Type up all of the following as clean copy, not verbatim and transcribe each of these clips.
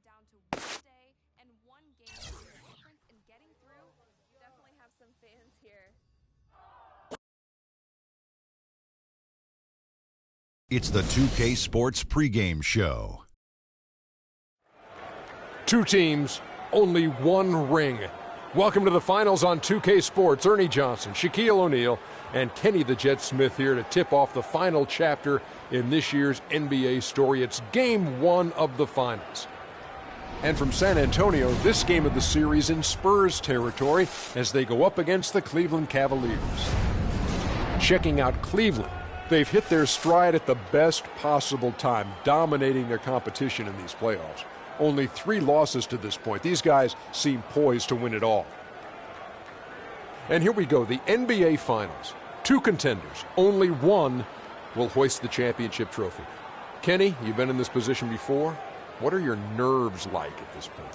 down to one day and one game to make a difference in getting through. Definitely have some fans here. It's the 2K Sports pregame show. Two teams, only one ring. Welcome to the finals on 2K Sports. Ernie Johnson, Shaquille O'Neal, and Kenny the Jet Smith here to tip off the final chapter in this year's NBA story. It's game one of the finals. And from San Antonio, this game of the series in Spurs territory as they go up against the Cleveland Cavaliers. Checking out Cleveland, they've hit their stride at the best possible time, dominating their competition in these playoffs. Only 3 losses to this point. These guys seem poised to win it all. And here we go, the NBA Finals. 2 contenders, only one will hoist the championship trophy. Kenny, you've been in this position before. What are your nerves like at this point?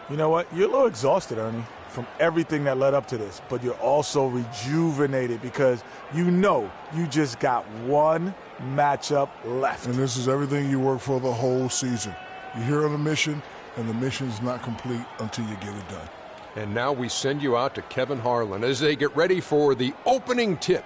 You know what? You're a little exhausted, Ernie, from everything that led up to this, but you're also rejuvenated because you know you just got one matchup left. And this is everything you work for the whole season. You're here on a mission, and the mission's not complete until you get it done. And now we send you out to Kevin Harlan as they get ready for the opening tip.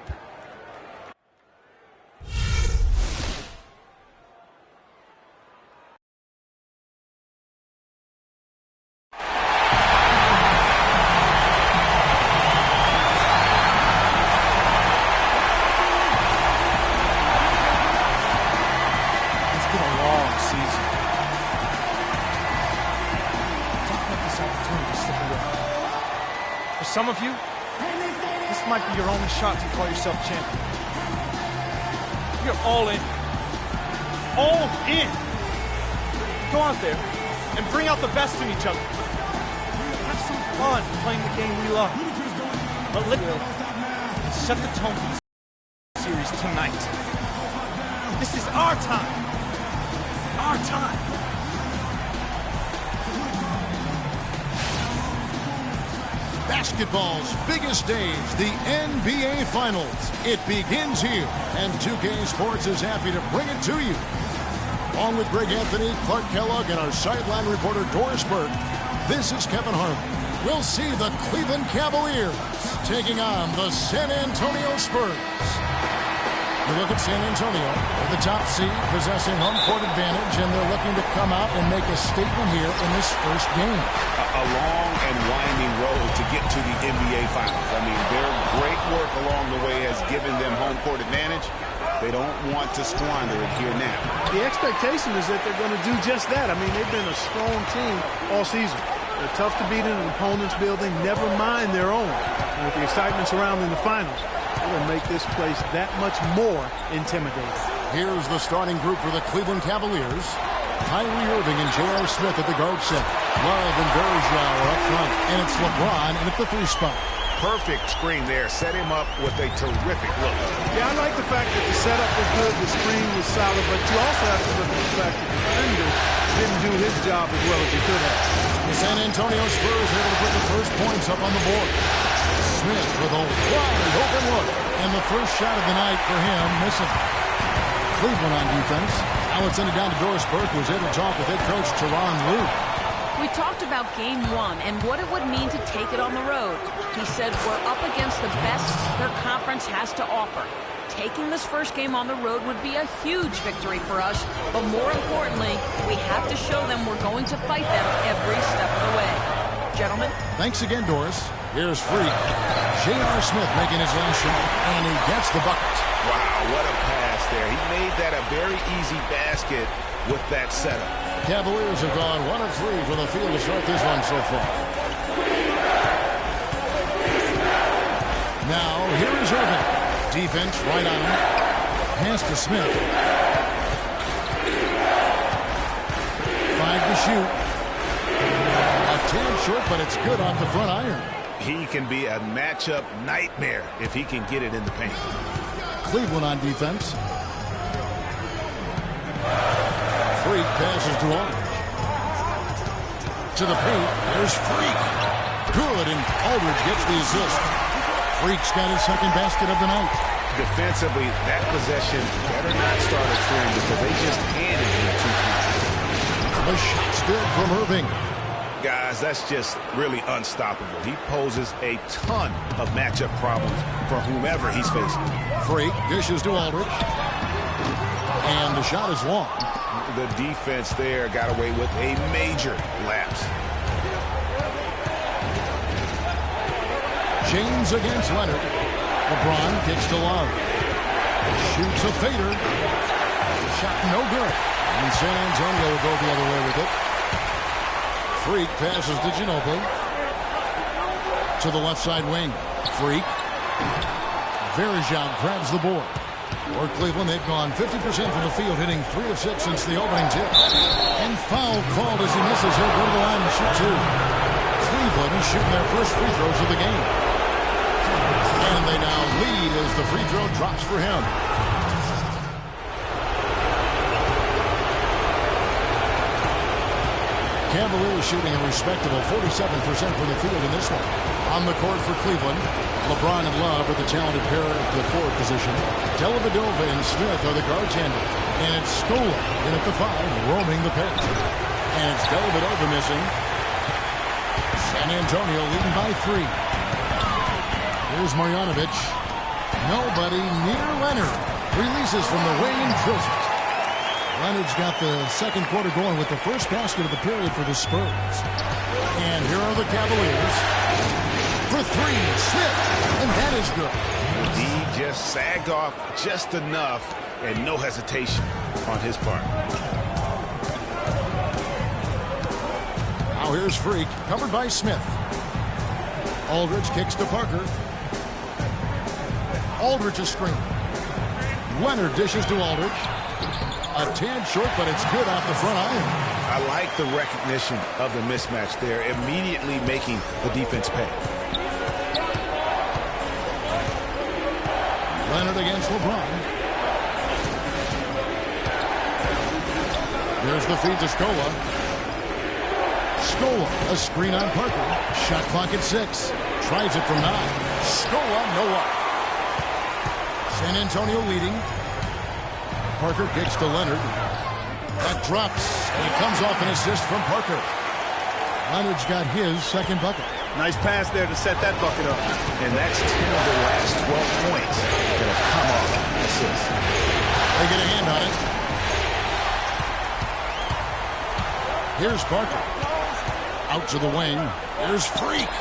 Some of you, this might be your only shot to call yourself champion. You're all in. All in! Go out there and bring out the best in each other. Have some fun playing the game we love. But let's set the tone for this series tonight. This is our time. Our time. Basketball's biggest stage, the NBA Finals. It begins here, and 2K Sports is happy to bring it to you. Along with Greg Anthony, Clark Kellogg, and our sideline reporter Doris Burke, this is Kevin Harlan. We'll see the Cleveland Cavaliers taking on the San Antonio Spurs. You look at San Antonio, they're the top seed, possessing home court advantage, and they're looking to come out and make a statement here in this first game. A long and winding road to get to the NBA Finals. I mean, their great work along the way has given them home court advantage. They don't want to squander it here now. The expectation is that they're going to do just that. I mean, they've been a strong team all season. They're tough to beat in an opponent's building, never mind their own. And with the excitement surrounding the finals, it will make this place that much more intimidating. Here's the starting group for the Cleveland Cavaliers. Kyrie Irving and J.R. Smith at the guard set. Love and Bergeron are up front, and it's LeBron in at the 3 spot. Perfect screen there. Set him up with a terrific look. Yeah, I like the fact that the setup was good, the screen was solid, but you also have to look at the fact that the defender didn't do his job as well as he could have. The San Antonio Spurs able to put the first points up on the board. Smith with a wide open look, and the first shot of the night for him missing. Cleveland on defense. Now let's send it down to Doris Burke, who's able to talk with head coach Teron Lue. We talked about game one and what it would mean to take it on the road. He said we're up against the best their conference has to offer. Taking this first game on the road would be a huge victory for us, but more importantly, we have to show them we're going to fight them every step of the way. Gentlemen? Thanks again, Doris. Here's Freak. J.R. Smith making his last shot, and he gets the bucket. Wow, what a pass there. He made that a very easy basket with that setup. Cavaliers have gone 1 of 3 from the field to start this one so far. Now, here is Irving. Defense right on him. Pass to Smith. 5 to shoot. A tad short, but it's good off the front iron. He can be a matchup nightmare if he can get it in the paint. Cleveland on defense. Freak passes to Aldridge. To the paint. There's Freak. Good, and Aldridge gets the assist. Freak's got his second basket of the night. Defensively, that possession better not start a trend because they just handed him 2 points. The shot's good from Irving. Guys, that's just really unstoppable. He poses a ton of matchup problems for whomever he's facing. Freak dishes to Aldridge. And the shot is long. The defense there got away with a major lapse. James against Leonard. LeBron kicks to Love. Shoots a fader. Shot no good. And San Antonio will go the other way with it. Freak passes to Ginobili. To the left side wing. Freak. Verjao grabs the board. For Cleveland, they've gone 50% from the field, hitting 3 of 6 since the opening tip. And foul called as he misses. He'll go to the line and shoot 2. Cleveland shooting their first free throws of the game. And they now lead as the free throw drops for him. Cavaliers shooting a respectable 47% from the field in this one. On the court for Cleveland, LeBron and Love are the talented pair at the forward position. Dellavedova and Smith are the guard tandem. And it's Scola in at the 5, roaming the paint. And it's Dellavedova missing. San Antonio leading by 3. Here's Marjanovic. Nobody near Leonard. Releases from the wing and drills it. Leonard's got the second quarter going with the first basket of the period for the Spurs. And here are the Cavaliers. For 3, Smith. And that is good. He just sagged off just enough and no hesitation on his part. Now here's Freak, covered by Smith. Aldridge kicks to Parker. Aldridge a screen. Leonard dishes to Aldridge. A tad short, but it's good off the front iron. I like the recognition of the mismatch there, immediately making the defense pay. Leonard against LeBron. There's the feed to Scola. Scola, a screen on Parker. Shot clock at 6. Tries it from 9. Scola, no up. San Antonio leading. Parker kicks to Leonard. That drops, and it comes off an assist from Parker. Leonard's got his second bucket. Nice pass there to set that bucket up. And that's 10 of the last 12 points that have come off assists. They get a hand on it. Here's Parker. Out to the wing. Here's Freak.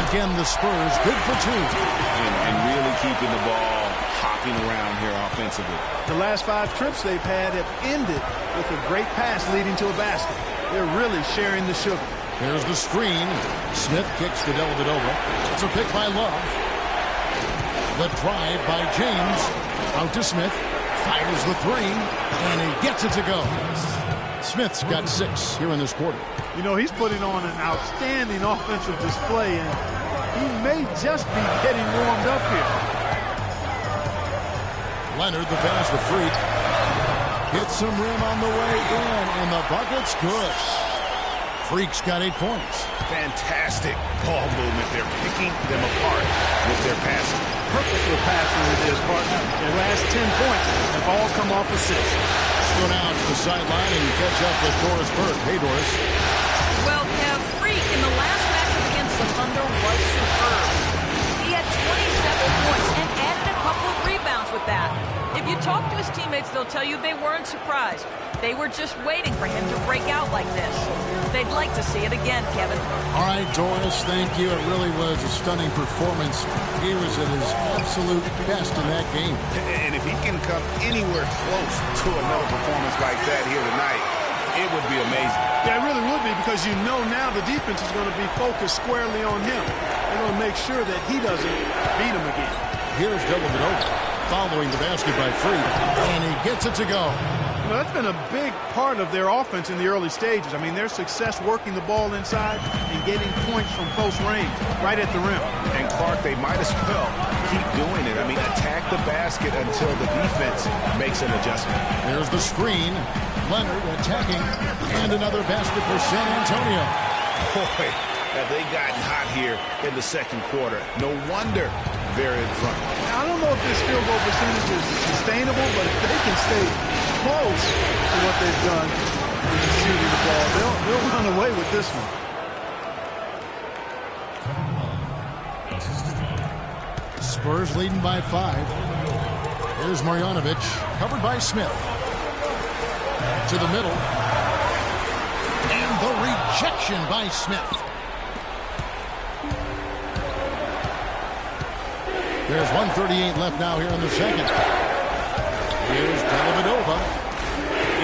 Again, the Spurs good for 2. And really keeping the ball hopping around here offensively. The last 5 trips they've had have ended with a great pass leading to a basket. They're really sharing the sugar. Here's the screen. Smith kicks to Dellavedova. It's a pick by Love. The drive by James. Out to Smith. Fires the 3. And he gets it to go. Smith's got 6 here in this quarter. You know, he's putting on an outstanding offensive display, and he may just be getting warmed up here. Leonard, the pass to Freak. Hits some rim on the way in, and the bucket's good. Freak's got 8 points. Fantastic ball movement. They're picking them apart with their passing. Purposeful passing with his partner. Their last 10 points have all come off assists. Let's go down to the sideline and catch up with Doris Burke. Hey, Doris. Well, Kev, Freak in the last matchup against the Thunder was superb. He had 27 points and added a couple of rebounds with that. If you talk to his teammates, they'll tell you they weren't surprised. They were just waiting for him to break out like this. They'd like to see it again, Kevin. All right, Doris, thank you. It really was a stunning performance. He was at his absolute best in that game. And if he can come anywhere close to another performance like that here tonight, it would be amazing. Yeah, it really would be, because you know now the defense is going to be focused squarely on him. They're going to make sure that he doesn't beat him again. Here's Dellavedova following the basket by Freak, and he gets it to go. You know, that's been a big part of their offense in the early stages. I mean, their success working the ball inside and getting points from close range, right at the rim. And Clark, they might as well keep doing it. I mean, attack the basket until the defense makes an adjustment. There's the screen. Leonard attacking, and another basket for San Antonio. Boy, have they gotten hot here in the second quarter. No wonder they're in front. Now, I don't know if this field goal percentage is sustainable, but if they can stay close to what they've done, receiving the ball. They'll run away with this one. Spurs leading by 5. Here's Marjanovic, covered by Smith. To the middle. And the rejection by Smith. There's 1:38 left now here in the second. Here's Dellavedova.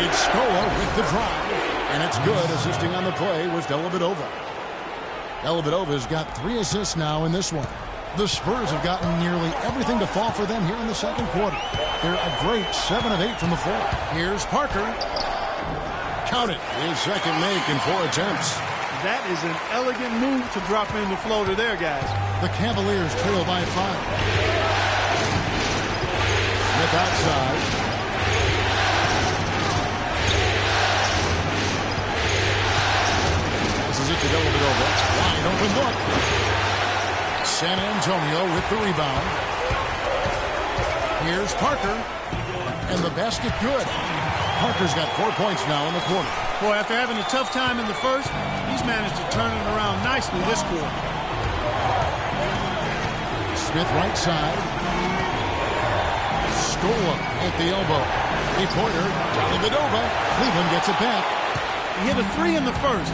It's Scola with the drive. And it's good. Assisting on the play was Dellavedova. Dellavedova's got 3 assists now in this one. The Spurs have gotten nearly everything to fall for them here in the second quarter. They're a great 7 of 8 from the floor. Here's Parker. Count it. His second make in 4 attempts. That is an elegant move to drop in the floater there, guys. The Cavaliers trail by 5. Smith outside. This is it to Dellavedova. Wide open look. San Antonio with the rebound. Here's Parker. And the basket good. Parker's got 4 points now in the quarter. Boy, after having a tough time in the first, he's managed to turn it around nicely this quarter. Smith right side. Scola at the elbow. Three-pointer. Dellavedova. Cleveland gets it back. He hit a 3 in the first,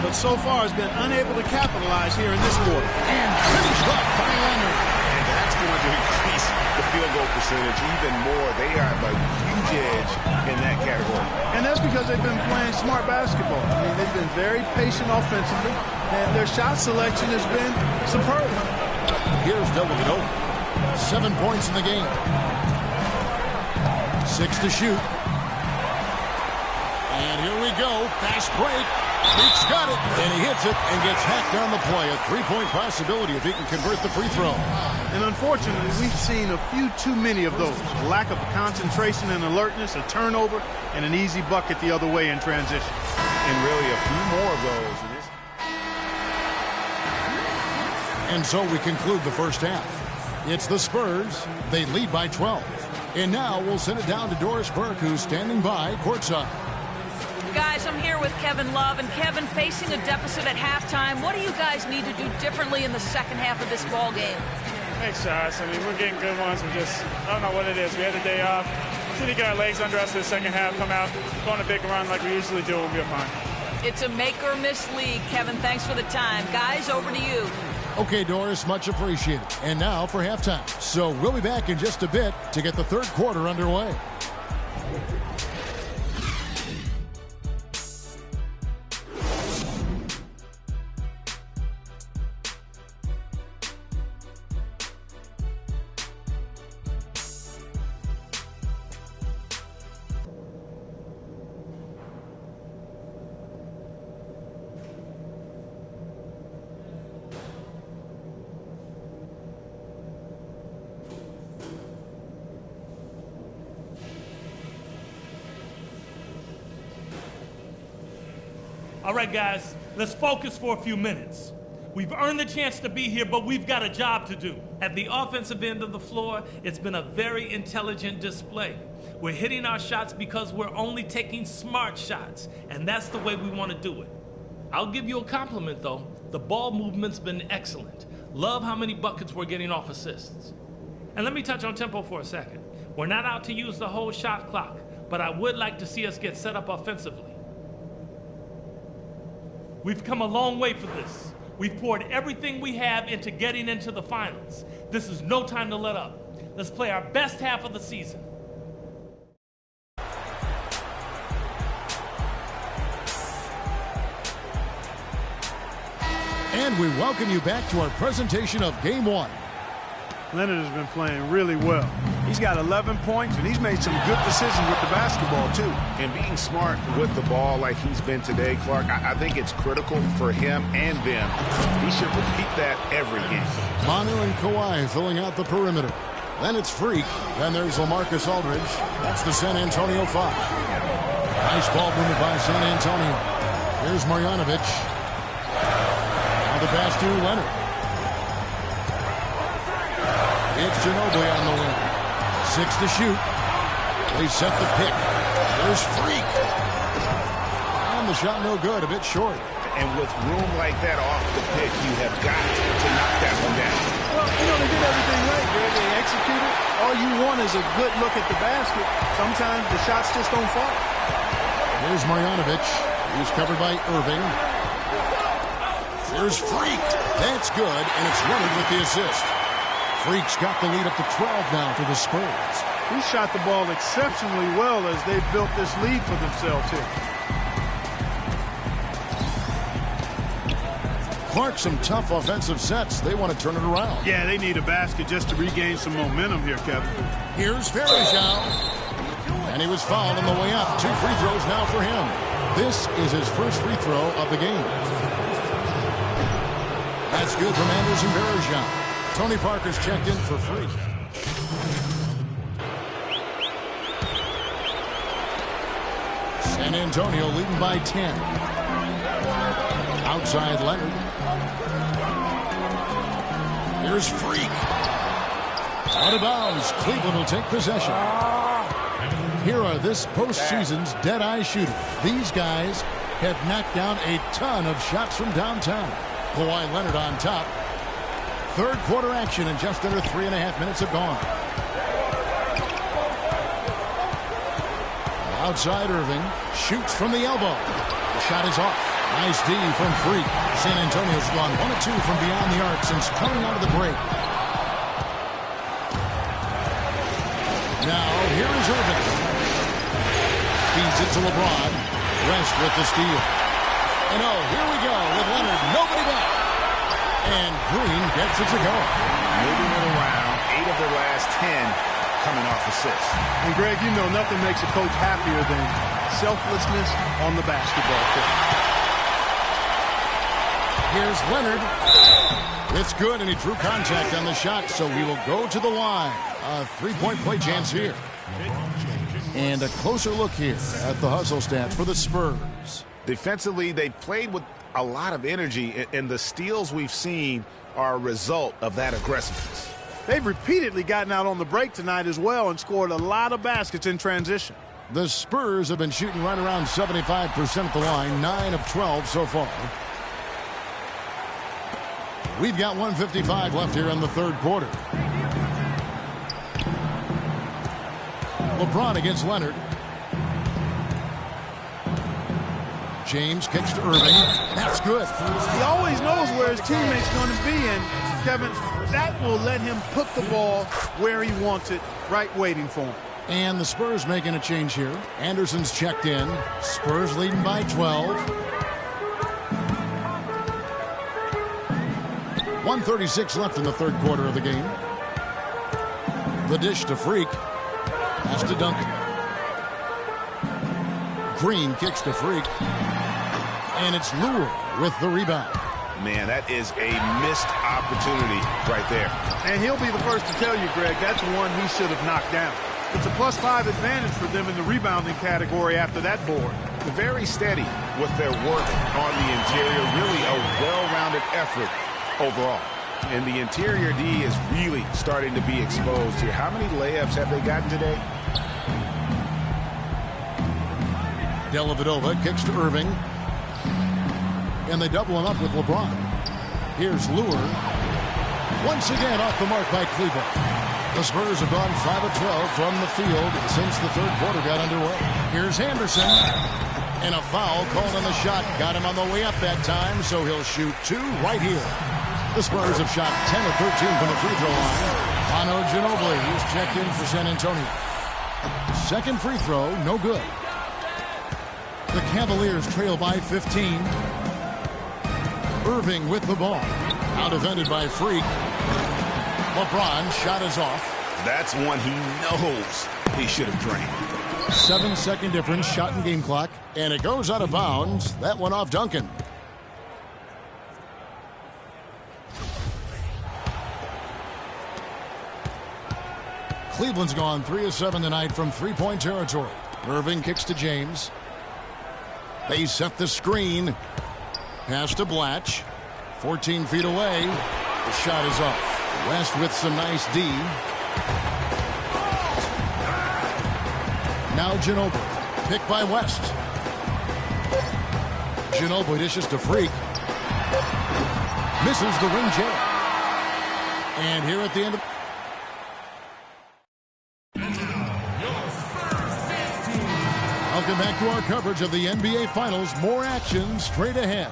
but so far has been unable to capitalize here in this quarter. And finished up by Leonard. And that's going to increase the field goal percentage even more. They have a huge edge in that category. And that's because they've been playing smart basketball. I mean, they've been very patient offensively, and their shot selection has been superb. Here's Dellavedova. 7 points in the game. 6 to shoot. And here we go. Fast break. He's got it. And he hits it and gets hacked on the play. A 3-point possibility if he can convert the free throw. And unfortunately, we've seen a few too many of those. A lack of concentration and alertness, a turnover, and an easy bucket the other way in transition. And really a few more of those. And so we conclude the first half. It's the Spurs. They lead by 12. And now we'll send it down to Doris Burke, who's standing by courtside. Guys, I'm here with Kevin Love. And Kevin, facing a deficit at halftime, what do you guys need to do differently in the second half of this ball game? Make shots. I mean, we're getting good ones. I don't know what it is. We had a day off. We need to get our legs under us for the second half, come out, go on a big run like we usually do, and we'll be fine. It's a make-or-miss league. Kevin, thanks for the time. Guys, over to you. Okay, Doris, much appreciated. And now for halftime. So we'll be back in just a bit to get the third quarter underway. All right, guys, let's focus for a few minutes. We've earned the chance to be here, but we've got a job to do. At the offensive end of the floor, it's been a very intelligent display. We're hitting our shots because we're only taking smart shots, and that's the way we want to do it. I'll give you a compliment, though. The ball movement's been excellent. Love how many buckets we're getting off assists. And let me touch on tempo for a second. We're not out to use the whole shot clock, but I would like to see us get set up offensively. We've come a long way for this. We've poured everything we have into getting into the finals. This is no time to let up. Let's play our best half of the season. And we welcome you back to our presentation of Game 1. Leonard has been playing really well. He's got 11 points, and he's made some good decisions with the basketball, too. And being smart with the ball like he's been today, Clark, I think it's critical for him and them. He should repeat that every game. Manu and Kawhi filling out the perimeter. Then it's Freak. Then there's LaMarcus Aldridge. That's the San Antonio 5. Nice ball movement by San Antonio. Here's Marjanovic. Now the pass to Leonard. It's Ginobili on the wing. 6 to shoot. They set the pick. There's Freak. the shot no good, a bit short. And with room like that off the pick, you have got to knock that one down. Well, they did everything right, Greg. They executed. All you want is a good look at the basket. Sometimes the shots just don't fall. Here's Marjanovic. He's covered by Irving. Here's Freak. That's good, and it's Leonard with the assist. Freak's got the lead up to 12 now for the Spurs. He shot the ball exceptionally well as they built this lead for themselves here. Clark, some tough offensive sets. They want to turn it around. Yeah, they need a basket just to regain some momentum here, Kevin. Here's Varejao. And he was fouled on the way up. 2 free throws now for him. This is his first free throw of the game. That's good from Anderson Varejao. Tony Parker's checked in for free. San Antonio leading by 10. Outside Leonard. Here's Freak. Out of bounds. Cleveland will take possession. Here are this postseason's dead-eye shooters. These guys have knocked down a ton of shots from downtown. Kawhi Leonard on top. Third quarter action, and just under 3.5 minutes have gone. Outside Irving. Shoots from the elbow. The shot is off. Nice D from Freak. San Antonio's gone 1 of 2 from beyond the arc since coming out of the break. Now, here is Irving. Feeds it to LeBron. West with the steal. And oh, here we go with Leonard. Nobody back. And Green gets it to go. Moving it around. 8 of their last 10 coming off assists. And Greg, nothing makes a coach happier than selflessness on the basketball court. Here's Leonard. It's good, and he drew contact on the shot, so he will go to the line. A 3-point play chance here. And a closer look here at the hustle stats for the Spurs. Defensively, they played with a lot of energy, and the steals we've seen are a result of that aggressiveness. They've repeatedly gotten out on the break tonight as well and scored a lot of baskets in transition. The Spurs have been shooting right around 75% at the line, 9 of 12 so far. We've got 1:55 left here in the third quarter. LeBron against Leonard. James kicks to Irving. That's good. He always knows where his teammate's going to be, and Kevin, that will let him put the ball where he wants it, right waiting for him. And the Spurs making a change here. Anderson's checked in. Spurs leading by 12. 1:36 left in the third quarter of the game. The dish to Freak. Pass to Duncan. Green kicks to Freak. And it's Lure with the rebound. Man, that is a missed opportunity right there. And he'll be the first to tell you, Greg, that's one he should have knocked down. It's a +5 advantage for them in the rebounding category after that board. Very steady with their work on the interior. Really a well-rounded effort overall. And the interior D is really starting to be exposed here. How many layups have they gotten today? Dellavedova kicks to Irving. And they double him up with LeBron. Here's Lure. Once again off the mark by Cleveland. The Spurs have gone 5 of 12 from the field since the third quarter got underway. Here's Anderson. And a foul called on the shot. Got him on the way up that time, so he'll shoot 2 right here. The Spurs have shot 10 of 13 from the free throw line. Manu Ginobili is checked in for San Antonio. Second free throw, no good. The Cavaliers trail by 15. Irving with the ball. Out defended by Freak. LeBron shot is off. That's one he knows he should have drained. 7-second difference, shot and game clock. And it goes out of bounds. That one off Duncan. Cleveland's gone 3 of 7 tonight from three-point territory. Irving kicks to James. They set the screen. Pass to Blatch. 14 feet away. The shot is off. West with some nice D. Now Ginobili. Picked by West. Ginobili dishes to Freak. Misses the rim jam. And here at the end of... Welcome back to our coverage of the NBA Finals. More action straight ahead.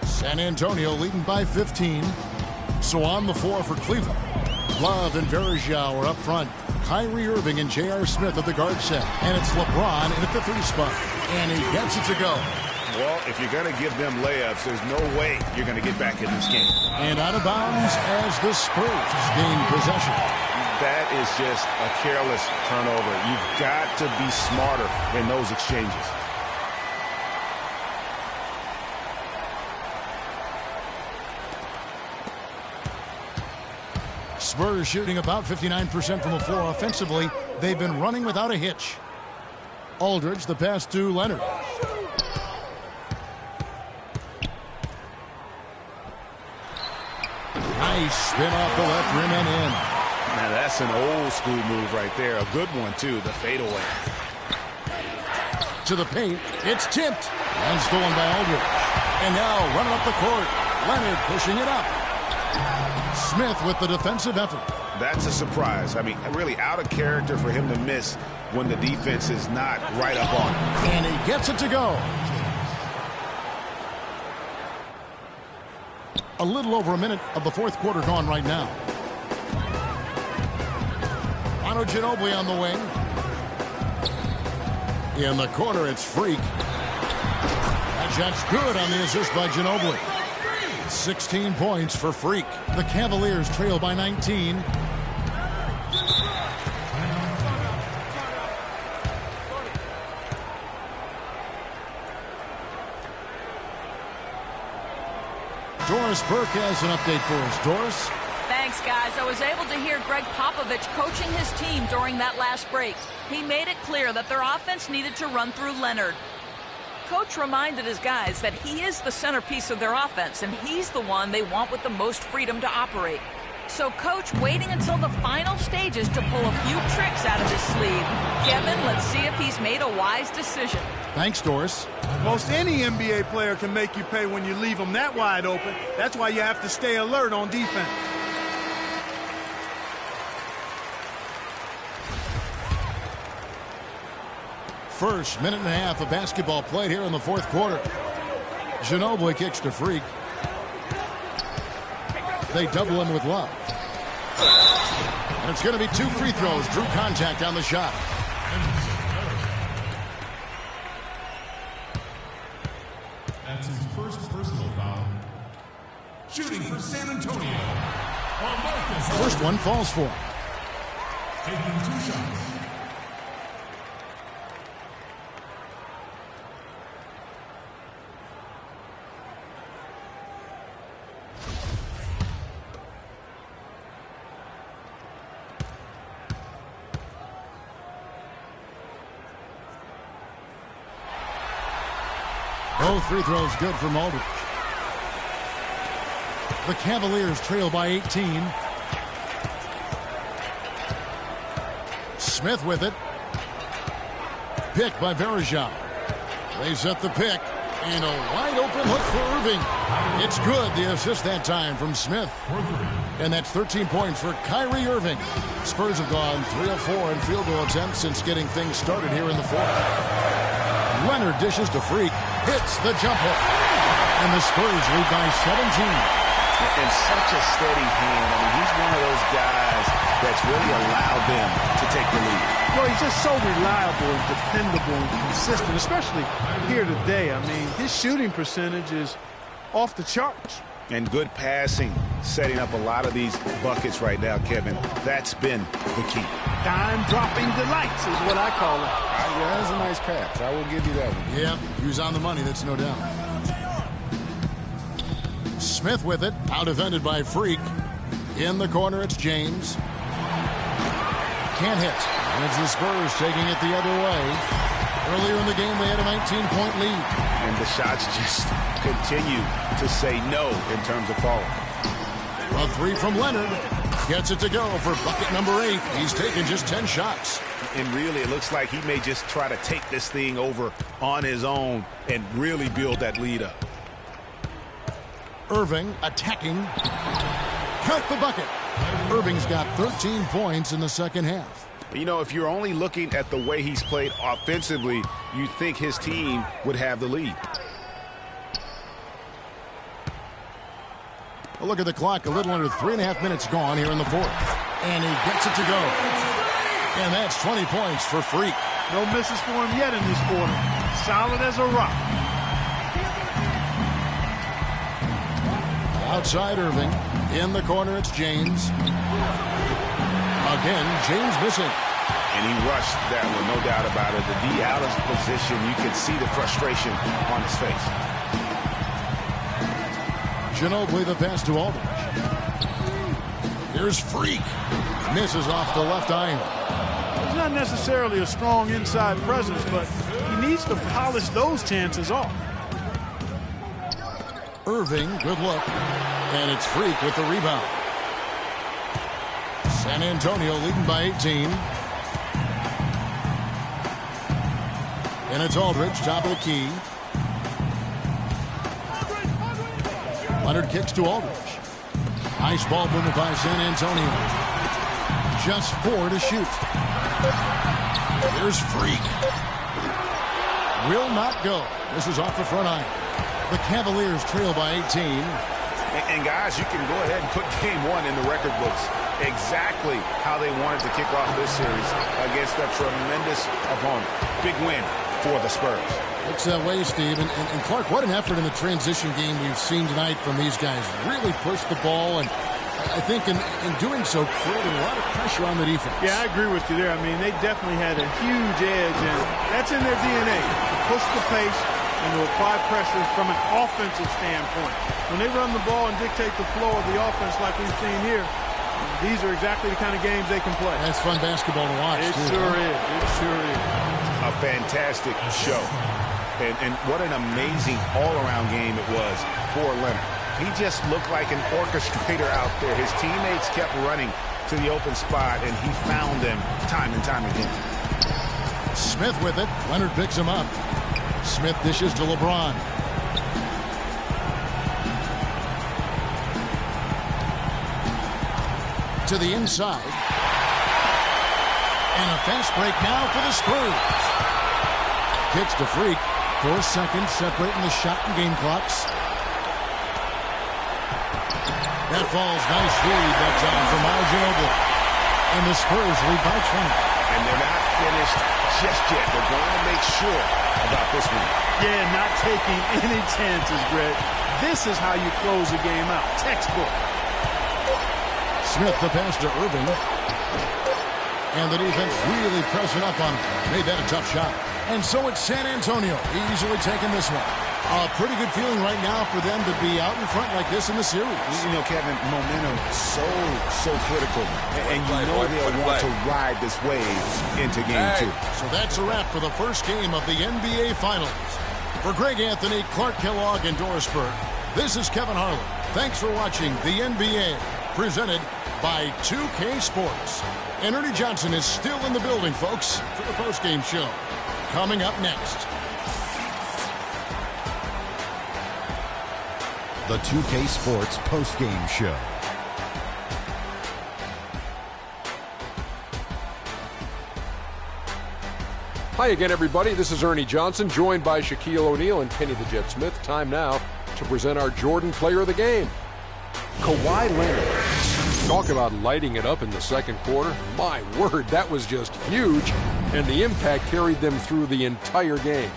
San Antonio leading by 15. So on the floor for Cleveland. Love and Verjao are up front. Kyrie Irving and J.R. Smith at the guard set. And it's LeBron in at the 3 spot. And he gets it to go. Well, if you're going to give them layups, there's no way you're going to get back in this game. And out of bounds as the Spurs gain possession. That is just a careless turnover. You've got to be smarter in those exchanges. Spurs shooting about 59% from the floor offensively. They've been running without a hitch. Aldridge, the pass to Leonard. Nice spin off the left rim and in. Now that's an old school move right there. A good one too, the fadeaway. To the paint, it's tipped and stolen by Aldridge. And now running up the court, Leonard pushing it up. Smith with the defensive effort. That's a surprise. I mean, really out of character for him to miss when the defense is not right up on him. And he gets it to go. A little over a minute of the fourth quarter gone right now. Ginobili on the wing. In the corner, it's Freak. That shot's good on the assist by Ginobili. 16 points for Freak. The Cavaliers trail by 19. Doris Burke has an update for us. Doris? Thanks, guys. I was able to hear Greg Popovich coaching his team during that last break. He made it clear that their offense needed to run through Leonard. Coach reminded his guys that he is the centerpiece of their offense, and he's the one they want with the most freedom to operate. So Coach waiting until the final stages to pull a few tricks out of his sleeve. Kevin, let's see if he's made a wise decision. Thanks, Doris. Most any NBA player can make you pay when you leave them that wide open. That's why you have to stay alert on defense. First minute and a half of basketball played here in the fourth quarter. Ginobili kicks to Freak. They double him with Love. And it's going to be 2 free throws. Drew contact on the shot. That's his first personal foul. Shooting for San Antonio. First one falls for him. Taking 2 shots. Both free throws good from Aldridge. The Cavaliers trail by 18. Smith with it. Pick by Verjao. They set the pick. And a wide open look for Irving. It's good. The assist that time from Smith. And that's 13 points for Kyrie Irving. Spurs have gone 3 of 4 in field goal attempts since getting things started here in the fourth. Leonard dishes to Freak. Hits the jump hook. And the Spurs lead by 17. And such a steady hand. I mean, he's one of those guys that's really allowed them to take the lead. Well, he's just so reliable and dependable and consistent, especially here today. I mean, his shooting percentage is off the charts. And good passing, setting up a lot of these buckets right now, Kevin. That's been the key. Dime-dropping delights is what I call it. Yeah, that's a nice pass. I will give you that one. Yeah, he was on the money, that's no doubt. Smith with it, out defended by Freak. In the corner, it's James. Can't hit. And it's the Spurs taking it the other way. Earlier in the game, they had a 19-point lead. And the shots just continue to say no in terms of falling. A 3 from Leonard. Gets it to go for bucket number 8. He's taken just 10 shots. And really, it looks like he may just try to take this thing over on his own and really build that lead up. Irving attacking. Count the bucket. Irving's got 13 points in the second half. You know, if you're only looking at the way he's played offensively, you think his team would have the lead. Well, look at the clock. A little under 3.5 minutes gone here in the fourth. And he gets it to go. And that's 20 points for Freak. No misses for him yet in this quarter. Solid as a rock. Outside Irving. In the corner, it's James. Again, James missing. And he rushed that one, no doubt about it. The D out of position. You can see the frustration on his face. Ginobili the pass to Aldridge. Here's Freak. Misses off the left iron. He's not necessarily a strong inside presence, but he needs to polish those chances off. Irving, good look. And it's Freak with the rebound. San Antonio leading by 18. And it's Aldridge, top of the key. Leonard kicks to Aldridge. Nice ball movement by San Antonio. Just 4 to shoot. Here's Freak. Will not go. This is off the front iron. The Cavaliers trail by 18. And guys, you can go ahead and put game one in the record books. Exactly how they wanted to kick off this series against a tremendous opponent. Big win for the Spurs. Looks that way, Steve. And Clark, what an effort in the transition game we've seen tonight from these guys. Really pushed the ball, and I think in doing so, created a lot of pressure on the defense. Yeah, I agree with you there. I mean, they definitely had a huge edge, and that's in their DNA. To push the pace and to apply pressure from an offensive standpoint. When they run the ball and dictate the flow of the offense like we've seen here, these are exactly the kind of games they can play. That's fun basketball to watch. It sure is. It sure is. A fantastic show. And what an amazing all-around game it was for Leonard. He just looked like an orchestrator out there. His teammates kept running to the open spot, and he found them time and time again. Smith with it. Leonard picks him up. Smith dishes to LeBron. To the inside. And a fast break now for the Spurs. Kicks to Freak. 4 seconds separating the shot and game clocks. That falls. Nice lead that time for Ginobili. And the Spurs lead by 20. And they're not finished just yet. They're going to make sure about this one. Yeah, not taking any chances, Brett. This is how you close a game out. Textbook. Smith the pass to Irving. And the defense really pressing up on him. Made that a tough shot. And so it's San Antonio easily taking this one. A pretty good feeling right now for them to be out in front like this in the series. You know, Kevin, momentum so critical. And you know they'll want to ride this wave into game two. So that's a wrap for the first game of the NBA Finals. For Greg Anthony, Clark Kellogg, and Doris Burke, this is Kevin Harlan. Thanks for watching the NBA, presented by 2K Sports. And Ernie Johnson is still in the building, folks, for the postgame show. Coming up next. The 2K Sports postgame show. Hi again, everybody. This is Ernie Johnson, joined by Shaquille O'Neal and Kenny the Jet Smith. Time now to present our Jordan Player of the Game. Kawhi Leonard. Talk about lighting it up in the second quarter. My word, that was just huge, and the impact carried them through the entire game.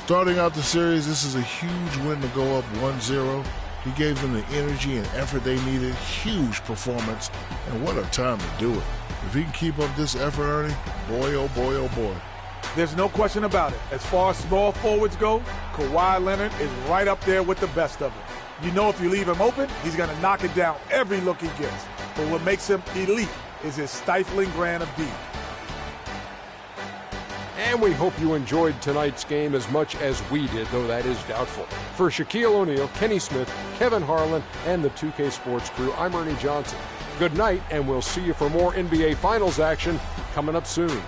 Starting out the series, this is a huge win to go up 1-0. He gave them the energy and effort they needed. Huge performance, and what a time to do it. If he can keep up this effort, Ernie, boy, oh boy, oh boy. There's no question about it. As far as small forwards go, Kawhi Leonard is right up there with the best of them. You know if you leave him open, he's going to knock it down every look he gets. But what makes him elite is his stifling brand of D. And we hope you enjoyed tonight's game as much as we did, though that is doubtful. For Shaquille O'Neal, Kenny Smith, Kevin Harlan, and the 2K Sports crew, I'm Ernie Johnson. Good night, and we'll see you for more NBA Finals action coming up soon.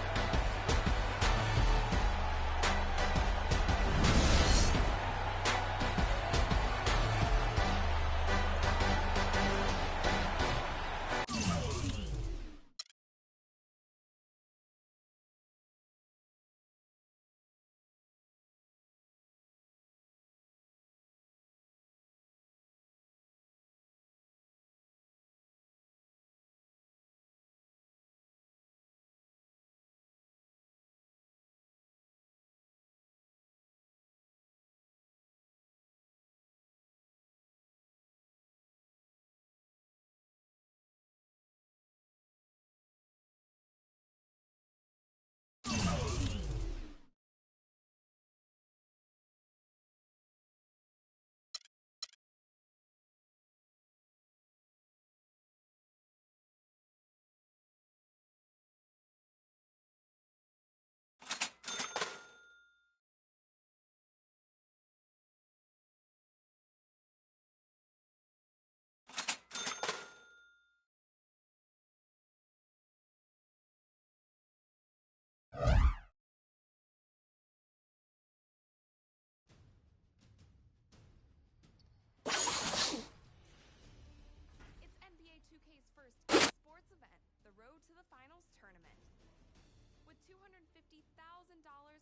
$250,000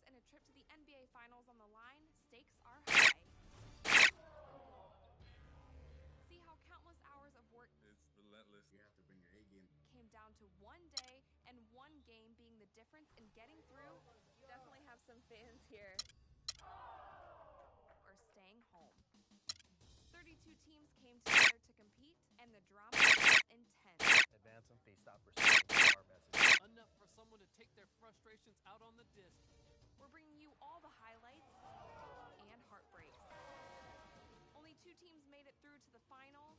and a trip to the NBA Finals on the line, stakes are high. See how countless hours of work relentless. You have to bring your A game. Came down to one day and one game being the difference in getting through. Definitely have some fans here. Or staying home. 32 teams came together to compete, and the drama was intense. Advance and face stop receiving our message. Enough for someone to take their frustrations out on the disc. We're bringing you all the highlights and heartbreaks. Only 2 teams made it through to the final.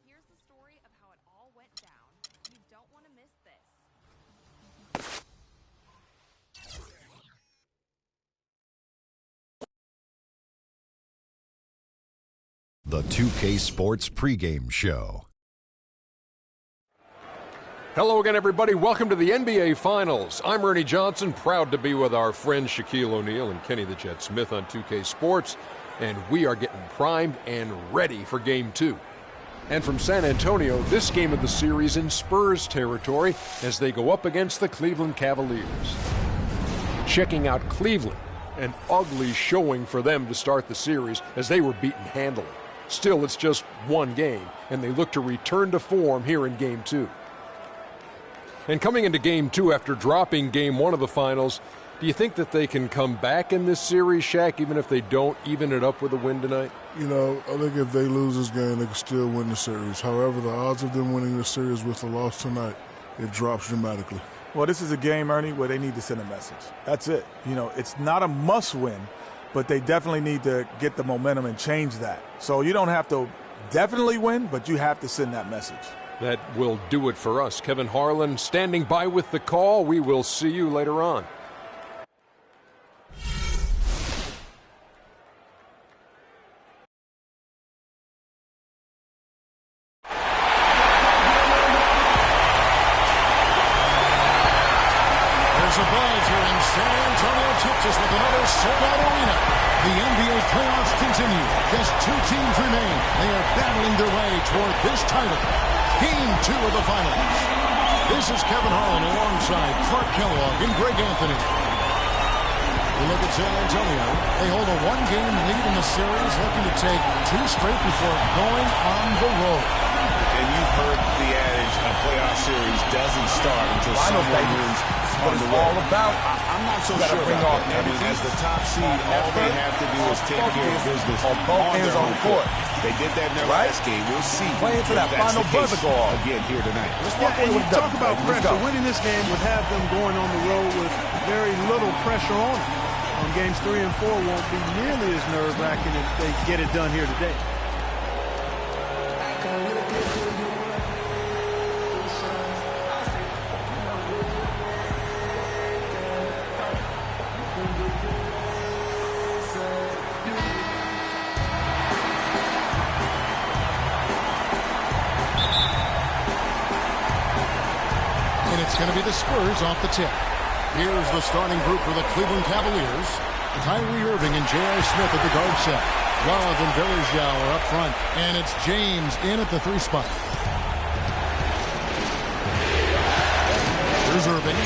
Here's the story of how it all went down. You don't want to miss this. The 2K Sports pregame show. Hello again, everybody. Welcome to the NBA Finals. I'm Ernie Johnson, proud to be with our friends Shaquille O'Neal and Kenny the Jet Smith on 2K Sports, and we are getting primed and ready for Game 2. And from San Antonio, this game of the series in Spurs territory as they go up against the Cleveland Cavaliers. Checking out Cleveland, an ugly showing for them to start the series as they were beaten handily. Still, it's just one game, and they look to return to form here in Game 2. And coming into Game 2 after dropping Game 1 of the finals, do you think that they can come back in this series, Shaq, even if they don't even it up with a win tonight? You know, I think if they lose this game, they can still win the series. However, the odds of them winning the series with a loss tonight, it drops dramatically. Well, this is a game, Ernie, where they need to send a message. That's it. You know, it's not a must-win, but they definitely need to get the momentum and change that. So you don't have to definitely win, but you have to send that message. That will do it for us. Kevin Harlan standing by with the call. We will see you later on. There's a buzz here in San Antonio, Texas with another sold-out arena. The NBA playoffs continue. Just 2 teams remain. They are battling their way toward this title. Game 2 of the finals. This is Kevin Harlan alongside Clark Kellogg and Greg Anthony. We look at San Antonio. They hold a 1-game lead in the series, looking to take 2 straight before going on the road. And you've heard the adage, a playoff series doesn't start until someone wins on the road. I'm not so sure about that. I mean, as the top seed, all they have to do is take care of business on their home court. They did that in their last game. We'll see. Playing for that final buzzer call again here tonight. Yeah, and you talk about pressure. Winning this game would have them going on the road with very little pressure on them. Games 3 and 4 won't be nearly as nerve-wracking if they get it done here today. And it's going to be the Spurs off the tip. Here's the starting group for the Cleveland Cavaliers. Kyrie Irving and J.R. Smith at the guard set. Love and Varejao are up front. And it's James in at the 3 spot. Here's Irving.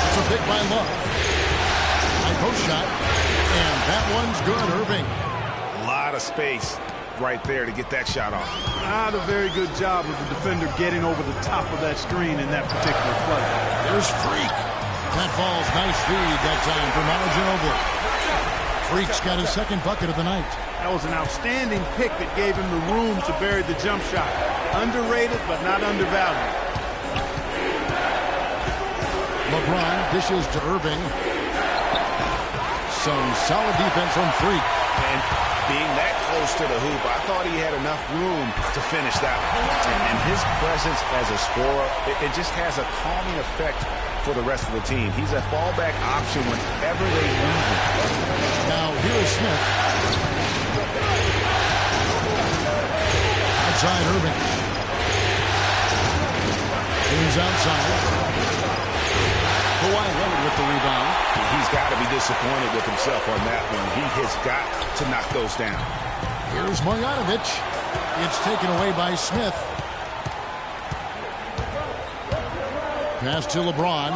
It's a pick by Love. High post shot. And that one's good, Irving. A lot of space right there to get that shot off. Not a very good job of the defender getting over the top of that screen in that particular play. There's Freak. That ball's nice feed that time for Manu Ginobili. Freak's got his 2nd bucket of the night. That was an outstanding pick that gave him the room to bury the jump shot. Underrated, but not undervalued. LeBron dishes to Irving. Some solid defense from Freak. And being that close to the hoop, I thought he had enough room to finish that one. And his presence as a scorer, it just has a calming effect for the rest of the team. He's a fallback option whenever they need him. Now, here is Smith. Outside Irving. James outside. Kawhi Leonard with the rebound. He's got to be disappointed with himself on that one. He has got to knock those down. Here's Marjanovic. It's taken away by Smith. pass to LeBron.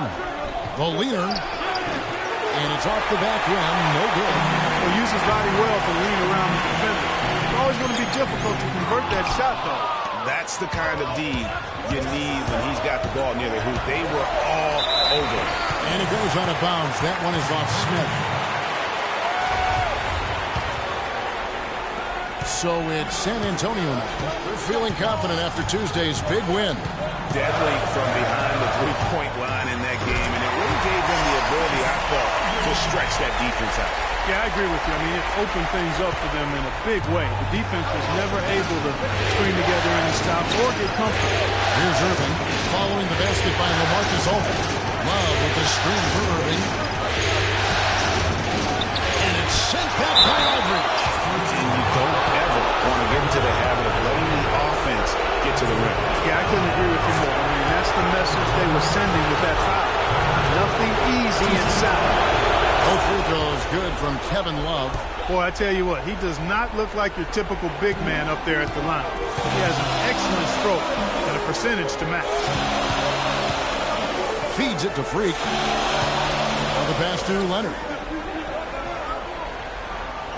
The leaner. And it's off the back rim. No good. He'll use his body well to lean around the defender. It's always going to be difficult to convert that shot, though. That's the kind of D you need when he's got the ball near the hoop. They were all over. And it goes out of bounds. That one is off Smith. So it's San Antonio now. They're feeling confident after Tuesday's big win. Deadly from behind the three-point line in that game, and it really gave them the ability, I felt, to stretch that defense out. Yeah, I agree with you. I mean, it opened things up for them in a big way. The defense was never able to string together any stops or get comfortable. Here's Irving following the basket by LaMarcus Aldridge. Love with the screen for Irving. And it's sent back by Aldridge. And you don't ever want to get into the habit of letting the offense get to the rim. Yeah, I couldn't agree with you more. I mean, that's the message they were sending with that foul. Nothing easy inside. Both free throws good from Kevin Love. Boy, I tell you what, he does not look like your typical big man up there at the line. He has an excellent stroke and a percentage to match. Feeds it to Freak. Now the pass to Leonard.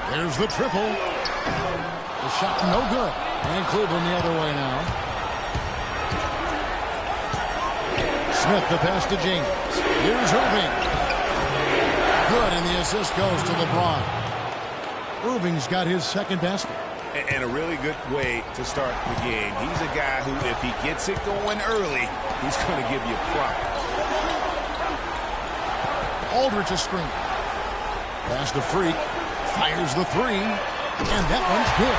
There's the triple. The shot no good. And Cleveland the other way now. Smith the pass to James. Here's Irving. Good, and the assist goes to LeBron. Irving's got his second basket. And a really good way to start the game. He's a guy who, if he gets it going early, he's going to give you props. Aldridge a screen. Pass to Freak. Fires the three. And that one's good.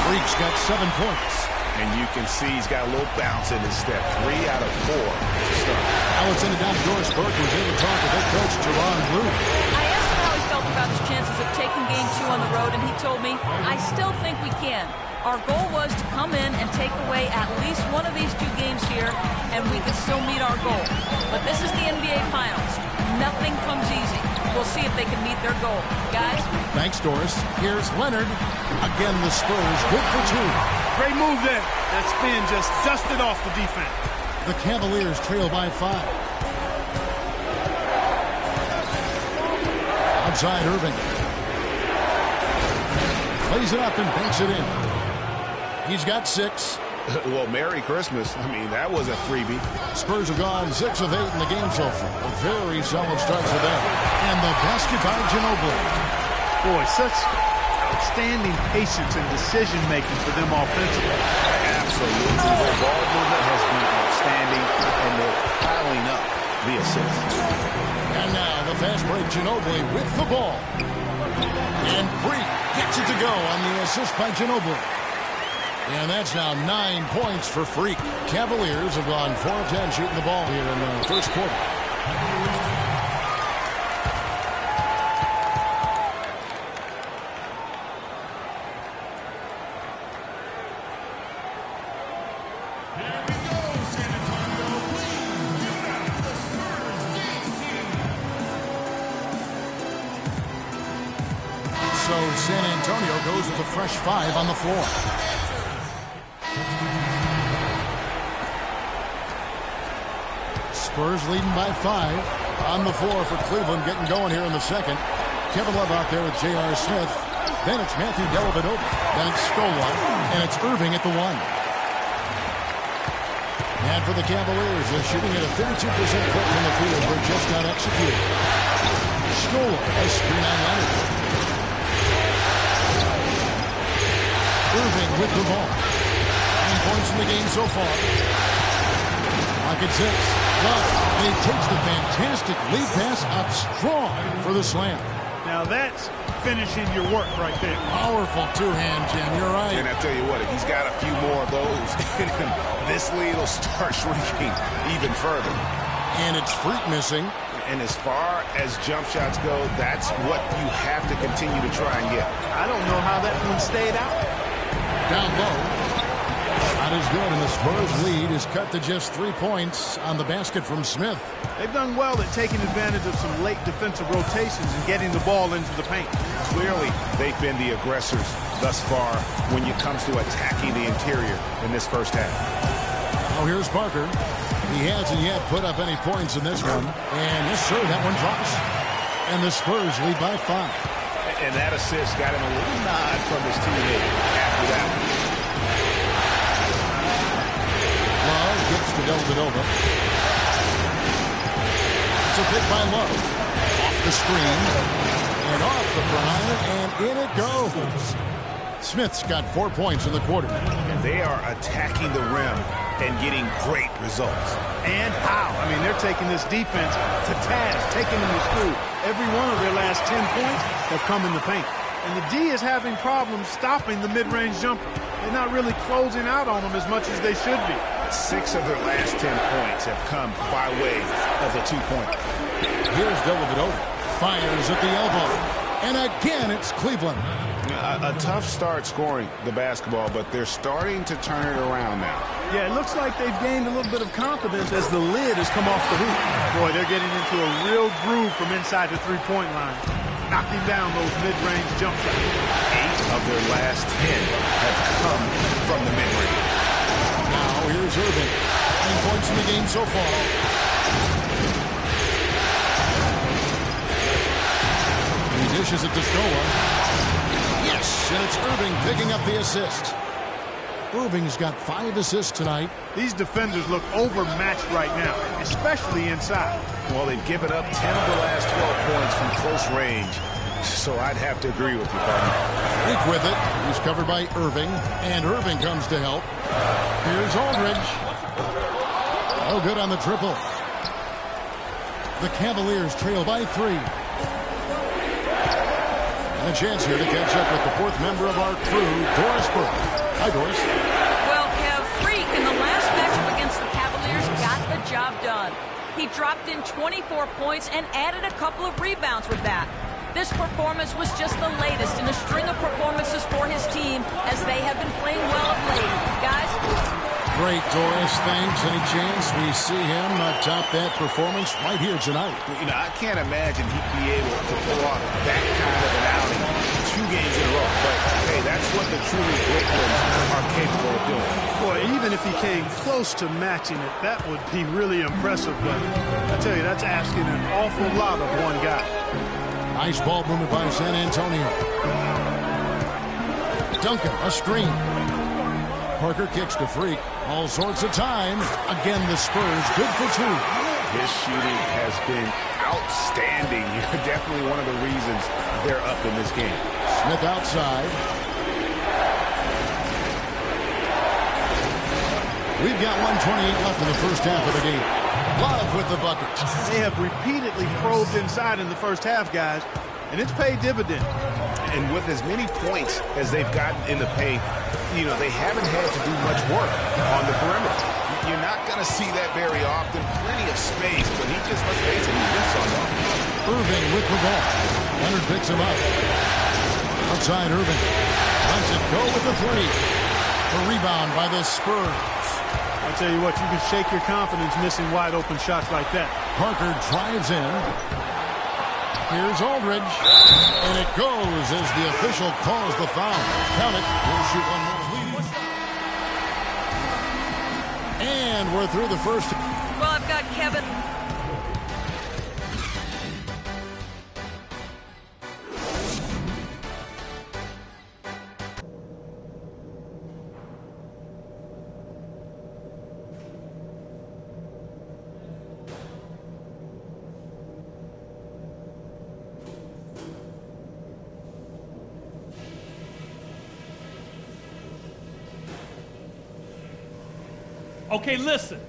Freak's got 7 points. And you can see he's got a little bounce in his step. 3 out of 4 to start. Now it's in it down to Doris Burke, who's in to talk to head coach Teron Blue. I asked him how he felt about his chances of taking game 2 on the road, and he told me, I still think we can. Our goal was to come in and take away at least one of these 2 games here, and we could still meet our goal. But this is the NBA Finals. Nothing comes easy. We'll see if they can meet their goal. Guys? Thanks, Doris. Here's Leonard. Again, the Spurs good for 2. Great move there. That spin just dusted off the defense. The Cavaliers trail by 5. Outside Irving. Plays it up and banks it in. He's got 6. Well, Merry Christmas. I mean, that was a freebie. Spurs have gone 6 of 8 in the game so far. A very solid start for them. And the basket by Ginobili. Boy, such outstanding patience and decision-making for them offensively. Absolutely. Their ball movement has been outstanding, and they're piling up the assists. And now the fast break, Ginobili with the ball. And Freak gets it to go on the assist by Ginobili. And that's now 9 points for Freak. Cavaliers have gone 4 of 10 shooting the ball here in the first quarter. So San Antonio goes with a fresh 5 on the floor. Spurs leading by 5. On the floor for Cleveland, getting going here in the second. Kevin Love out there with J.R. Smith. Then it's Matthew Dellavedova. Then it's Scola. And it's Irving at the 1. And for the Cavaliers, they're shooting at a 32% clip from the field, but just not executed. Scola, a screen on Leonard. Irving with the ball. 9 points in the game so far. Clock at 6. Love, and he takes the fantastic lead pass up strong for the slam. Now that's finishing your work right there. Powerful two-hand, Jim. You're right. And I tell you what, if he's got a few more of those, this lead will start shrinking even further. And it's Freak missing. And as far as jump shots go, that's what you have to continue to try and get. I don't know how that one stayed out. Down low. Not as good, and the Spurs lead is cut to just 3 points on the basket from Smith. They've done well at taking advantage of some late defensive rotations and getting the ball into the paint. Clearly, they've been the aggressors thus far when it comes to attacking the interior in this first half. Now here's Parker. He hasn't yet put up any points in this one. And yes, sir, that one drops. And the Spurs lead by 5. And that assist got him a little nod from his teammate after that one. Love gets to Dellavedova. It's a pick by Love. Off the screen. And off the prime. And in it goes. Smith's got 4 points in the quarter. And they are attacking the rim and getting great results. And how? I mean, they're taking this defense to task, taking them to school. Every one of their last 10 points have come in the paint. And the D is having problems stopping the mid-range jumper. They're not really closing out on them as much as they should be. 6 of their last 10 points have come by way of the two-point. Here's Dellavedova. Fires at the elbow. And again, it's Cleveland. A tough start scoring the basketball, but they're starting to turn it around now. Yeah, it looks like they've gained a little bit of confidence as the lid has come off the hoop. Boy, they're getting into a real groove from inside the three-point line, knocking down those mid-range jump shots. 8 of their last 10 have come from the mid-range. Now here's Irving. 9 points in the game so far. He dishes it to Scola. Yes, and it's Irving picking up the assist. Irving's got 5 assists tonight. These defenders look overmatched right now, especially inside. Well, they've given up 10 of the last 12 points from close range, so I'd have to agree with you, partner. Freak with it. He's covered by Irving, and Irving comes to help. Here's Aldridge. Oh, good on the triple. The Cavaliers trail by 3. And a chance here to catch up with the 4th member of our crew, Doris Burke. Hi, Doris. Well, Kev, Freak in the last matchup against the Cavaliers got the job done. He dropped in 24 points and added a couple of rebounds with that. This performance was just the latest in a string of performances for his team as they have been playing well of late. Guys? Great, Doris. Thanks. Any chance we see him top that performance right here tonight? You know, I can't imagine he'd be able to pull off that kind of an outing 2 games in a row. But, hey, that's what the truly Brooklyn are capable of doing. Boy, even if he came close to matching it, that would be really impressive. But I tell you, that's asking an awful lot of one guy. Nice ball movement by San Antonio. Duncan, a screen. Parker kicks to Freak. All sorts of time. Again, the Spurs good for 2. His shooting has been outstanding. Definitely one of the reasons they're up in this game. Smith outside. We've got 1:28 left in the first half of the game. Love with the bucket. They have repeatedly probed inside in the first half, guys, and it's paid dividends. And with as many points as they've gotten in the paint, you know, they haven't had to do much work on the perimeter. You're not going to see that very often. Plenty of space, but he just, let's face it, he missed on that. Irving with the ball. Leonard picks him up. Outside Irving. Lets it go with the 3. The rebound by the Spurs. I'll tell you what, you can shake your confidence missing wide open shots like that. Parker drives in. Here's Aldridge. And it goes as the official calls the foul. Count it. We'll shoot one more. And we're through the first. Well, I've got Kevin. Okay, listen.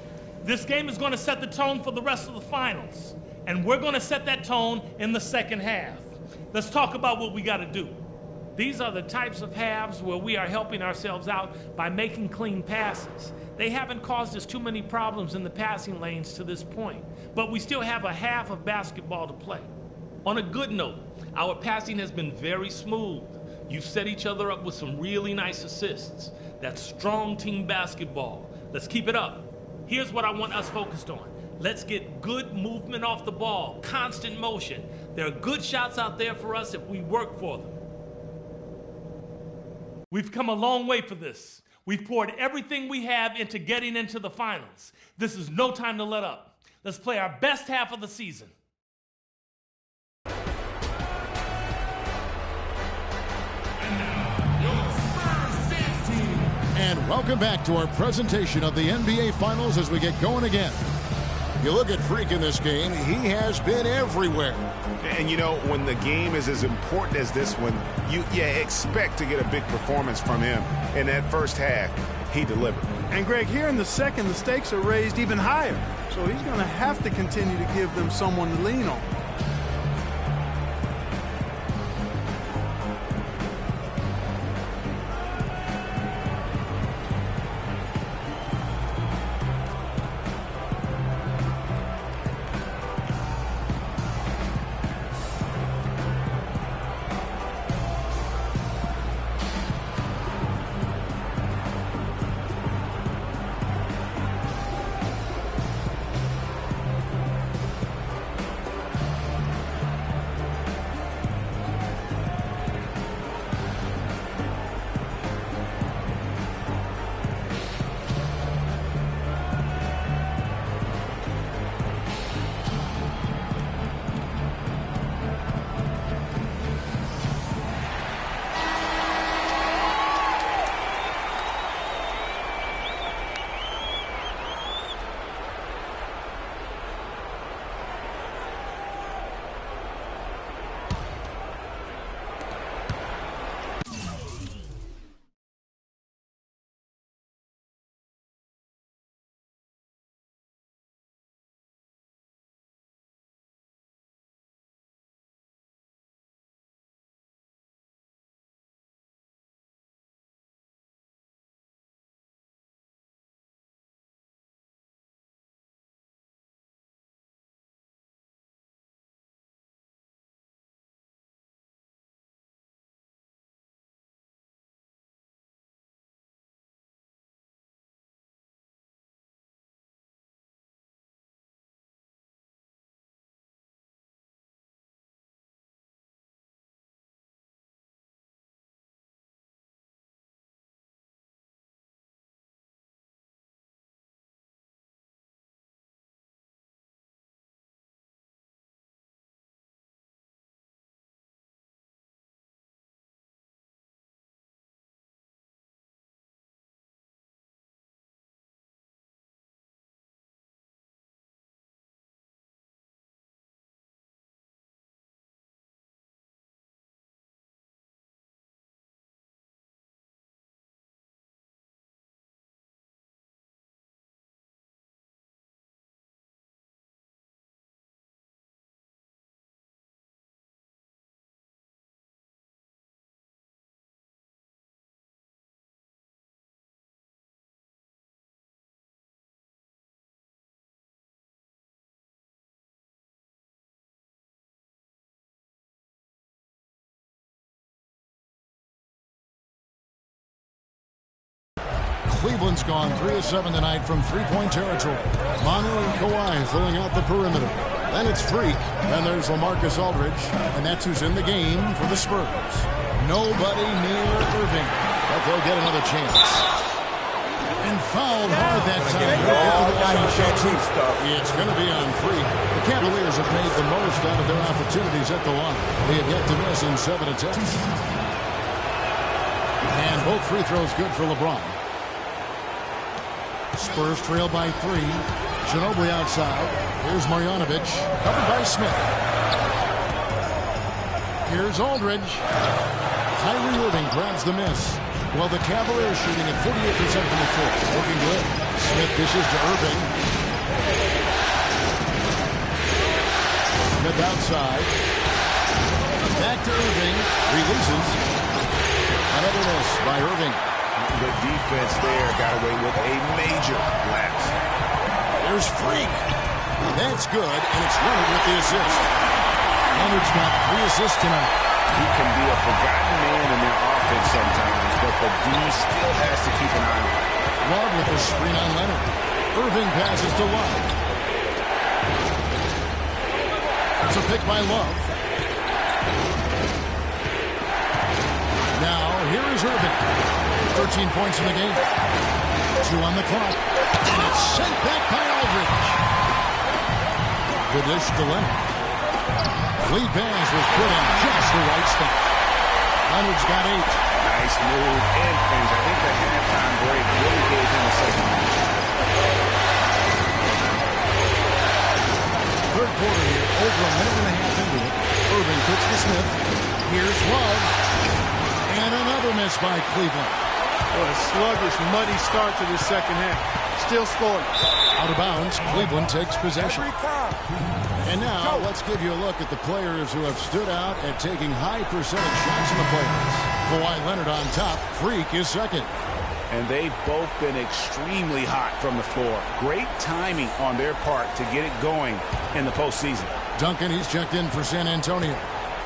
This game is going to set the tone for the rest of the finals. And we're going to set that tone in the second half. Let's talk about what we got to do. These are the types of halves where we are helping ourselves out by making clean passes. They haven't caused us too many problems in the passing lanes to this point, but we still have a half of basketball to play. On a good note, our passing has been very smooth. You've set each other up with some really nice assists. That's strong team basketball. Let's keep it up. Here's what I want us focused on. Let's get good movement off the ball, constant motion. There are good shots out there for us if we work for them. We've come a long way for this. We've poured everything we have into getting into the finals. This is no time to let up. Let's play our best half of the season. And welcome back to our presentation of the NBA Finals as we get going again. You look at Freak in this game, he has been everywhere. And you know, when the game is as important as this one, you expect to get a big performance from him. In that first half, he delivered. And Greg, here in the second, the stakes are raised even higher. So he's going to have to continue to give them someone to lean on. Cleveland's gone 3 of 7 tonight from three-point territory. Manu and Kawhi filling out the perimeter. Then it's Freak. Then there's LaMarcus Aldridge. And that's who's in the game for the Spurs. Nobody near Irving. But they'll get another chance. And fouled hard that time. It's going to be on Freak. The Cavaliers have made the most out of their opportunities at the line. They have yet to miss in 7 attempts. And both free throws good for LeBron. Spurs trail by 3. Ginobili outside. Here's Marjanovic. Covered by Smith. Here's Aldridge. Kyrie Irving grabs the miss. Well, the Cavaliers shooting at 48% from the floor. Looking good. Smith dishes to Irving. Smith outside. Back to Irving. Releases. Another miss by Irving. The defense there got away with a major lapse. There's Freak. That's good, and it's Leonard with the assist. Leonard's got 3 assists tonight. He can be a forgotten man in their offense sometimes, but the D still has to keep an eye on him. Love with the screen on Leonard. Irving passes to Love. It's a pick by Love. Now, here is Irving. 13 points in the game. 2 on the clock. And it's sent back by Aldridge. The dish to Leonard. Lead pass was put in just the right spot. Leonard's got 8. Nice move and finish. I think the halftime break really gave him a second half. Third quarter here, over a minute and a half into it. Irving puts to Smith. Here's Love. And another miss by Cleveland. What a sluggish, muddy start to the second half. Still scoring. Out of bounds, Cleveland takes possession. And now, let's give you a look at the players who have stood out at taking high percentage shots in the playoffs. Kawhi Leonard on top. Freak is second. And they've both been extremely hot from the floor. Great timing on their part to get it going in the postseason. Duncan, he's checked in for San Antonio.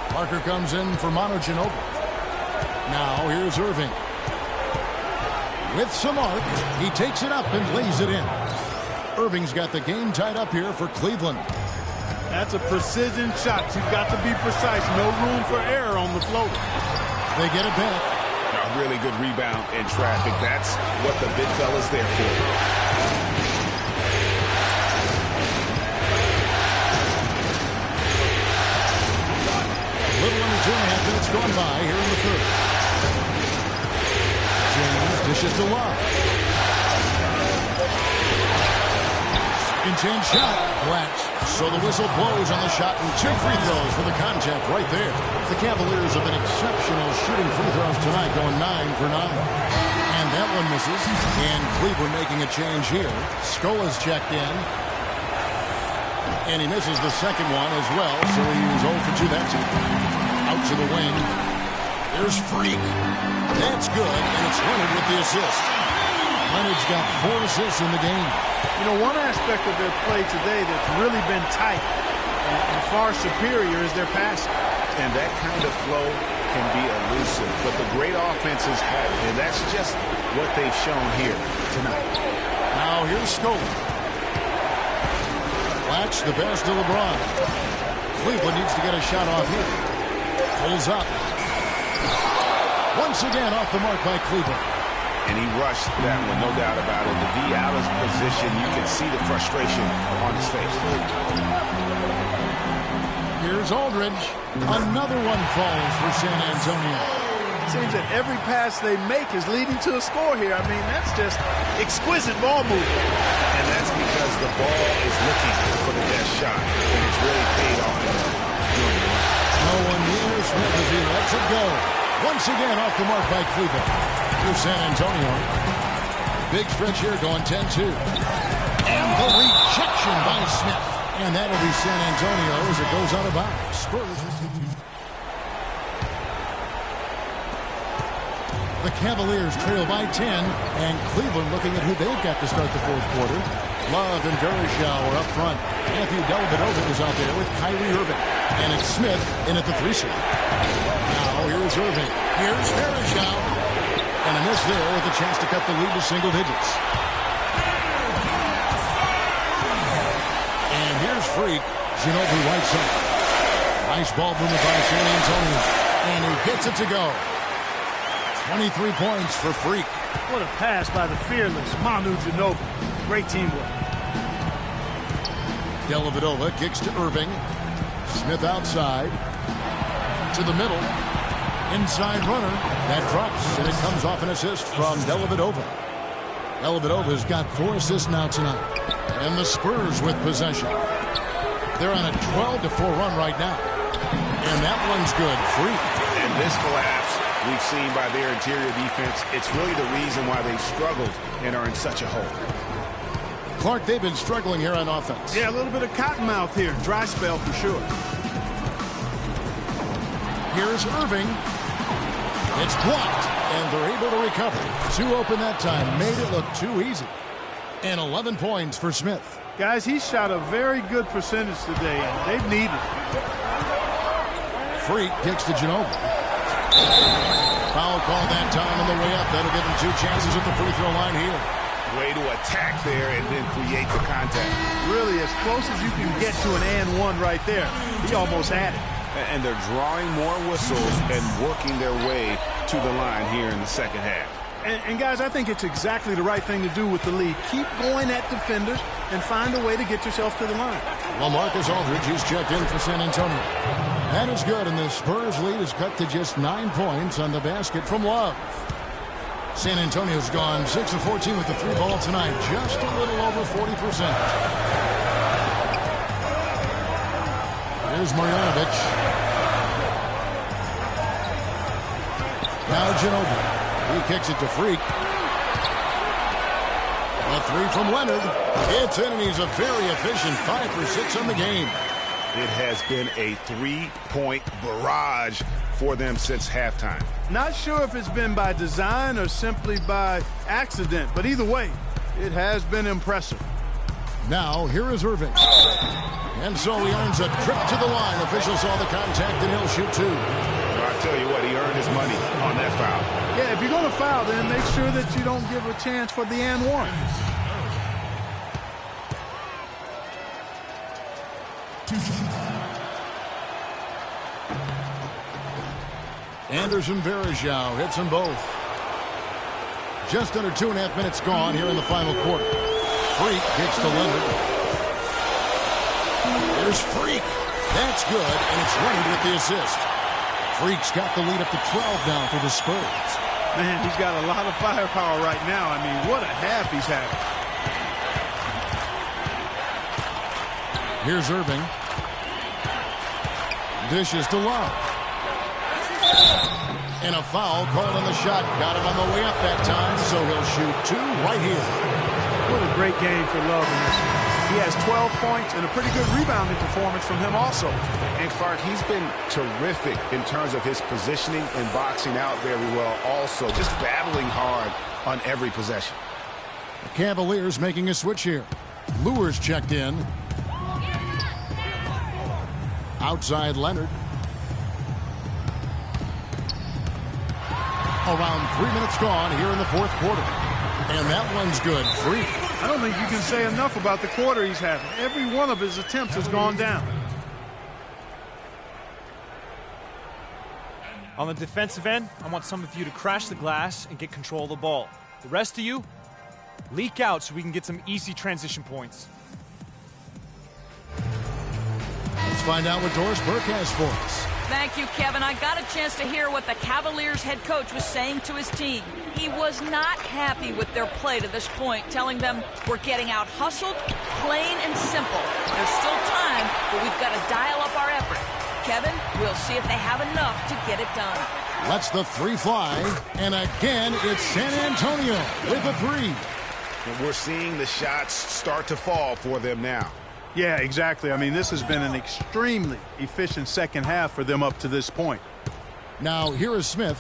Parker comes in for Manu Ginobili. Now, here's Irving. With some arc, he takes it up and lays it in. Irving's got the game tied up here for Cleveland. That's a precision shot. You've got to be precise. No room for error on the float. They get it back. A really good rebound in traffic. That's what the big fella's there for. A little under 2.5 minutes gone by here in the third. James dishes to Love. Second shot. Flat. So the whistle blows on the shot and 2 free throws for the contact right there. The Cavaliers have been exceptional shooting free throws tonight, going 9 for 9. And that one misses. And Cleveland making a change here. Scola's checked in. And he misses the second one as well, so he's 0 for 2 that time. Out to the wing. There's Freak. That's good, and it's Leonard with the assist. Leonard's got 4 assists in the game. You know, one aspect of their play today that's really been tight and far superior is their passing. And that kind of flow can be elusive, but the great offenses have it, and that's just what they've shown here tonight. Now here's Scola. Latch the pass to LeBron. Cleveland needs to get a shot off here. Pulls up. Once again off the mark by Cleveland. And he rushed that one, no doubt about it. To be out of position, you can see the frustration on his face. Here's Aldridge. Another one falls for San Antonio. It seems that every pass they make is leading to a score here. I mean, that's just exquisite ball movement. And that's because the ball is looking for the best shot. And it's really paid off for them. No one near Smith as he lets it go. Once again off the mark by Cleveland. Here's San Antonio. Big stretch here going 10-2. And the rejection by Smith. And that'll be San Antonio as it goes out of bounds. Spurs. The Cavaliers trail by 10, and Cleveland looking at who they've got to start the fourth quarter. Love and Verishow are up front. Matthew Dellavedova is out there with Kyrie Irving. And it's Smith in at the 3 slot. Now here's Irving. Here's Verishow. And a miss there with a chance to cut the lead to single digits. And here's Freak. Ginobili right side. Nice ball movement by San Antonio. And he gets it to go. 23 points for Freak. What a pass by the fearless Manu Ginobili. Great teamwork. Dellavedova kicks to Irving. Smith outside. To the middle. Inside runner. That drops, and it comes off an assist from Dellavedova. Dellavedova's got 4 assists now tonight. And the Spurs with possession. They're on a 12-4 run right now. And that one's good. Freak. And this collapse we've seen by their interior defense, it's really the reason why they've struggled and are in such a hole. Clark, they've been struggling here on offense. Yeah, a little bit of cottonmouth here. Dry spell for sure. Here's Irving. It's blocked, and they're able to recover. 2 open that time. Made it look too easy. And 11 points for Smith. Guys, he shot a very good percentage today, and they've needed it. Freak kicks to Ginobili. Foul call that time on the way up. That'll give him 2 chances at the free throw line here. Way to attack there and then create the contact. Really, as close as you can get to an and one right there. He almost had it. And they're drawing more whistles and working their way to the line here in the second half. And guys, I think it's exactly the right thing to do with the lead. Keep going at defenders and find a way to get yourself to the line. Well, Marcus Aldridge, he's checked in for San Antonio. That is good, and the Spurs lead is cut to just 9 points on the basket from Love. San Antonio's gone 6 of 14 with the 3-ball tonight, just a little over 40%. Here's Marjanovic. Now Ginobili. He kicks it to Freak. A 3 from Leonard. It's in, and he's a very efficient 5 for 6 on the game. It has been a 3-point barrage for them since halftime. Not sure if it's been by design or simply by accident, but either way, it has been impressive. Now, here is Irving. And so he earns a trip to the line. Official saw the contact, and he'll shoot 2. Well, I tell you what, he earned his money on that foul. Yeah, if you're going to foul, then make sure that you don't give a chance for the and one. Anderson Varejao hits them both. Just under 2.5 minutes gone here in the final quarter. Freak kicks to Leonard. There's Freak. That's good, and it's Leonard with the assist. Freak's got the lead up to 12 now for the Spurs. Man, he's got a lot of firepower right now. I mean, what a half he's having. Here's Irving. Dishes to Love. And a foul called on the shot. Got him on the way up that time, so he'll shoot 2 right here. What a great game for Love in this one. He has 12 points and a pretty good rebounding performance from him also. And Clark, he's been terrific in terms of his positioning and boxing out very well also. Just battling hard on every possession. The Cavaliers making a switch here. Lewis checked in. Outside Leonard. Around 3 minutes gone here in the fourth quarter. And that one's good. Freak. I don't think you can say enough about the quarter he's having. Every one of his attempts has gone down. On the defensive end, I want some of you to crash the glass and get control of the ball. The rest of you, leak out so we can get some easy transition points. Let's find out what Doris Burke has for us. Thank you, Kevin. I got a chance to hear what the Cavaliers head coach was saying to his team. He was not happy with their play to this point, telling them we're getting out hustled, plain and simple. There's still time, but we've got to dial up our effort. Kevin, we'll see if they have enough to get it done. Lets the 3 fly, and again, it's San Antonio with a 3. And we're seeing the shots start to fall for them now. Yeah, exactly. I mean, this has been an extremely efficient second half for them up to this point. Now, here is Smith.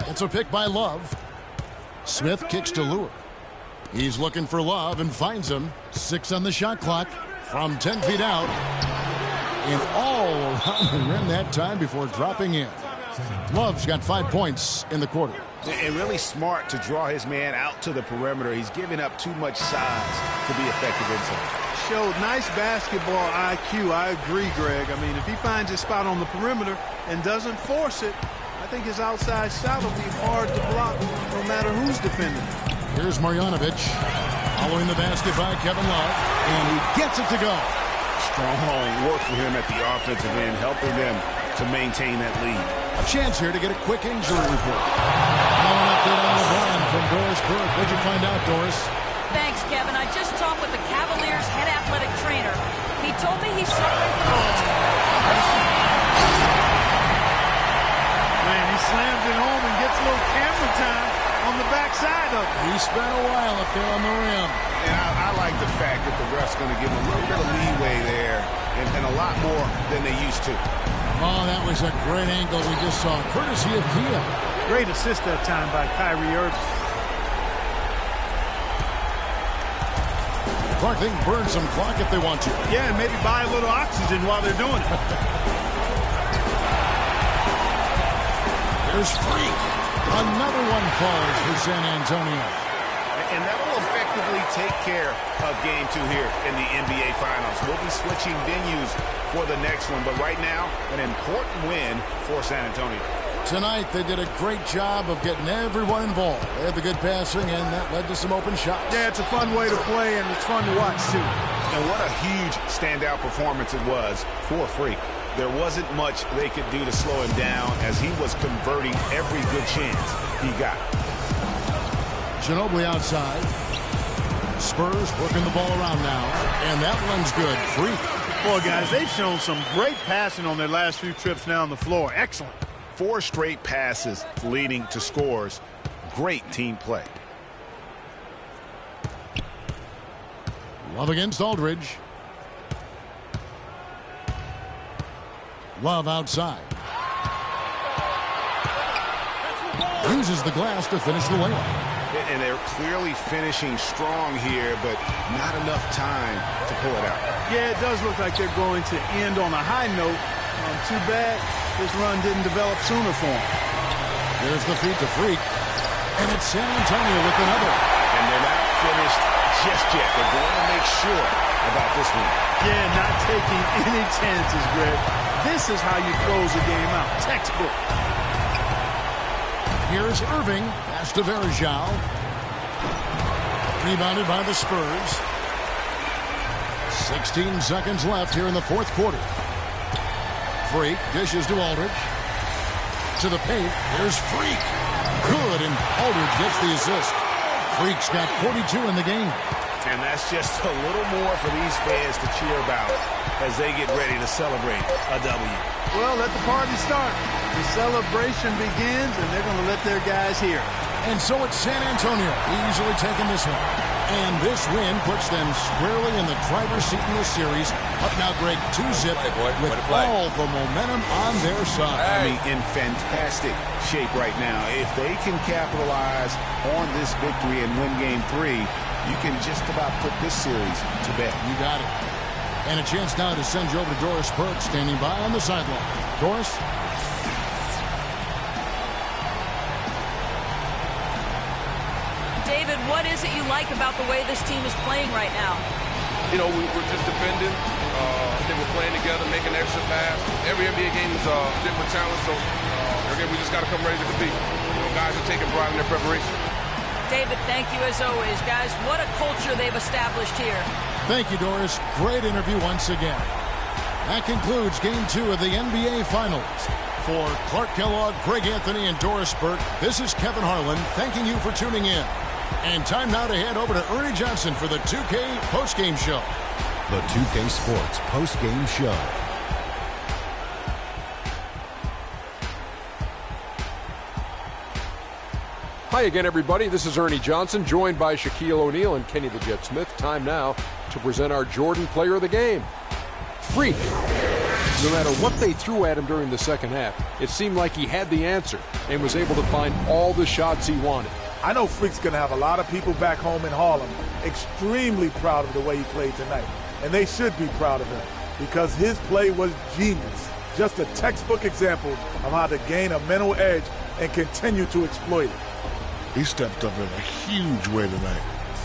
It's a pick by Love. Smith kicks to Lure. He's looking for Love and finds him. 6 on the shot clock from 10 feet out. And all around the rim that time before dropping in. Love's got 5 points in the quarter. And really smart to draw his man out to the perimeter. He's giving up too much size to be effective inside. Showed nice basketball IQ. I agree, Greg. I mean, if he finds his spot on the perimeter and doesn't force it, I think his outside shot will be hard to block no matter who's defending. Here's Marjanovic following the basket by Kevin Love, and he gets it to go. Strong work for him at the offensive end, helping them to maintain that lead. A chance here to get a quick injury report. Now an update on LeBron from Doris Burke. What'd you find out, Doris? Thanks, Kevin. I just talked with the Cavaliers' head athletic trainer. He told me he's suffering from... Man, he slams it home and gets a little camera time on the backside of it. He spent a while up there on the rim. And I like the fact that the ref's going to give him a little bit of leeway there and a lot more than they used to. Oh, that was a great angle we just saw, courtesy of Kia. Great assist that time by Kyrie Irving. Clark, they can burn some clock if they want to. Yeah, and maybe buy a little oxygen while they're doing it. There's Freak. Another one falls for San Antonio. And that will effectively take care of Game 2 here in the NBA Finals. We'll be switching venues for the next one, but right now, an important win for San Antonio. Tonight, they did a great job of getting everyone involved. They had the good passing, and that led to some open shots. Yeah, it's a fun way to play, and it's fun to watch, too. And what a huge standout performance it was for Freak. There wasn't much they could do to slow him down as he was converting every good chance he got. Ginobili outside. Spurs working the ball around now, and that one's good. Freak. Boy, guys, they've shown some great passing on their last few trips down the floor. Excellent. 4 straight passes leading to scores. Great team play. Love against Aldridge. Love outside. Uses the glass to finish the layup. And they're clearly finishing strong here, but not enough time to pull it out. Yeah, it does look like they're going to end on a high note. Too bad this run didn't develop sooner for them. There's the feed to Freak. And it's San Antonio with another. And they're not finished just yet. They're going to make sure about this one. Yeah, not taking any chances, Greg. This is how you close a game out. Textbook. Here's Irving. Pass to Verjao. Rebounded by the Spurs. 16 seconds left here in the fourth quarter. Freak dishes to Aldridge. To the paint. Here's Freak. Good, and Aldridge gets the assist. Freak's got 42 in the game. And that's just a little more for these fans to cheer about as they get ready to celebrate a W. Well, let the party start. The celebration begins, and they're going to let their guys hear. And so it's San Antonio easily taking this one. And this win puts them squarely in the driver's seat in this series. Up now, Greg, 2-zip with all the momentum on their side. I mean, in fantastic shape right now. If they can capitalize on this victory and win Game 3, you can just about put this series to bed. You got it. And a chance now to send you over to Doris Burke, standing by on the sideline. Doris? David, what is it you like about the way this team is playing right now? You know, we're just defending. I think we're playing together, making extra pass. Every NBA game is a different challenge, so again, we just got to come ready to compete. You know, guys are taking pride in their preparation. David, thank you as always. Guys, what a culture they've established here. Thank you, Doris. Great interview once again. That concludes Game 2 of the NBA Finals. For Clark Kellogg, Greg Anthony, and Doris Burke, this is Kevin Harlan thanking you for tuning in. And time now to head over to Ernie Johnson for the 2K postgame show. The 2K Sports postgame show. Hi again, everybody. This is Ernie Johnson, joined by Shaquille O'Neal and Kenny the Jet Smith. Time now to present our Jordan Player of the Game. Freak. No matter what they threw at him during the second half, it seemed like he had the answer and was able to find all the shots he wanted. I know Freak's going to have a lot of people back home in Harlem extremely proud of the way he played tonight. And they should be proud of him because his play was genius. Just a textbook example of how to gain a mental edge and continue to exploit it. He stepped up in a huge way tonight.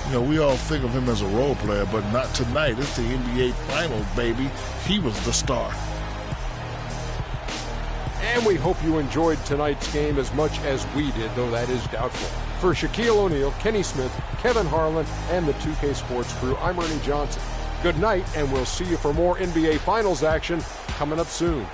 You know, we all think of him as a role player, but not tonight. It's the NBA Finals, baby. He was the star. And we hope you enjoyed tonight's game as much as we did, though that is doubtful. For Shaquille O'Neal, Kenny Smith, Kevin Harlan, and the 2K Sports crew, I'm Ernie Johnson. Good night, and we'll see you for more NBA Finals action coming up soon.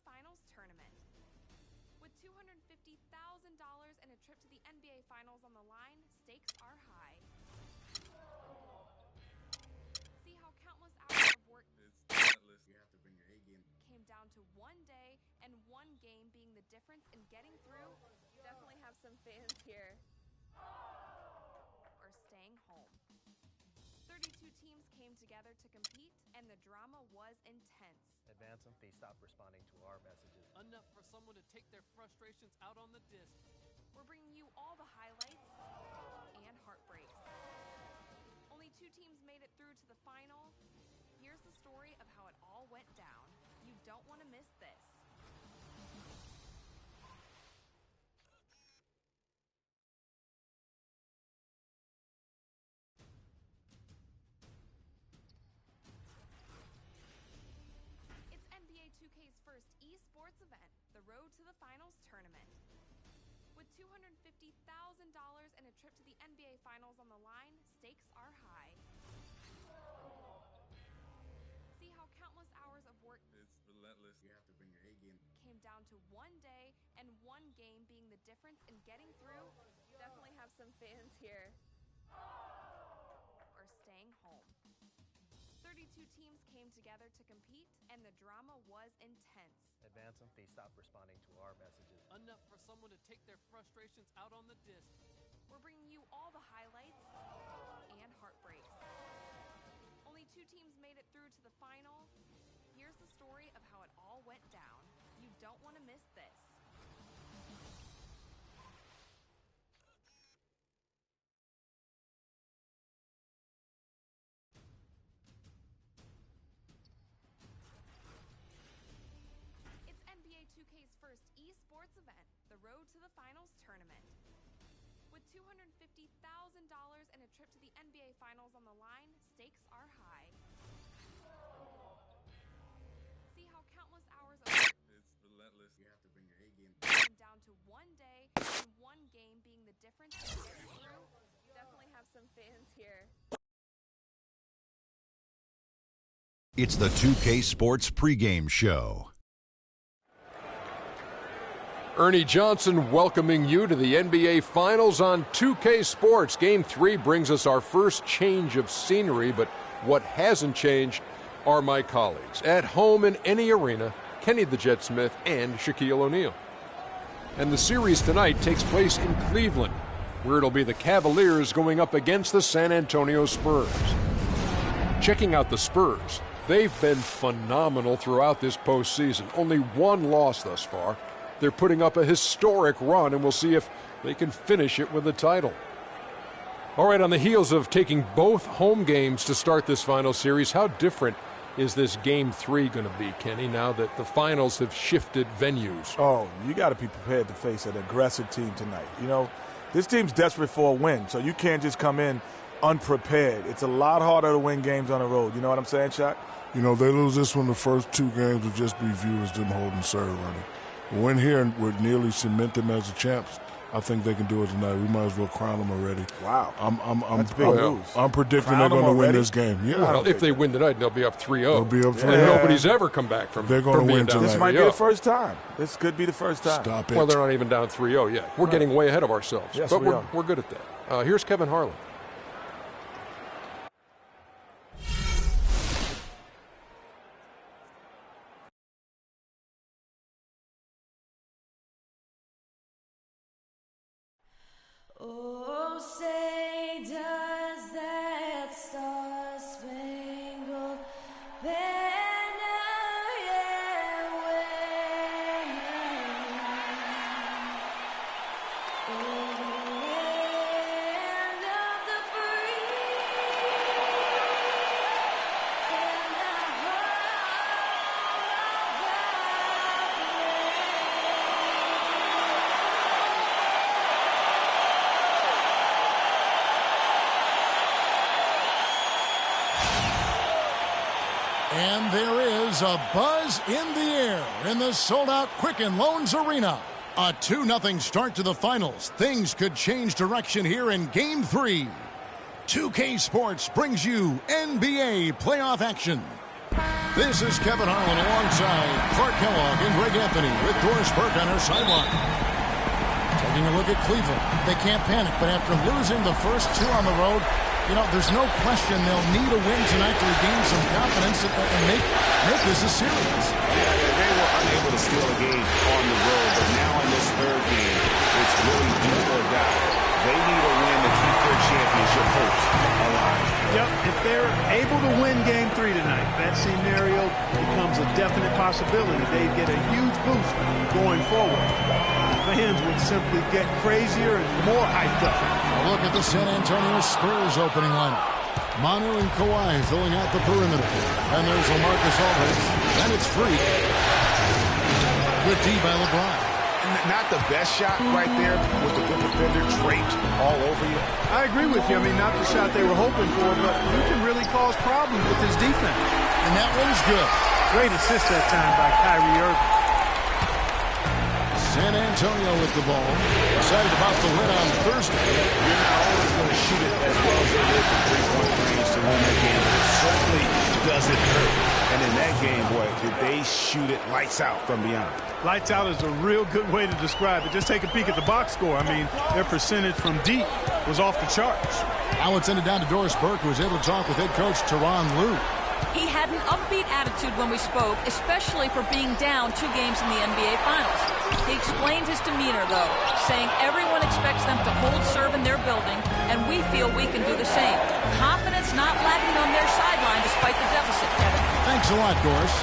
finals tournament. With $250,000 and a trip to the NBA Finals on the line, stakes are high. See how countless hours of work It's relentless. You have to bring your A game. Came down to one day and one game being the difference in getting through. Definitely have some fans here. Or staying home. 32 teams came together to compete, and the drama was intense. Advance them. They stopped responding to our messages. Enough for someone to take their frustrations out on the disc. We're bringing you all the highlights and heartbreaks. Only 2 teams made it through to the final. Here's the story of how it all went down. You don't want to miss this. It's NBA 2K's first esports event, the Road to the Finals tournament. With $250,000 and a trip to the NBA Finals on the line, stakes are high. See how countless hours of work It's relentless. You have to bring your A game. came down to one day and one game being the difference in getting through. Definitely have some fans here. Or staying home. 32 teams came together to compete, and the drama was intense. Advance them. They stopped responding to our messages. Enough for someone to take their frustrations out on the disc. We're bringing you all the highlights and heartbreaks. Only 2 teams made it through to the final. Here's the story of how it all went down. You don't want to miss this. It's NBA 2K's first esports event, the Road to the Finals tournament. With $250,000 and a trip to the NBA Finals on the line, stakes are high. See how countless hours of work It's relentless. You have to bring your A game. came down to one day and one game being the difference in getting through. Definitely have some fans here. It's the 2K Sports pregame show. Ernie Johnson welcoming you to the NBA Finals on 2K Sports. Game 3 brings us our first change of scenery, but what hasn't changed are my colleagues. At home in any arena, Kenny the Jet Smith and Shaquille O'Neal. And the series tonight takes place in Cleveland, where it'll be the Cavaliers going up against the San Antonio Spurs. Checking out the Spurs, they've been phenomenal throughout this postseason. Only one loss thus far. They're putting up a historic run, and we'll see if they can finish it with a title. All right, on the heels of taking both home games to start this final series, how different is this Game 3 going to be, Kenny, now that the finals have shifted venues? Oh, you got to be prepared to face an aggressive team tonight. You know, this team's desperate for a win, so you can't just come in unprepared. It's a lot harder to win games on the road. You know what I'm saying, Shaq? You know, they lose this one, the first 2 games will just be viewed as them holding serve running. Win here and would nearly cement them as the champs. I think they can do it tonight. We might as well crown them already. Wow. That's big news. I'm predicting they're going to win this game. Yeah. Well, if they win tonight, they'll be up 3-0. They'll be up 3-0. And nobody's ever come back from They're going to win tonight. This might be the first time. This could be the first time. Stop it. Well, they're not even down 3-0 yet. We're getting way ahead of ourselves. Yes, but we are. we're good at that. Here's Kevin Harlan. Oh, say does that star-spangled banner yet wave over the land of the free and the And there is a buzz in the air in the sold-out Quicken Loans Arena. A 2-0 start to the finals. Things could change direction here in Game 3. 2K Sports brings you NBA playoff action. This is Kevin Harlan alongside Clark Kellogg and Greg Anthony with Doris Burke on our sideline. Taking a look at Cleveland. They can't panic, but after losing the first two on the road, there's no question they'll need a win tonight to regain some confidence and make this a series. Yeah, they were unable to steal a game on the road, but now in this third game, it's really do or die. They need a win to keep their championship hopes alive. Yep, if they're able to win Game 3 tonight, that scenario becomes a definite possibility. They'd get a huge boost going forward. The fans would simply get crazier and more hyped up. A look at the San Antonio Spurs opening lineup. Manu and Kawhi filling out the perimeter. And there's LaMarcus Aldridge. And it's free. Good D by LeBron. Not the best shot right there with the good defender draped all over you. I agree with you. I mean, not the shot they were hoping for, but you can really cause problems with his defense. And that one's good. Great assist that time by Kyrie Irving. San Antonio with the ball. Excited about the win on Thursday. You're not always going to shoot it as well as they did from three-point range to win that game. It certainly doesn't hurt. And in that game, boy, did they shoot it lights out from beyond. Lights out is a real good way to describe it. Just take a peek at the box score. I mean, their percentage from deep was off the charts. Now let's send it down to Doris Burke, who was able to talk with head coach Tyronn Lue. He had an upbeat attitude when we spoke, especially for being down 2 games in the NBA Finals. He explained his demeanor, though, saying everyone expects them to hold serve in their building, and we feel we can do the same. Confidence not lacking on their sideline despite the deficit, Kevin. Thanks a lot, Doris.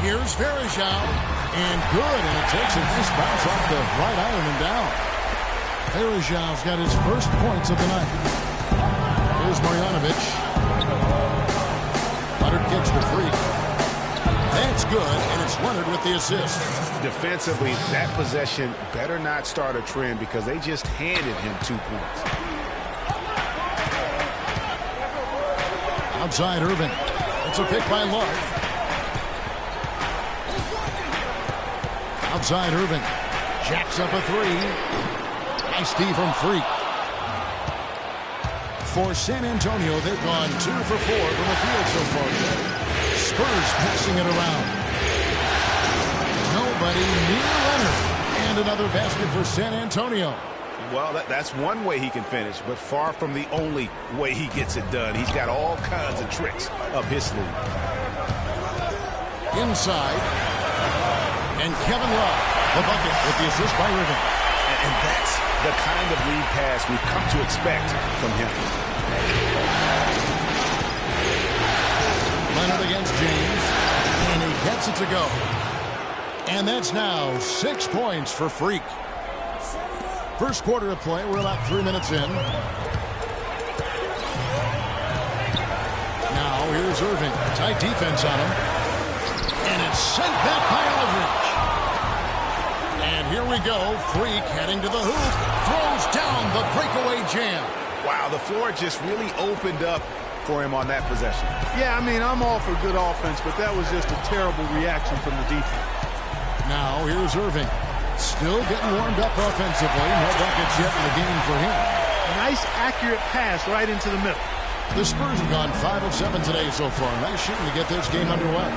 Here's Verejao. And good, and it takes a nice bounce off the right iron and down. Verejao's got his first points of the night. Here's Marjanovic. Leonard kicks to Freak. That's good, and it's Leonard with the assist. Defensively, that possession better not start a trend because they just handed him 2 points. Outside Irving. It's a pick by Love. Outside Irving. Jacks up a 3. Nice D from Freak. For San Antonio, they've gone 2 for 4 from the field so far today. Spurs passing it around. Nobody near Leonard. And another basket for San Antonio. Well, that's one way he can finish, but far from the only way he gets it done. He's got all kinds of tricks up his sleeve. Inside. And Kevin Love, the bucket with the assist by Irving. And that's the kind of lead pass we've come to expect from him. Leonard against James, and he gets it to go. And that's now 6 points for Freak. First quarter of play, we're about 3 minutes in. Now here's Irving, tight defense on him. And it's sent back by Aldridge. And here we go, Freak heading to the hoop, throws down the breakaway jam. Wow, the floor just really opened up for him on that possession. Yeah, I mean, I'm all for good offense, but that was just a terrible reaction from the defense. Now, here's Irving. Still getting warmed up offensively. No buckets yet in the game for him. Nice, accurate pass right into the middle. The Spurs have gone 5 of 7 today so far. Nice shooting to get this game underway.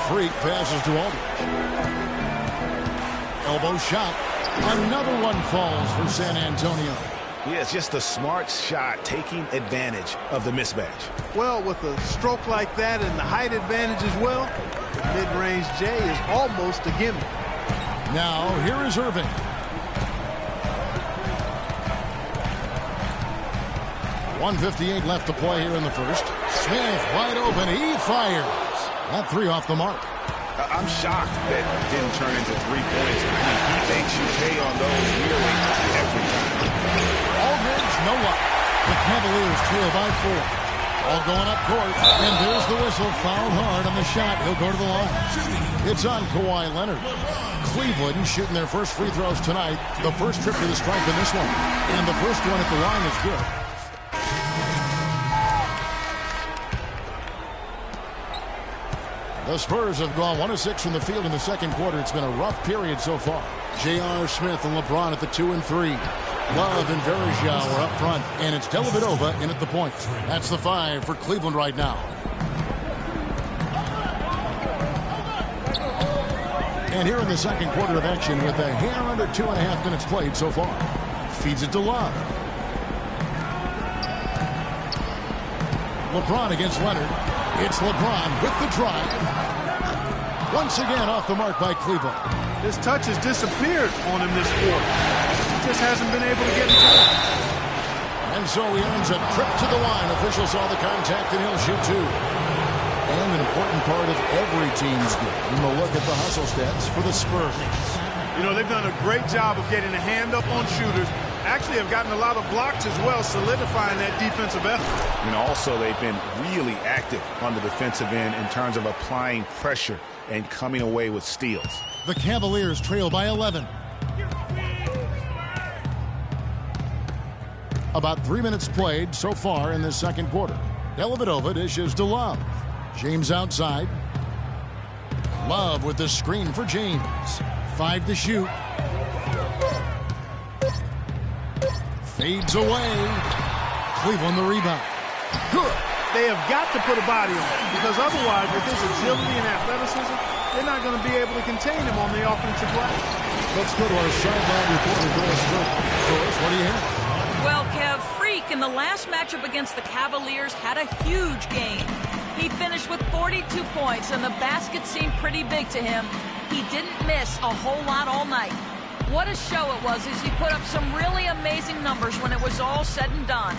Freak passes to Aldridge. Elbow shot. Another one falls for San Antonio. Yeah, it's just a smart shot, taking advantage of the mismatch. Well, with a stroke like that and the height advantage as well, the mid-range J is almost a gimme. Now, here is Irving. .158 left to play here in the first. Smith wide open. He fires. That 3 off the mark. I'm shocked that didn't turn into 3 points. I mean, he makes you pay on those nearly every time. Aldridge, no luck. The Cavaliers trail by 4. All going up court, and there's the whistle. Foul hard on the shot. He'll go to the line. It's on Kawhi Leonard. Cleveland shooting their first free throws tonight. The first trip to the stripe in this one. And the first one at the line is good. The Spurs have gone 1 of 6 from the field in the second quarter. It's been a rough period so far. J.R. Smith and LeBron at the 2 and 3. Love and Verejao are up front, and it's Dellavedova in at the point. That's the 5 for Cleveland right now. And here in the second quarter of action with a hair under 2.5 minutes played so far. Feeds it to Love. LeBron against Leonard. It's LeBron with the drive. Once again off the mark by Cleveland. His touch has disappeared on him this quarter. He just hasn't been able to get it done. And so he earns a trip to the line. Officials saw the contact and he'll shoot 2. And an important part of every team's game. We'll look at the hustle stats for the Spurs. You know, they've done a great job of getting a hand up on shooters. Actually have gotten a lot of blocks as well, solidifying that defensive effort. And also they've been really active on the defensive end in terms of applying pressure and coming away with steals. The Cavaliers trail by 11. About 3 minutes played so far in this second quarter. Dellavedova dishes to Love. James outside. Love with the screen for James. 5 to shoot. Fades away. Cleveland the rebound. Good. They have got to put a body on him because otherwise with his agility and athleticism, they're not going to be able to contain him on the offensive glass. Let's go to our sideline reporter, Doris Burke. Doris, what do you hear? Well, Kev, Freak in the last matchup against the Cavaliers had a huge game. He finished with 42 points, and the basket seemed pretty big to him. He didn't miss a whole lot all night. What a show it was as he put up some really amazing numbers when it was all said and done.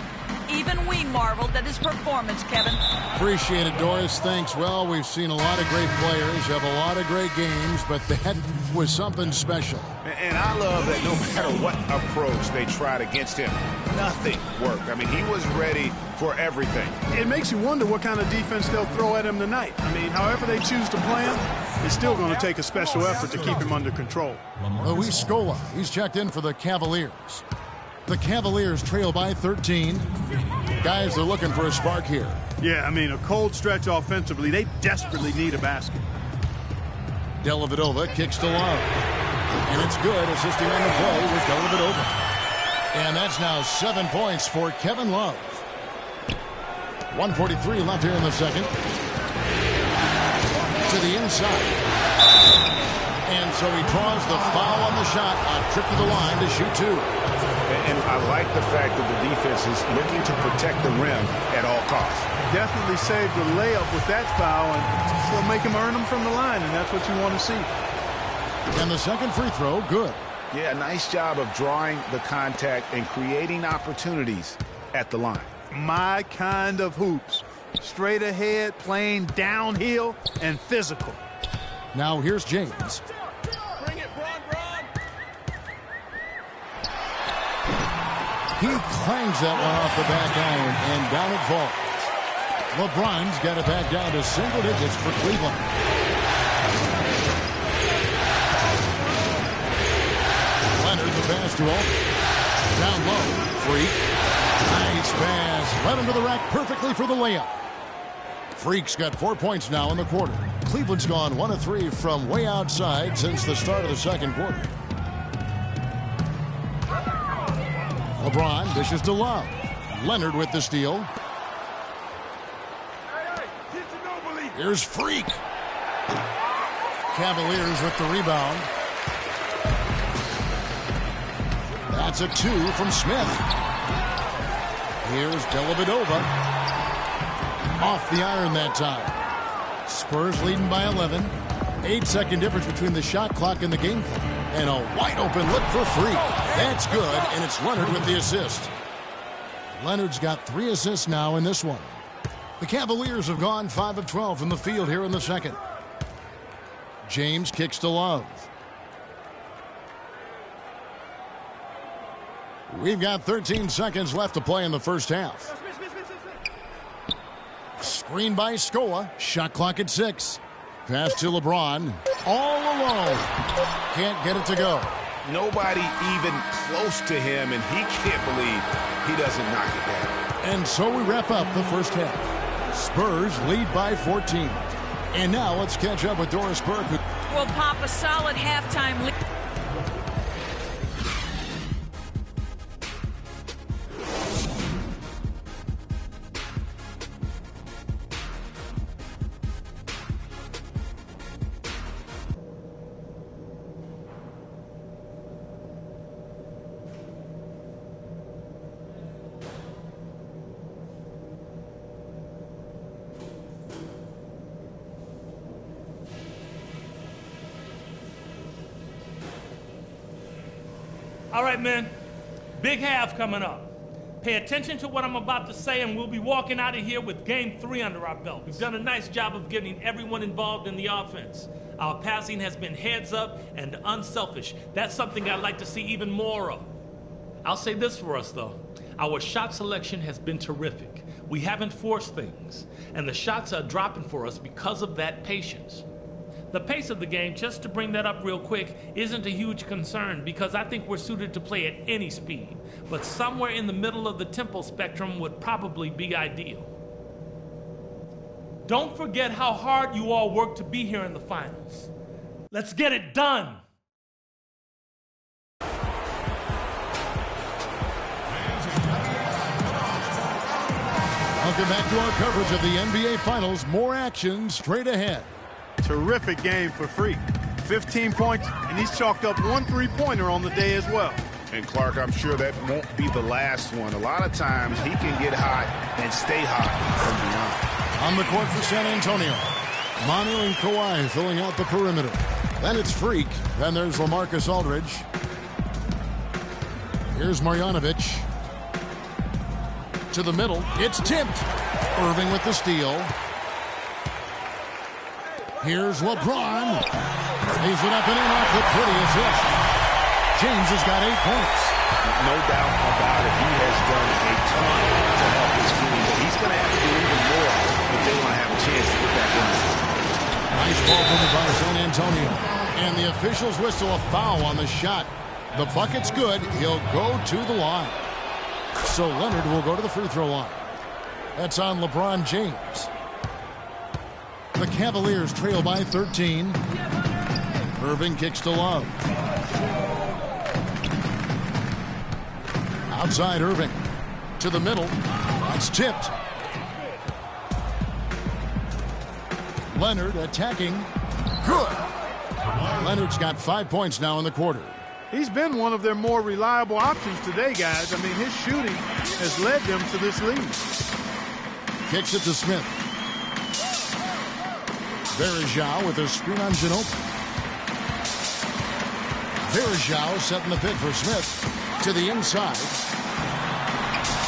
Even we marveled at his performance, Kevin. Appreciate it, Doris. Thanks. Well, we've seen a lot of great players have a lot of great games, but that was something special. And I love that no matter what approach they tried against him, nothing worked. I mean, he was ready for everything. It makes you wonder what kind of defense they'll throw at him tonight. I mean, however they choose to play him, it's still going to take a special effort to keep him under control. Luis Scola, he's checked in for the Cavaliers. The Cavaliers trail by 13. Guys, they're looking for a spark here. Yeah, I mean, a cold stretch offensively. They desperately need a basket. Dellavedova kicks to Love. And it's good. Assisting on the play with Dellavedova. And that's now 7 points for Kevin Love. 1:43 left here in the second. To the inside. And so he draws the foul on the shot. A trip to the line to shoot two. And I like the fact that the defense is looking to protect the rim at all costs. Definitely saved the layup with that foul, and will make him earn them from the line, and that's what you want to see. And the second free throw, good. Yeah, nice job of drawing the contact and creating opportunities at the line. My kind of hoops. Straight ahead, playing downhill, and physical. Now here's James. He clangs that one off the back iron, and down it falls. LeBron's got it back down to single digits for Cleveland. Leonard, the pass to Alton. Down low. Freak. Nice pass. Led him to the rack perfectly for the layup. Freak's got 4 points now in the quarter. Cleveland's gone 1 of 3 from way outside since the start of the second quarter. LeBron dishes to Love. Leonard with the steal. Here's Freak. Cavaliers with the rebound. That's a 2 from Smith. Here's Dellavedova. Off the iron that time. Spurs leading by 11. 8-second difference between the shot clock and the game clock. And a wide open look for Freak. That's good, and it's Leonard with the assist. Leonard's got 3 assists now in this one. The Cavaliers have gone 5 of 12 from the field here in the second. James kicks to Love. We've got 13 seconds left to play in the first half. Screen by Scola. Shot clock at 6. Pass to LeBron. All alone. Can't get it to go. Nobody even close to him, and he can't believe he doesn't knock it down. And so we wrap up the first half. Spurs lead by 14. And now let's catch up with Doris Burke. Will pop a solid halftime lead. All right, men. Big half coming up. Pay attention to what I'm about to say, and we'll be walking out of here with Game 3 under our belt. We've done a nice job of getting everyone involved in the offense. Our passing has been heads up and unselfish. That's something I'd like to see even more of. I'll say this for us, though. Our shot selection has been terrific. We haven't forced things, and the shots are dropping for us because of that patience. The pace of the game, just to bring that up real quick, isn't a huge concern because I think we're suited to play at any speed. But somewhere in the middle of the tempo spectrum would probably be ideal. Don't forget how hard you all worked to be here in the finals. Let's get it done! Welcome back to our coverage of the NBA Finals. More action straight ahead. Terrific game for Freak. 15 points, and he's chalked up 1 3-pointer on the day as well. And Clark, I'm sure that won't be the last one. A lot of times he can get hot and stay hot from beyond. On the court for San Antonio, Manu and Kawhi filling out the perimeter. Then it's Freak. Then there's LaMarcus Aldridge. Here's Marjanovic. To the middle. It's tipped. Irving with the steal. Here's LeBron. Lays it up and in off the pretty assist. James has got 8 points. No doubt about it. He has done a ton to help his team, but he's going to have to do even more if they want to have a chance to get back in this. Nice ball movement by San Antonio. And the officials whistle a foul on the shot. The bucket's good. He'll go to the line. So Leonard will go to the free throw line. That's on LeBron James. The Cavaliers trail by 13. Irving kicks to Love. Outside Irving. To the middle. It's tipped. Leonard attacking. Good. Leonard's got 5 points now in the quarter. He's been one of their more reliable options today, guys. I mean, his shooting has led them to this lead. Kicks it to Smith. Verajao with a screen on Ginobili. Verajao setting the pick for Smith to the inside.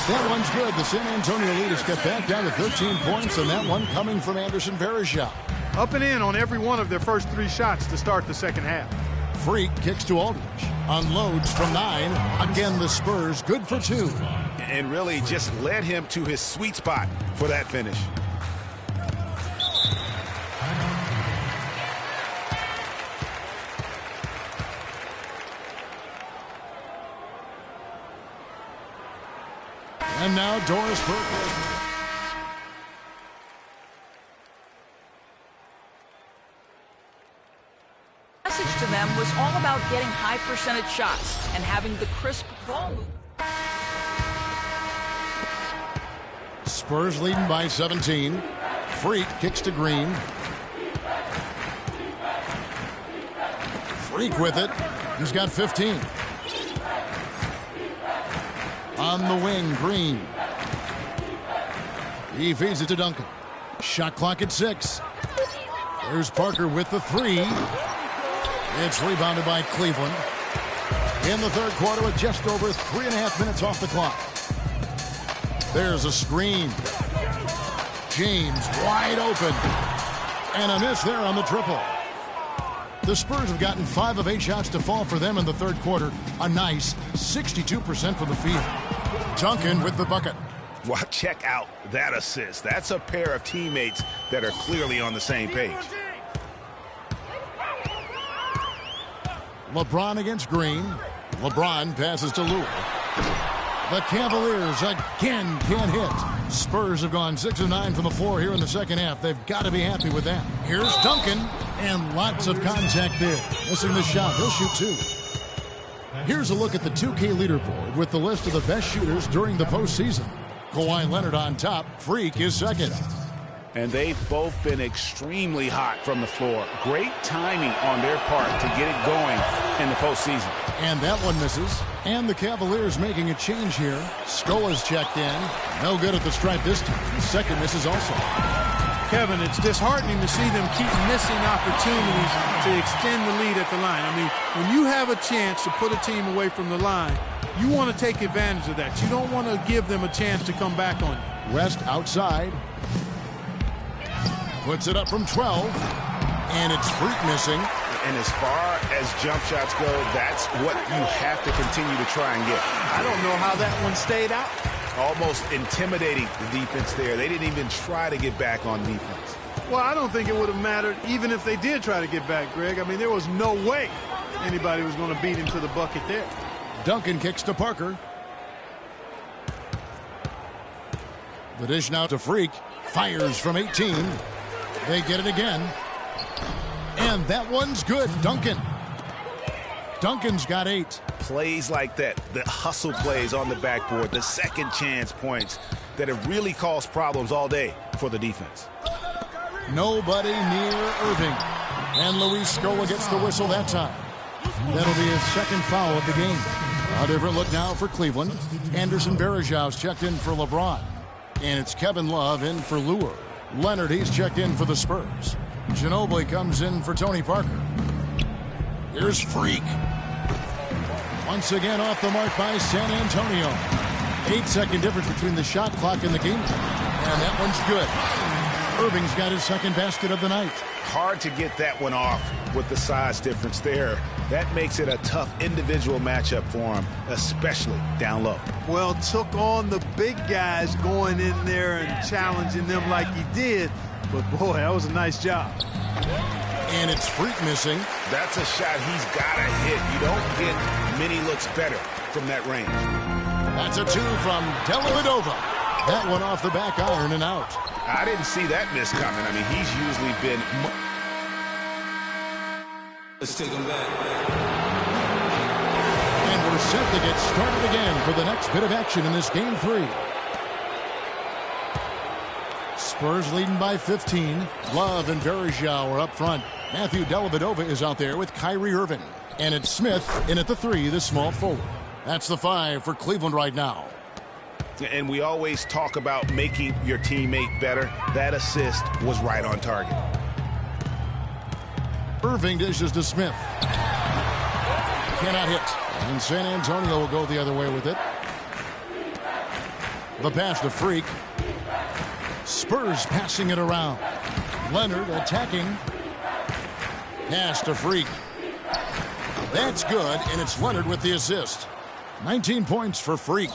That one's good. The San Antonio lead has got back down to 13 points, and that one coming from Anderson Verajao. Up and in on every one of their first 3 shots to start the second half. Freak kicks to Aldridge. Unloads from 9. Again, the Spurs good for 2. And really just led him to his sweet spot for that finish. And now Doris Burke. Message to them was all about getting high percentage shots and having the crisp ball. Spurs leading by 17. Freak kicks to Green. Freak with it. He's got 15. On the wing, Green. He feeds it to Duncan. Shot clock at 6. There's Parker with the 3. It's rebounded by Cleveland. In the third quarter with just over 3.5 minutes off the clock. There's a screen. James wide open. And a miss there on the triple. The Spurs have gotten 5 of 8 shots to fall for them in the third quarter. A nice 62% from the field. Duncan with the bucket. Well, check out that assist. That's a pair of teammates that are clearly on the same page. LeBron against Green. LeBron passes to Lue. The Cavaliers again can't hit. Spurs have gone 6 of 9 from the floor here in the second half. They've got to be happy with that. Here's Duncan, and lots of contact there. Missing the shot. He'll shoot 2. Here's a look at the 2K leaderboard with the list of the best shooters during the postseason. Kawhi Leonard on top. Freak is second. And they've both been extremely hot from the floor. Great timing on their part to get it going in the postseason. And that one misses. And the Cavaliers making a change here. Scola's checked in. No good at the stripe this time. The second misses also. Kevin, it's disheartening to see them keep missing opportunities to extend the lead at the line. I mean, when you have a chance to put a team away from the line, you want to take advantage of that. You don't want to give them a chance to come back on you. West outside. Puts it up from 12. And it's Freak missing. And as far as jump shots go, that's what you have to continue to try and get. I don't know how that one stayed out. Almost intimidating the defense there. They didn't even try to get back on defense. Well, I don't think it would have mattered even if they did try to get back, Greg. I mean, there was no way anybody was going to beat him to the bucket there. Duncan kicks to Parker. The dish now to Freak. Fires from 18. They get it again. And that one's good. Duncan's got 8. Plays like that, the hustle plays on the backboard, the second chance points that have really caused problems all day for the defense. Nobody near Irving. And Luis Scola gets the whistle that time. That'll be his second foul of the game. A different look now for Cleveland. Anderson Verajao's checked in for LeBron. And it's Kevin Love in for Lure. Leonard, he's checked in for the Spurs. Ginobili comes in for Tony Parker. Here's Freak. Once again off the mark by San Antonio. 8-second difference between the shot clock and the game. And that one's good. Irving's got his second basket of the night. Hard to get that one off with the size difference there. That makes it a tough individual matchup for him, especially down low. Well, took on the big guys going in there and challenging them like he did. But, boy, that was a nice job. And it's Freak missing. That's a shot he's got to hit. You don't get many looks better from that range. That's a 2 from Dellavedova. That one off the back iron and out. I didn't see that miss coming. I mean, he's usually been... Let's take him back. And we're set to get started again for the next bit of action in this game 3. Spurs leading by 15. Love and Verjao are up front. Matthew Dellavedova is out there with Kyrie Irving. And it's Smith in at the 3, the small forward. That's the 5 for Cleveland right now. And we always talk about making your teammate better. That assist was right on target. Irving dishes to Smith. Cannot hit. And San Antonio will go the other way with it. The pass to Freak. Spurs passing it around. Leonard attacking. Pass to Freak. That's good, and it's Leonard with the assist. 19 points for Freak.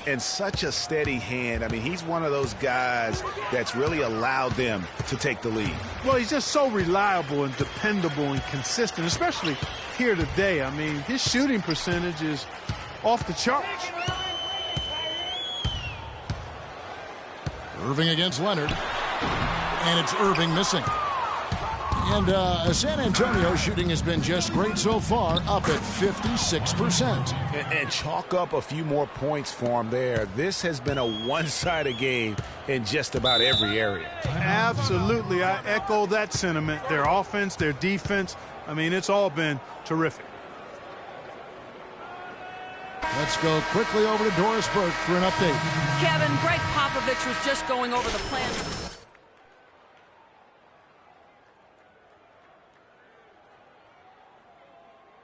And such a steady hand. I mean, he's one of those guys that's really allowed them to take the lead. Well, he's just so reliable and dependable and consistent, especially here today. I mean, his shooting percentage is off the charts. Irving against Leonard. And it's Irving missing. And San Antonio shooting has been just great so far, up at 56%. And chalk up a few more points for him there. This has been a one-sided game in just about every area. Absolutely. I echo that sentiment. Their offense, their defense, I mean, it's all been terrific. Let's go quickly over to Doris Burke for an update. Kevin, Greg Popovich was just going over the plan.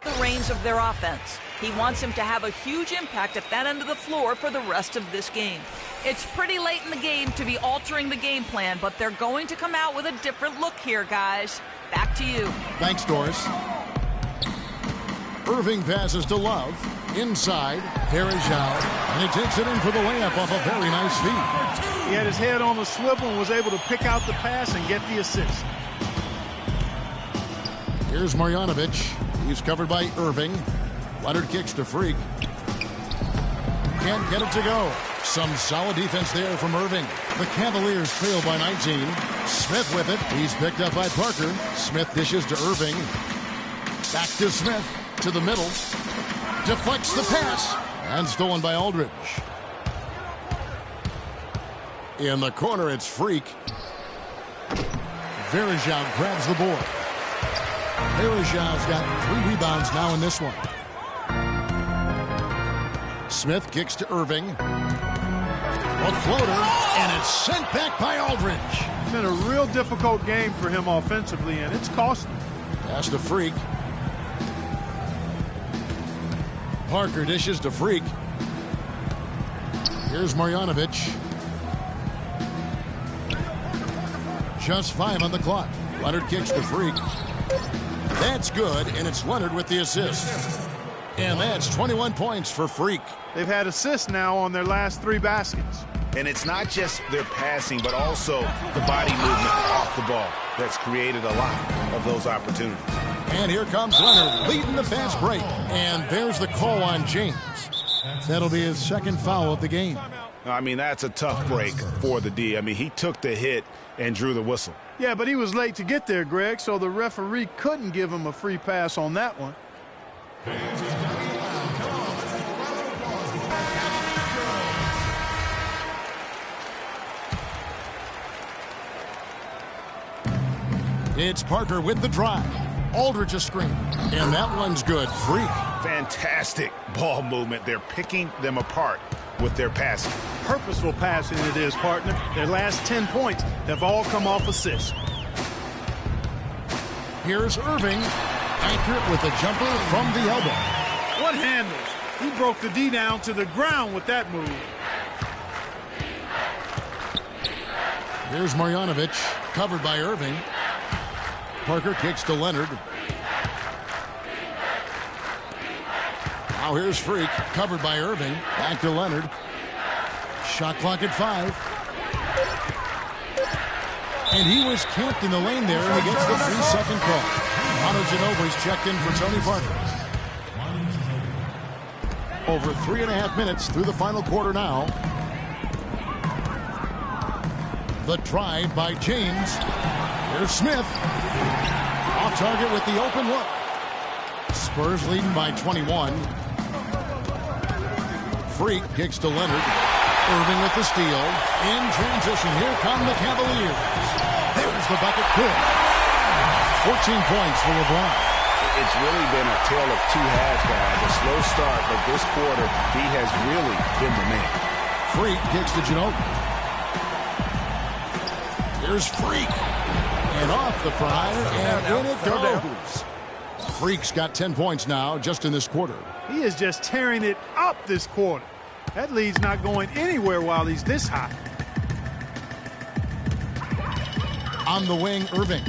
The reins of their offense. He wants him to have a huge impact at that end of the floor for the rest of this game. It's pretty late in the game to be altering the game plan, but they're going to come out with a different look here, guys. Back to you. Thanks, Doris. Irving passes to Love. Inside, Verjao, and he takes it in for the layup off a very nice feed. He had his head on the swivel and was able to pick out the pass and get the assist. Here's Marjanovic. He's covered by Irving. Leonard kicks to Freak. Can't get it to go. Some solid defense there from Irving. The Cavaliers trail by 19. Smith with it. He's picked up by Parker. Smith dishes to Irving. Back to Smith. To the middle. Deflects the pass. And stolen by Aldridge. In the corner, it's Freak. Verjao grabs the board. Verjao's got 3 rebounds now in this one. Smith kicks to Irving. A floater, and it's sent back by Aldridge. It's been a real difficult game for him offensively, and it's costing. Pass to Freak. Parker dishes to Freak. Here's Marjanovic. Just 5 on the clock. Leonard kicks to Freak. That's good, and it's Leonard with the assist. And that's 21 points for Freak. They've had assists now on their last 3 baskets. And it's not just their passing, but also the body movement off the ball that's created a lot of those opportunities. And here comes Leonard leading the fast break. And there's the call on James. That'll be his second foul of the game. I mean, that's a tough break for the D. I mean, he took the hit and drew the whistle. Yeah, but he was late to get there, Greg, so the referee couldn't give him a free pass on that one. It's Parker with the drive. Aldridge a screen. And that one's good. Freak. Fantastic ball movement. They're picking them apart with their passing. Purposeful passing it is, partner. Their last 10 points have all come off assists. Here's Irving. Accurate with a jumper from the elbow. What handles? He broke the D down to the ground with that move. Here's Marjanovic, covered by Irving. Parker kicks to Leonard. Now here's Freak, covered by Irving. Back to Leonard. Shot clock at 5. And he was camped in the lane there, and he gets the 3-second call. Manu Ginobili's checked in for Tony Parker. Over 3.5 minutes through the final quarter now. The drive by James. Here's Smith. Off target with the open look. Spurs leading by 21. Freak kicks to Leonard. Irving with the steal. In transition, here come the Cavaliers. There's the bucket. Good. 14 points for LeBron. It's really been a tale of two halves, guys. A slow start, but this quarter, he has really been the man. Freak kicks to Ginobili. Here's Freak. And off the prior, and in it goes. Freak's got 10 points now just in this quarter. He is just tearing it up this quarter. That lead's not going anywhere while he's this hot. On the wing, Irving.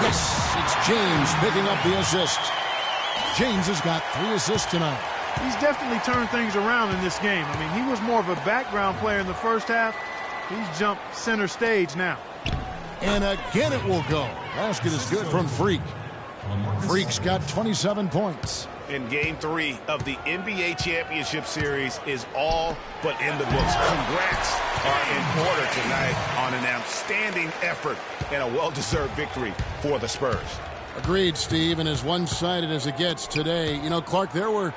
Yes, it's James picking up the assist. James has got 3 assists tonight. He's definitely turned things around in this game. I mean, he was more of a background player in the first half. He's jumped center stage now. And again it will go. Basket is good from Freak. Freak's got 27 points. And Game 3 of the NBA Championship Series is all but in the books. Congrats are in order tonight on an outstanding effort and a well-deserved victory for the Spurs. Agreed, Steve, and as one-sided as it gets today. You know, Clark, there were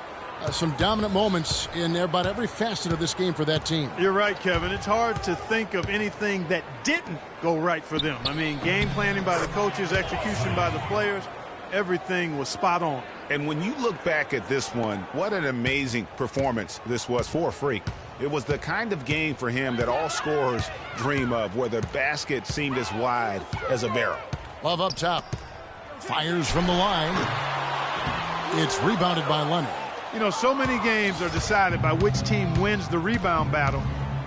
some dominant moments in about every facet of this game for that team. You're right, Kevin. It's hard to think of anything that didn't go right for them. I mean, game planning by the coaches, execution by the players, everything was spot on. And when you look back at this one, what an amazing performance this was for Freak. It was the kind of game for him that all scorers dream of, where the basket seemed as wide as a barrel. Love up top. Fires from the line. It's rebounded by Leonard. You know, so many games are decided by which team wins the rebound battle,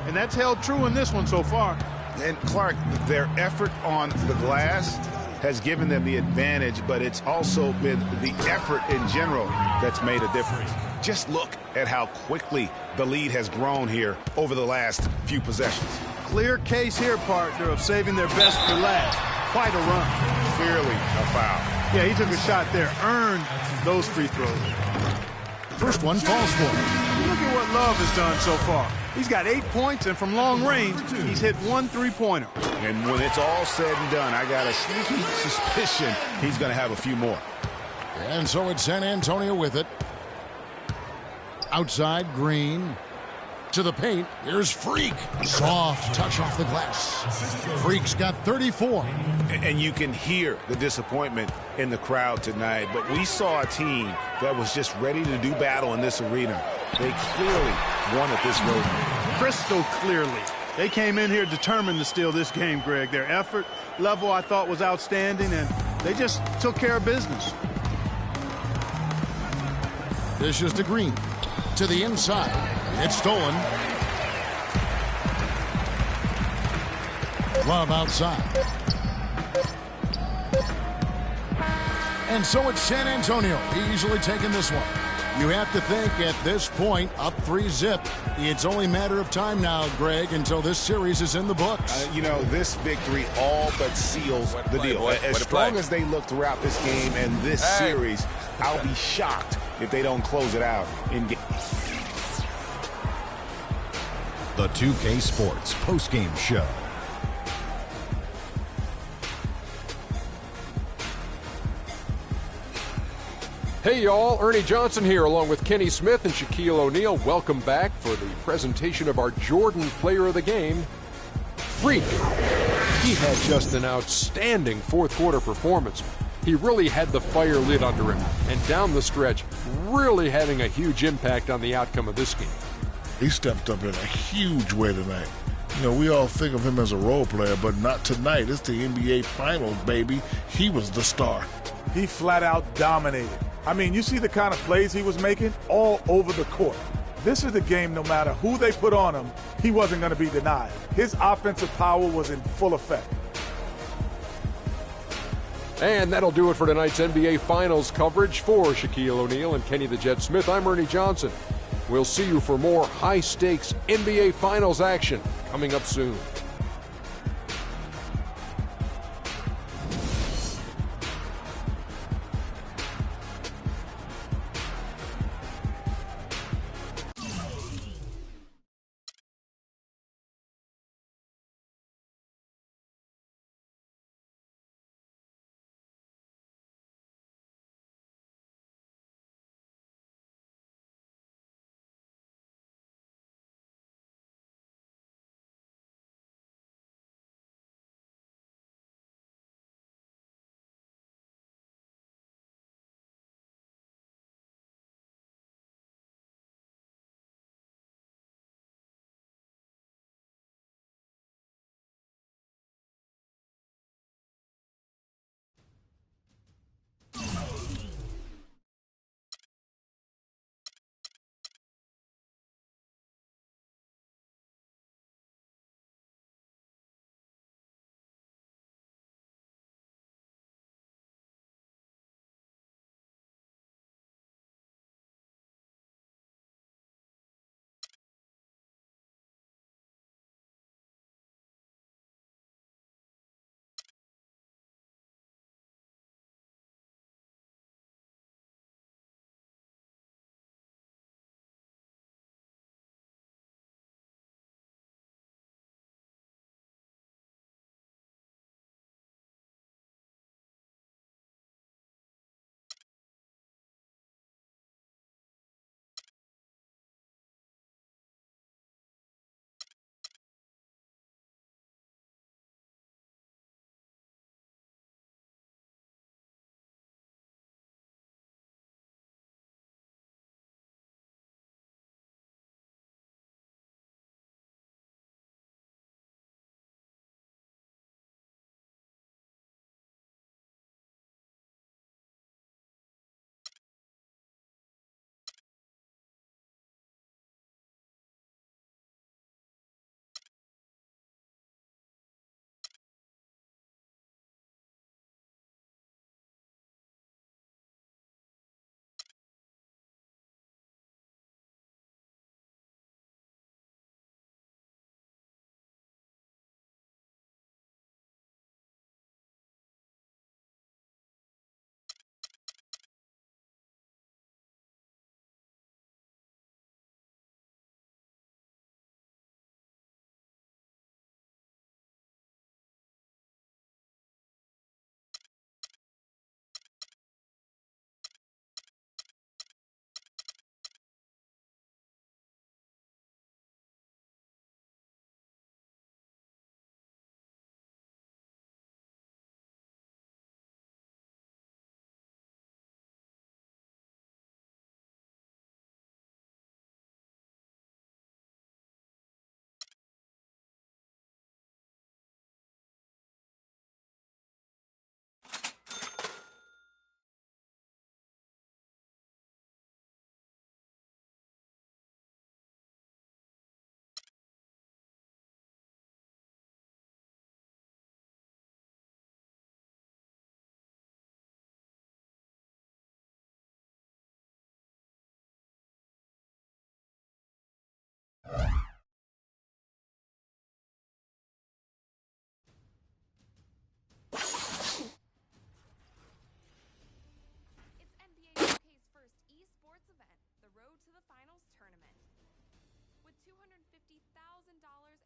and that's held true in this one so far. And Clark, their effort on the glass has given them the advantage, but it's also been the effort in general that's made a difference. Just look at how quickly the lead has grown here over the last few possessions. Clear case here, partner, of saving their best for last. Quite a run. Clearly a foul. Yeah, he took a shot there, earned those free throws. First one falls for him. Look at what Love has done so far. He's got 8 points, and from long range, he's hit 1 3-pointer. And when it's all said and done, I got a sneaky suspicion he's going to have a few more. And so it's San Antonio with it. Outside, Green. To the paint, here's Freak. Soft touch off the glass. Freak's got 34. And you can hear the disappointment in the crowd tonight, but we saw a team that was just ready to do battle in this arena. They clearly wanted this road. Crystal clearly. They came in here determined to steal this game, Greg. Their effort level, I thought, was outstanding, and they just took care of business. This is to Green. To the inside. It's stolen. Love outside. And so it's San Antonio easily taking this one. You have to think at this point, up 3-zip. It's only a matter of time now, Greg, until this series is in the books. You know, this victory all but seals the deal. As strong as they look throughout this game and this series, I'll be shocked if they don't close it out in game. The 2K Sports postgame show. Hey y'all, Ernie Johnson here along with Kenny Smith and Shaquille O'Neal. Welcome back for the presentation of our Jordan Player of the Game, Freak. He had just an outstanding fourth quarter performance. He really had the fire lit under him, and down the stretch, really having a huge impact on the outcome of this game. He stepped up in a huge way tonight. You know, we all think of him as a role player, but not tonight. It's the NBA Finals, baby. He was the star. He flat out dominated. I mean, you see the kind of plays he was making all over the court. This is the game, no matter who they put on him, he wasn't going to be denied. His offensive power was in full effect. And that'll do it for tonight's NBA Finals coverage. For Shaquille O'Neal and Kenny the Jet Smith, I'm Ernie Johnson. We'll see you for more high-stakes NBA Finals action coming up soon.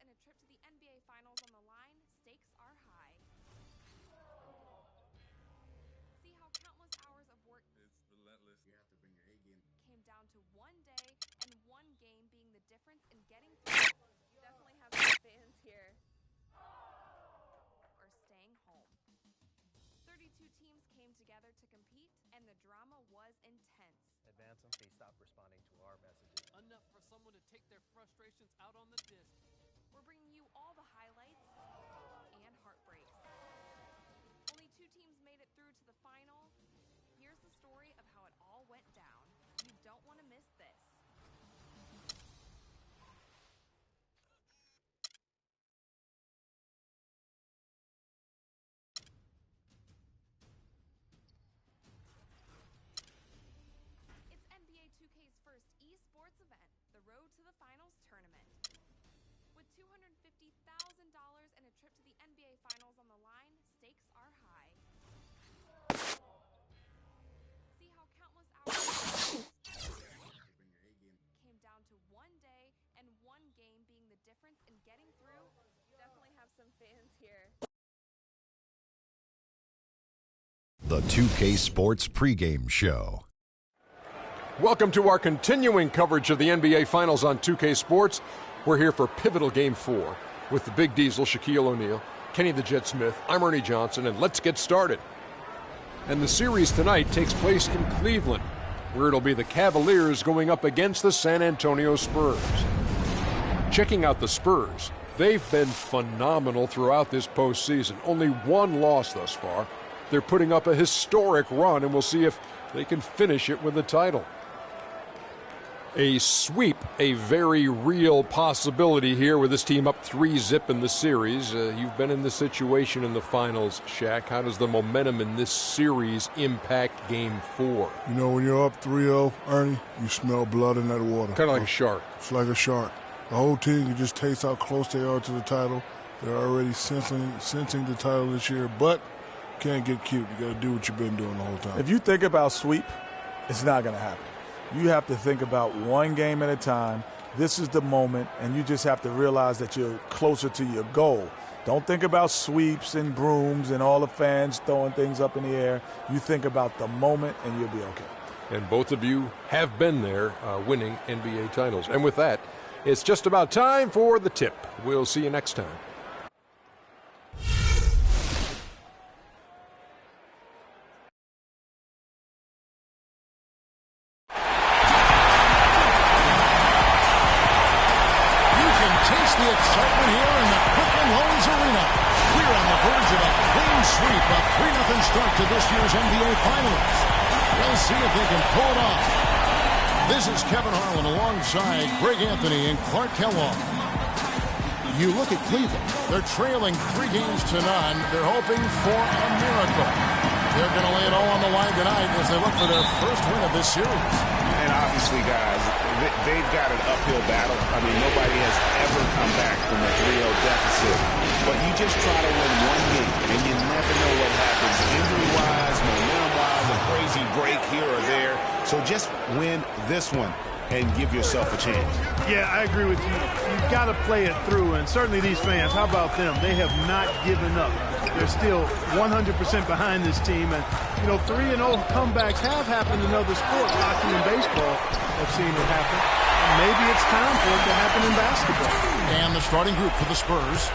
and a trip to the NBA Finals on the line, stakes are high. See how countless hours of work came down to one day and one game being the difference in getting through. Definitely have some fans here. Or staying home. 32 teams came together to compete, and the drama was intense. Advance them. They stopped responding to our messages. Enough for someone to take their frustrations out on the disc. We're bringing you all the highlights and heartbreaks. Only 2 teams made it through to the final. Here's the story of how it all went down. You don't want to miss this. getting through, definitely have some fans here. The 2K Sports pregame show. Welcome to our continuing coverage of the NBA Finals on 2K Sports. We're here for pivotal Game 4 with the Big Diesel, Shaquille O'Neal, Kenny the Jet Smith, I'm Ernie Johnson, and let's get started. And the series tonight takes place in Cleveland, where it'll be the Cavaliers going up against the San Antonio Spurs. Checking out the Spurs, they've been phenomenal throughout this postseason. Only one loss thus far. They're putting up a historic run, and we'll see if they can finish it with the title. A sweep, a very real possibility here with this team up 3-0 in the series. You've been in this situation in the finals, Shaq. How does the momentum in this series impact Game 4? You know, when you're up 3-0, Ernie, you smell blood in that water. Kind of like a shark. It's like a shark. The whole team can just taste how close they are to the title. They're already sensing the title this year, but can't get cute. You got to do what you've been doing the whole time. If you think about sweep, it's not going to happen. You have to think about one game at a time. This is the moment, and you just have to realize that you're closer to your goal. Don't think about sweeps and brooms and all the fans throwing things up in the air. You think about the moment, and you'll be okay. And both of you have been there winning NBA titles. And with that, it's just about time for the tip. We'll see you next time. The excitement here in the Quicken Loans Arena. We're on the verge of a clean sweep, a 3-0 start to this year's NBA Finals. We'll see if they can pull it off. This is Kevin Harlan alongside Greg Anthony and Clark Kellogg. You look at Cleveland. They're trailing 3-0. They're hoping for a miracle. They're going to lay it all on the line tonight as they look for their first win of this series. And obviously, guys, they've got an uphill battle. I mean, nobody has ever come back from a 3-0 deficit. But you just try to win one game, and you never know what happens injury-wise, momentum-wise, a crazy break here or there. So just win this one and give yourself a chance. Yeah, I agree with you. You've got to play it through, and certainly these fans, how about them? They have not given up. They're still 100% behind this team, and, you know, 3-0 comebacks have happened in other sports. Hockey and baseball have seen it happen, and maybe it's time for it to happen in basketball. And the starting group for the Spurs,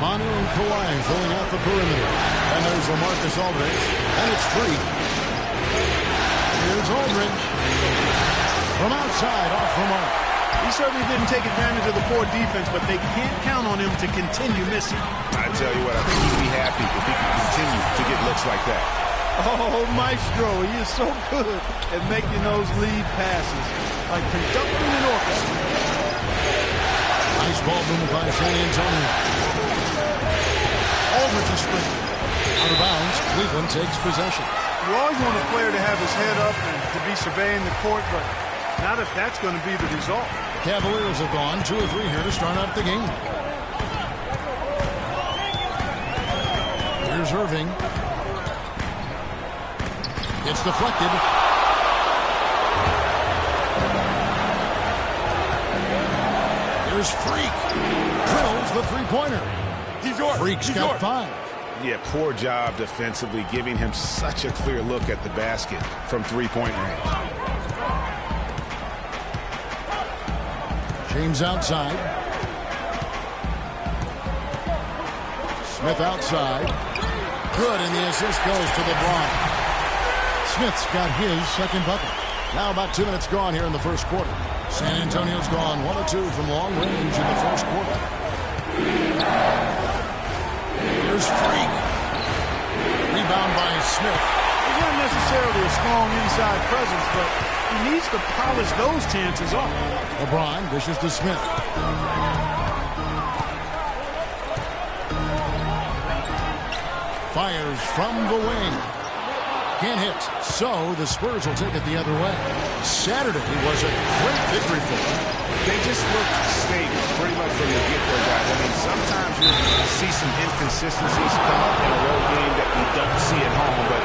Manu and Kawhi filling out the perimeter. And there's LaMarcus Aldridge, and it's Freak. Here's Aldridge. From outside, off the mark. He certainly didn't take advantage of the poor defense, but they can't count on him to continue missing. I tell you what, I think he'd be happy if he could continue to get looks like that. Oh, Maestro, he is so good at making those lead passes, like conducting an orchestra. Nice ball movement by San Antonio. Aldridge is straight. Out of bounds, Cleveland takes possession. You always want a player to have his head up and to be surveying the court, but not if that's going to be the result. Cavaliers have gone 2 or 3 here to start out the game. Here's Irving. It's deflected. Here's Freak. Drills the three-pointer. He's yours. Freak's got 5. Yeah, poor job defensively, giving him such a clear look at the basket from three-point range. James outside. Smith outside. Good, and the assist goes to LeBron. Smith's got his second bucket. Now about 2 minutes gone here in the first quarter. San Antonio's gone 1 of 2 from long range in the first quarter. Here's Freak. Rebound by Smith. He's not necessarily a strong inside presence, but he needs to polish those chances off. LeBron dishes to Smith. Fires from the wing. Can't hit. So the Spurs will take it the other way. Saturday was a great victory for them. They just looked stable pretty much from the get-go, guys. I mean, sometimes you see some inconsistencies come up in a road game that you don't see at home, but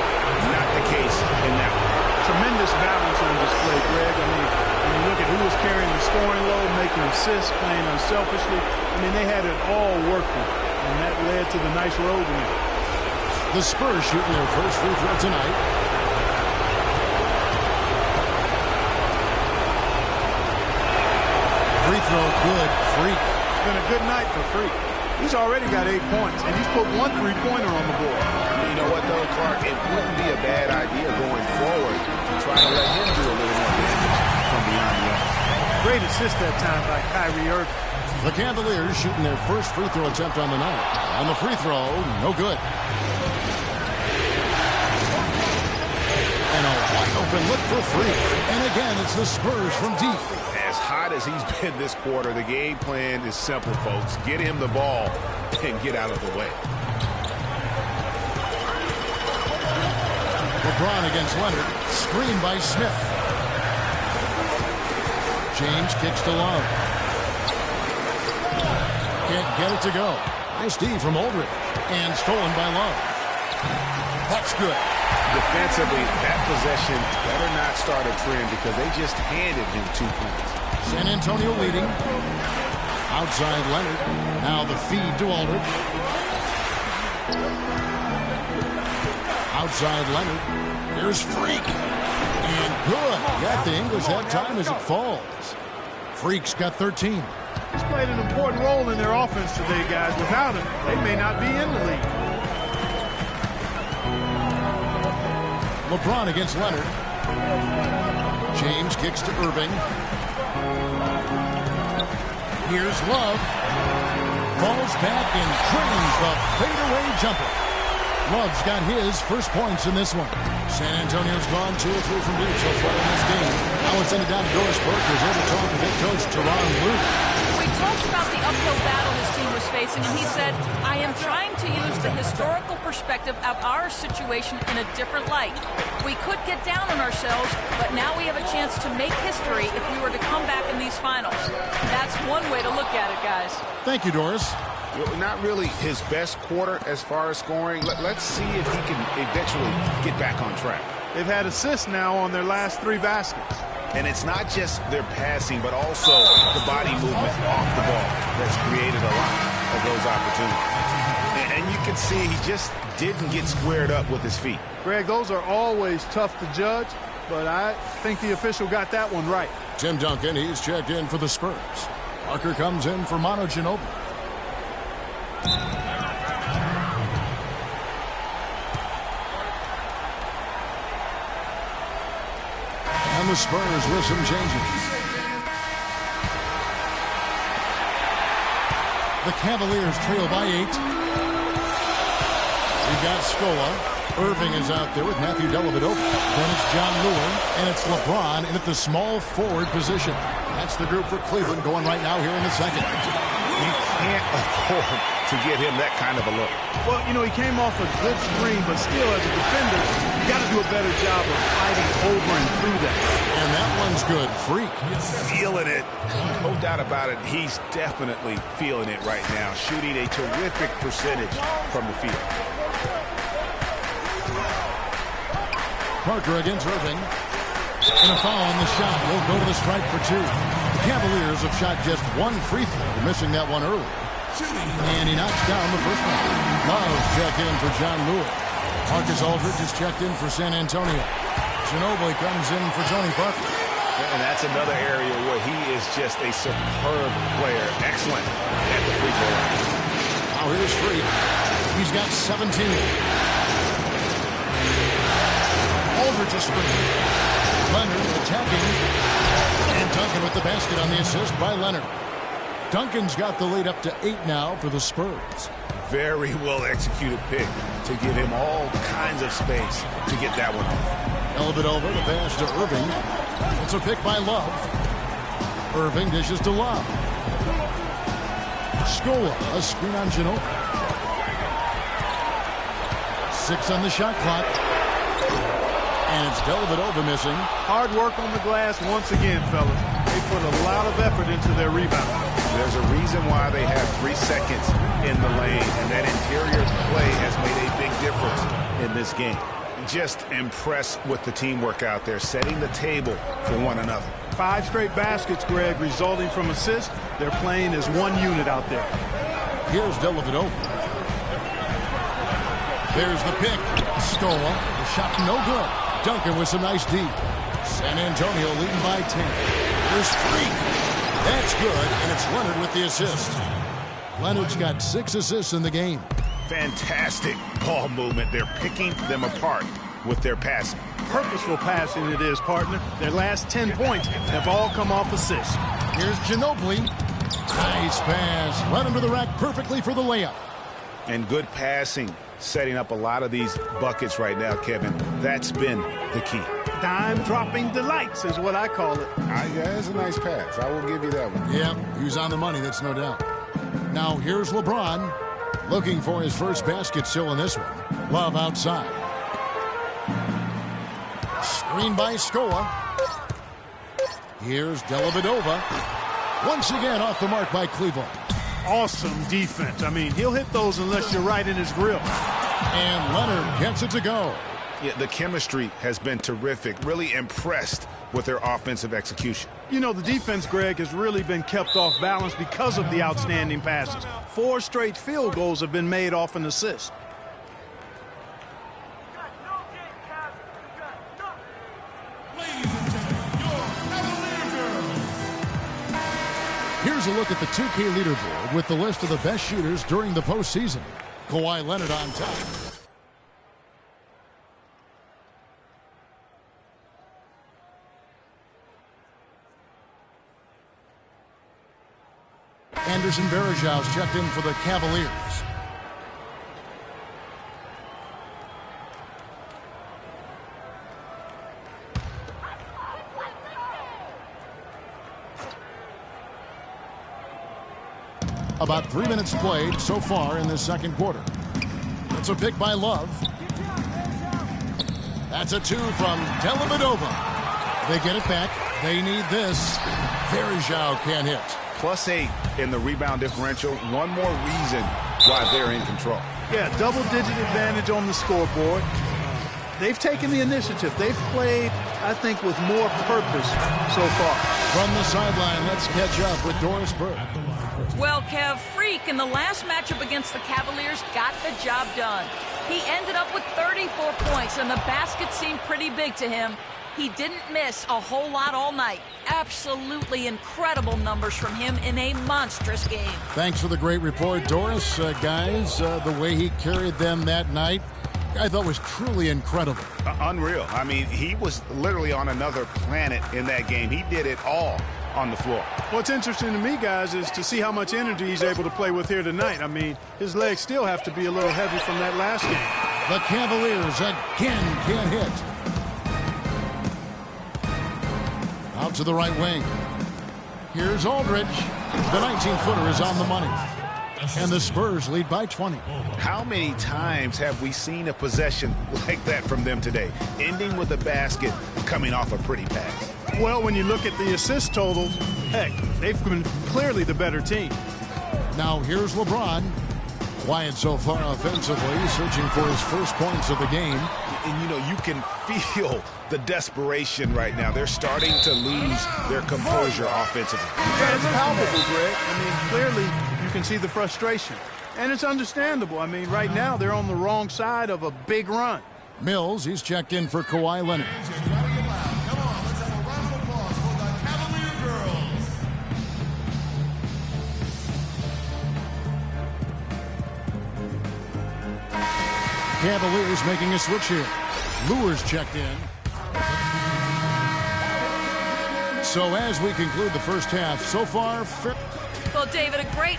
not the case in that one. Tremendous balance on display, Greg. I mean, when you look at who was carrying the scoring load, making assists, playing unselfishly, I mean, they had it all working, and that led to the nice road win. The Spurs shooting their first free throw tonight. Free throw good. Freak. It's been a good night for Freak. He's already got 8 points, and he's put 1 3-pointer on the board. You know what, though, Clark? It wouldn't be a bad idea going forward to try to let him do a little more damage from beyond the arc. Great assist that time by Kyrie Irving. The Cavaliers shooting their first free throw attempt on the night. On the free throw, no good. And a wide open look for Freak. And again, it's the Spurs from deep. As hot as he's been this quarter, the game plan is simple, folks. Get him the ball and get out of the way. LeBron against Leonard. Screen by Smith. James kicks to Love. Can't get it to go. Nice D from Aldridge. And stolen by Love. That's good. Defensively, that possession better not start a trend because they just handed him 2 points. San Antonio leading. Outside Leonard. Now the feed to Aldridge. Outside Leonard. Here's Freak. And good. Got the English that time as it falls. Freak's got 13. He's played an important role in their offense today, guys. Without him, they may not be in the league. LeBron against Leonard. James kicks to Irving. Here's Love. Falls back and drains the fadeaway jumper. Love's got his first points in this one. San Antonio's gone 2 or 3 from deep so far in this game. Now it's sent it down to Doris Burke, who's here to talk to head coach Teron Blue. We talked about the uphill battle his team was facing, and he said, I am trying to use the historical perspective of our situation in a different light. We could get down on ourselves, but now we have a chance to make history if we were to come back in these finals. That's one way to look at it, guys. Thank you, Doris. Well, not really his best quarter as far as scoring. Let's see if he can eventually get back on track. They've had assists now on their last 3 baskets. And it's not just their passing, but also the body movement off the ball that's created a lot of those opportunities. And you can see he just didn't get squared up with his feet. Greg, those are always tough to judge, but I think the official got that one right. Tim Duncan, he's checked in for the Spurs. Parker comes in for Manu Ginobili. And the Spurs with some changes. The Cavaliers trail by 8. We've got Scola. Irving is out there with Matthew Dellavedova. Then it's John Lewin, and it's LeBron in at the small forward position. That's the group for Cleveland going right now here in the second. You can't afford to get him that kind of a look. Well, you know, he came off a good screen, but still, as a defender, you got to do a better job of fighting over and through that. And that one's good. Freak. Feeling it. No doubt about it. He's definitely feeling it right now. Shooting a terrific percentage from the field. Parker against Irving. And a foul on the shot. Will go to the strike for 2. The Cavaliers have shot just 1 free throw, missing that one earlier. And he knocks down the first one. Love checked in for John Lewis. Marcus Aldridge is checked in for San Antonio. Ginobili comes in for Tony Parker. And that's another area where he is just a superb player. Excellent at the free throw line. Now here's Freak. He's got 17. Aldridge is free. Leonard attacking. And Duncan with the basket on the assist by Leonard. Duncan's got the lead up to 8 now for the Spurs. Very well executed pick to give him all kinds of space to get that one off. Dellavedova, the pass to Irving. It's a pick by Love. Irving dishes to Love. Scola, a screen on Ginobili. 6 on the shot clock. And it's Dellavedova missing. Hard work on the glass once again, fellas. They put a lot of effort into their rebound. There's a reason why they have 3 seconds in the lane, and that interior play has made a big difference in this game. Just impressed with the teamwork out there, setting the table for one another. 5 straight baskets, Greg, resulting from assists. They're playing as one unit out there. Here's Dellavedova. There's the pick. Scola. The shot no good. Duncan with some nice D. San Antonio leading by 10. There's Freak. That's good, and it's Leonard with the assist. Leonard's got 6 assists in the game. Fantastic ball movement. They're picking them apart with their passing. Purposeful passing it is, partner. Their last 10 points have all come off assists. Here's Ginobili. Nice pass. Right under the rack perfectly for the layup. And good passing, setting up a lot of these buckets right now, Kevin. That's been the key. Dime-dropping delights is what I call it. Yeah, it's a nice pass. I will give you that one. Yeah, he was on the money, that's no doubt. Now here's LeBron. Looking for his first basket still in this one. Love outside. Screen by Scola. Here's Dellavedova. Once again off the mark by Cleveland. Awesome defense. I mean, he'll hit those unless you're right in his grill. And Leonard gets it to go. Yeah, the chemistry has been terrific. Really impressed with their offensive execution. You know, the defense, Greg, has really been kept off balance because of the outstanding passes. 4 straight field goals have been made off an assist. Here's a look at the 2K leaderboard with the list of the best shooters during the postseason. Kawhi Leonard on top. Anderson Varejau's checked in for the Cavaliers. About 3 minutes played so far in this second quarter. That's a pick by Love. That's a 2 from Dellavedova. They get it back. They need this. Varejau can't hit. +8 in the rebound differential. One more reason why they're in control. Yeah, double-digit advantage on the scoreboard. They've taken the initiative. They've played, I think, with more purpose so far. From the sideline, let's catch up with Doris Burke. Well, Kev, Freak in the last matchup against the Cavaliers got the job done. He ended up with 34 points, and the basket seemed pretty big to him. He didn't miss a whole lot all night. Absolutely incredible numbers from him in a monstrous game. Thanks for the great report, Doris. Guys, the way he carried them that night, I thought was truly incredible. Unreal. I mean, he was literally on another planet in that game. He did it all on the floor. What's interesting to me, guys, is to see how much energy he's able to play with here tonight. I mean, his legs still have to be a little heavy from that last game. The Cavaliers again can't hit. Out to the right wing. Here's Aldridge. The 19-footer is on the money. And the Spurs lead by 20. How many times have we seen a possession like that from them today? Ending with a basket, coming off a pretty pass. Well, when you look at the assist totals, heck, they've been clearly the better team. Now here's LeBron. Quiet so far offensively, searching for his first points of the game. And, you know, you can feel the desperation right now. They're starting to lose their composure offensively. Yeah, it's palpable, Greg. I mean, clearly you can see the frustration. And it's understandable. I mean, right now they're on the wrong side of a big run. Mills, he's checked in for Kawhi Leonard. Cavaliers making a switch here. Lures checked in. So as we conclude the first half, so far... Well, David, a great...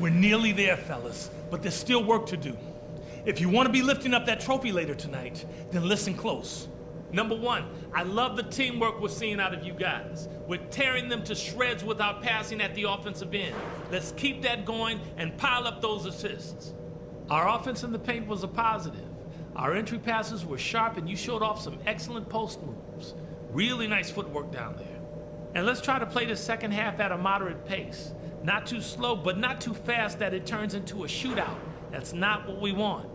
We're nearly there, fellas, but there's still work to do. If you want to be lifting up that trophy later tonight, then listen close. Number one, I love the teamwork we're seeing out of you guys. We're tearing them to shreds with our passing at the offensive end. Let's keep that going and pile up those assists. Our offense in the paint was a positive. Our entry passes were sharp and you showed off some excellent post moves. Really nice footwork down there. And let's try to play the second half at a moderate pace. Not too slow, but not too fast that it turns into a shootout. That's not what we want.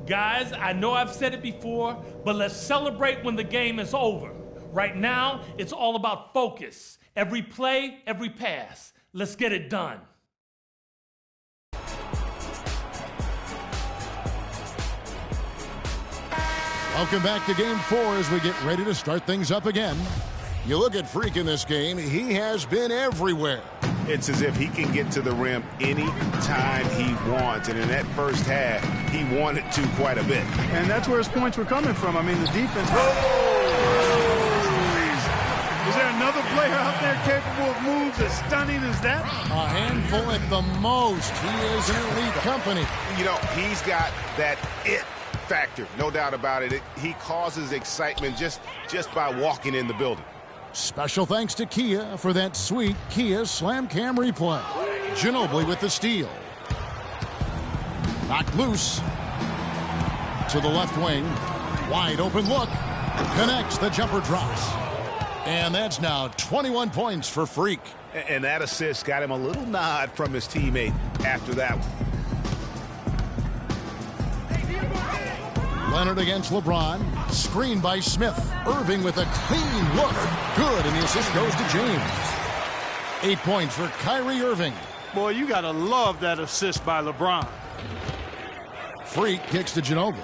Guys, I know I've said it before, but let's celebrate when the game is over. Right now, it's all about focus. Every play, every pass. Let's get it done. Welcome back to Game 4 as we get ready to start things up again. You look at Freak in this game, he has been everywhere. It's as if he can get to the rim any time he wants. And in that first half, he wanted to quite a bit. And that's where his points were coming from. I mean, the defense. Is there another player out there capable of moves as stunning as that? A handful at the most. He is an elite company. You know, he's got that it factor, no doubt about it. He causes excitement just by walking in the building. Special thanks to Kia for that sweet Kia Slam Cam replay. Ginobili with the steal. Knocked loose. To the left wing. Wide open look. Connects, the jumper drops. And that's now 21 points for Freak. And that assist got him a little nod from his teammate after that one. Leonard against LeBron. Screen by Smith. Irving with a clean look. Good, and the assist goes to James. 8 points for Kyrie Irving. Boy, you got to love that assist by LeBron. Freak kicks to Ginobili.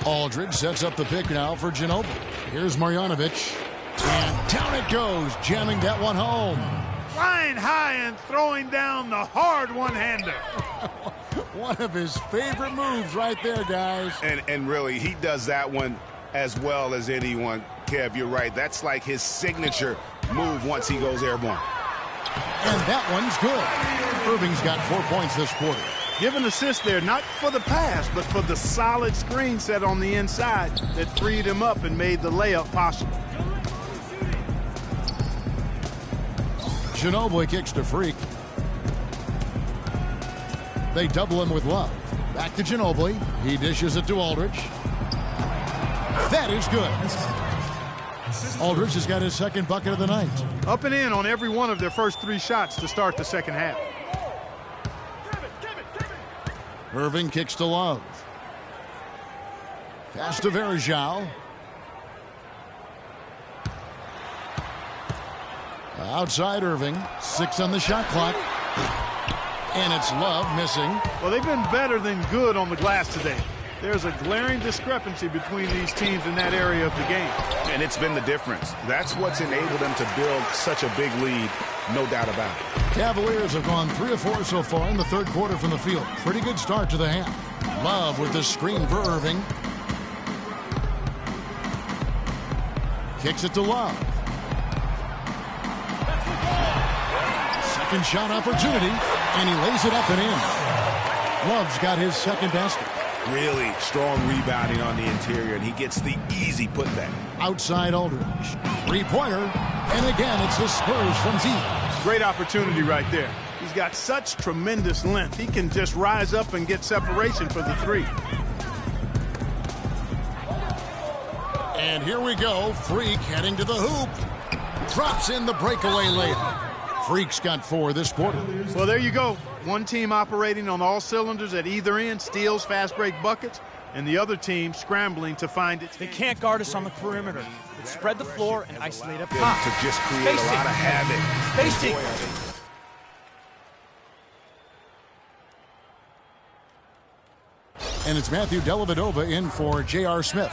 Aldridge sets up the pick now for Ginobili. Here's Marjanovic. And down it goes, jamming that one home. Flying high and throwing down the hard one-hander. One of his favorite moves right there, guys. And really, he does that one as well as anyone. Kev, you're right. That's like his signature move once he goes airborne. And that one's good. Irving's got 4 points this quarter. Give an assist there, not for the pass, but for the solid screen set on the inside that freed him up and made the layup possible. Ginobili kicks to Freak. They double him with Love. Back to Ginobili. He dishes it to Aldridge. That is good. Aldridge has got his second bucket of the night. Up and in on every one of their first 3 shots to start the second half. Irving kicks to Love. Pass to Varejao. Outside Irving. 6 on the shot clock. And it's Love missing. Well, they've been better than good on the glass today. There's a glaring discrepancy between these teams in that area of the game. And it's been the difference. That's what's enabled them to build such a big lead, no doubt about it. Cavaliers have gone 3 of 4 so far in the third quarter from the field. Pretty good start to the half. Love with the screen for Irving. Kicks it to Love. Second shot opportunity, and he lays it up and in. Love's got his second basket. Really strong rebounding on the interior, and he gets the easy putback. Outside Aldridge. 3-pointer, and again it's the Spurs from deep. Great opportunity right there. He's got such tremendous length. He can just rise up and get separation for the 3. And here we go. Freak heading to the hoop. Drops in the breakaway layup. Freak's got 4 this quarter. Well, there you go. One team operating on all cylinders at either end, steals, fast break buckets, and the other team scrambling to find it. They can't guard us on the perimeter. Let's spread the floor and isolate up To top. just create a lot of havoc. Spacing. And it's Matthew Dellavedova in for J.R. Smith.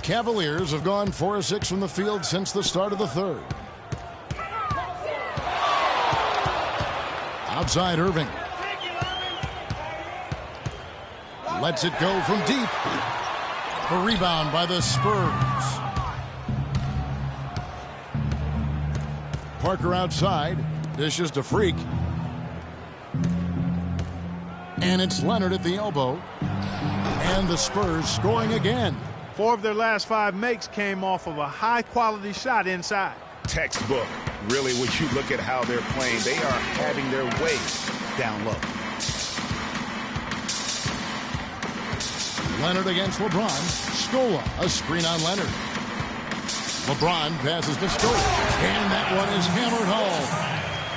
Cavaliers have gone 4 of 6 from the field since the start of the third. Outside Irving. Lets it go from deep. A rebound by the Spurs. Parker outside. Dishes to Freak. And it's Leonard at the elbow. And the Spurs scoring again. 4 of their last 5 makes came off of a high-quality shot inside. Textbook, really, when you look at how they're playing. They are having their way down low. Leonard against LeBron. Scola, a screen on Leonard. LeBron passes to Scola. And that one is hammered home.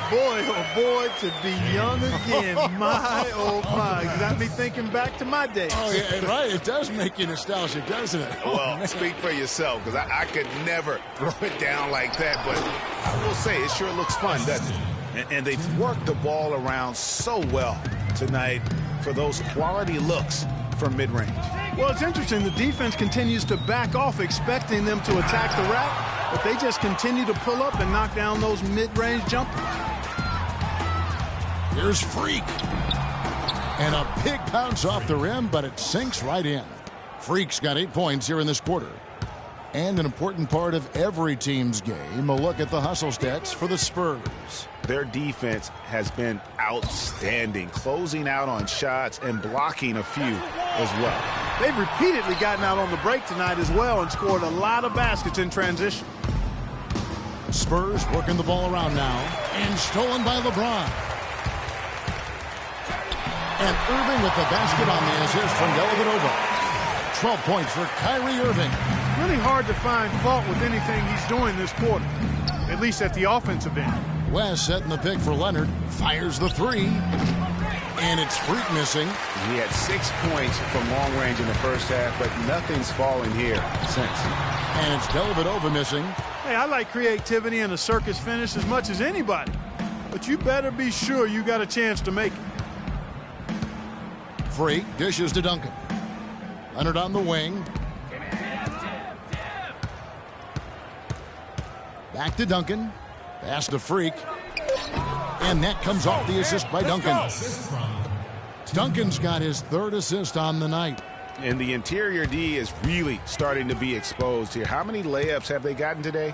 Boy, oh boy, to be young again. My, oh my. Got me thinking back to my days. Oh, yeah, right. It does make you nostalgic, doesn't it? Well, speak for yourself, because I could never throw it down like that. But I will say, it sure looks fun, doesn't it? And they've worked the ball around so well tonight for those quality looks from mid-range. Well, it's interesting. The defense continues to back off, expecting them to attack the rack, but they just continue to pull up and knock down those mid-range jumpers. Here's Freak. And a big bounce off the rim, but it sinks right in. Freak's got 8 points here in this quarter. And an important part of every team's game, a look at the hustle stats for the Spurs. Their defense has been outstanding, closing out on shots and blocking a few as well. They've repeatedly gotten out on the break tonight as well and scored a lot of baskets in transition. Spurs working the ball around now, and stolen by LeBron. And Irving with the basket on the assist from Dellavedova. 12 points for Kyrie Irving. Really hard to find fault with anything he's doing this quarter, at least at the offensive end. West setting the pick for Leonard. Fires the 3. And it's Freak missing. He had 6 points from long range in the first half, but nothing's fallen here since. And it's Dellavedova missing. Hey, I like creativity and a circus finish as much as anybody, but you better be sure you got a chance to make it. Freak dishes to Duncan. Leonard on the wing. Back to Duncan. Pass to Freak. And that comes off the assist by Duncan. Duncan's got his 3rd assist on the night. And the interior D is really starting to be exposed here. How many layups have they gotten today?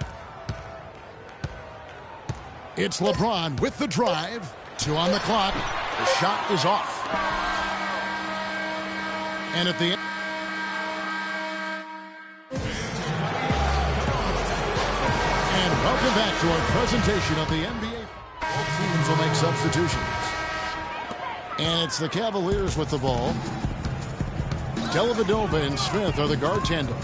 It's LeBron with the drive. 2 on the clock. The shot is off. And at the end. And welcome back to our presentation of the NBA. Both teams will make substitutions. And it's the Cavaliers with the ball. Dellavedova and Smith are the guard tandem.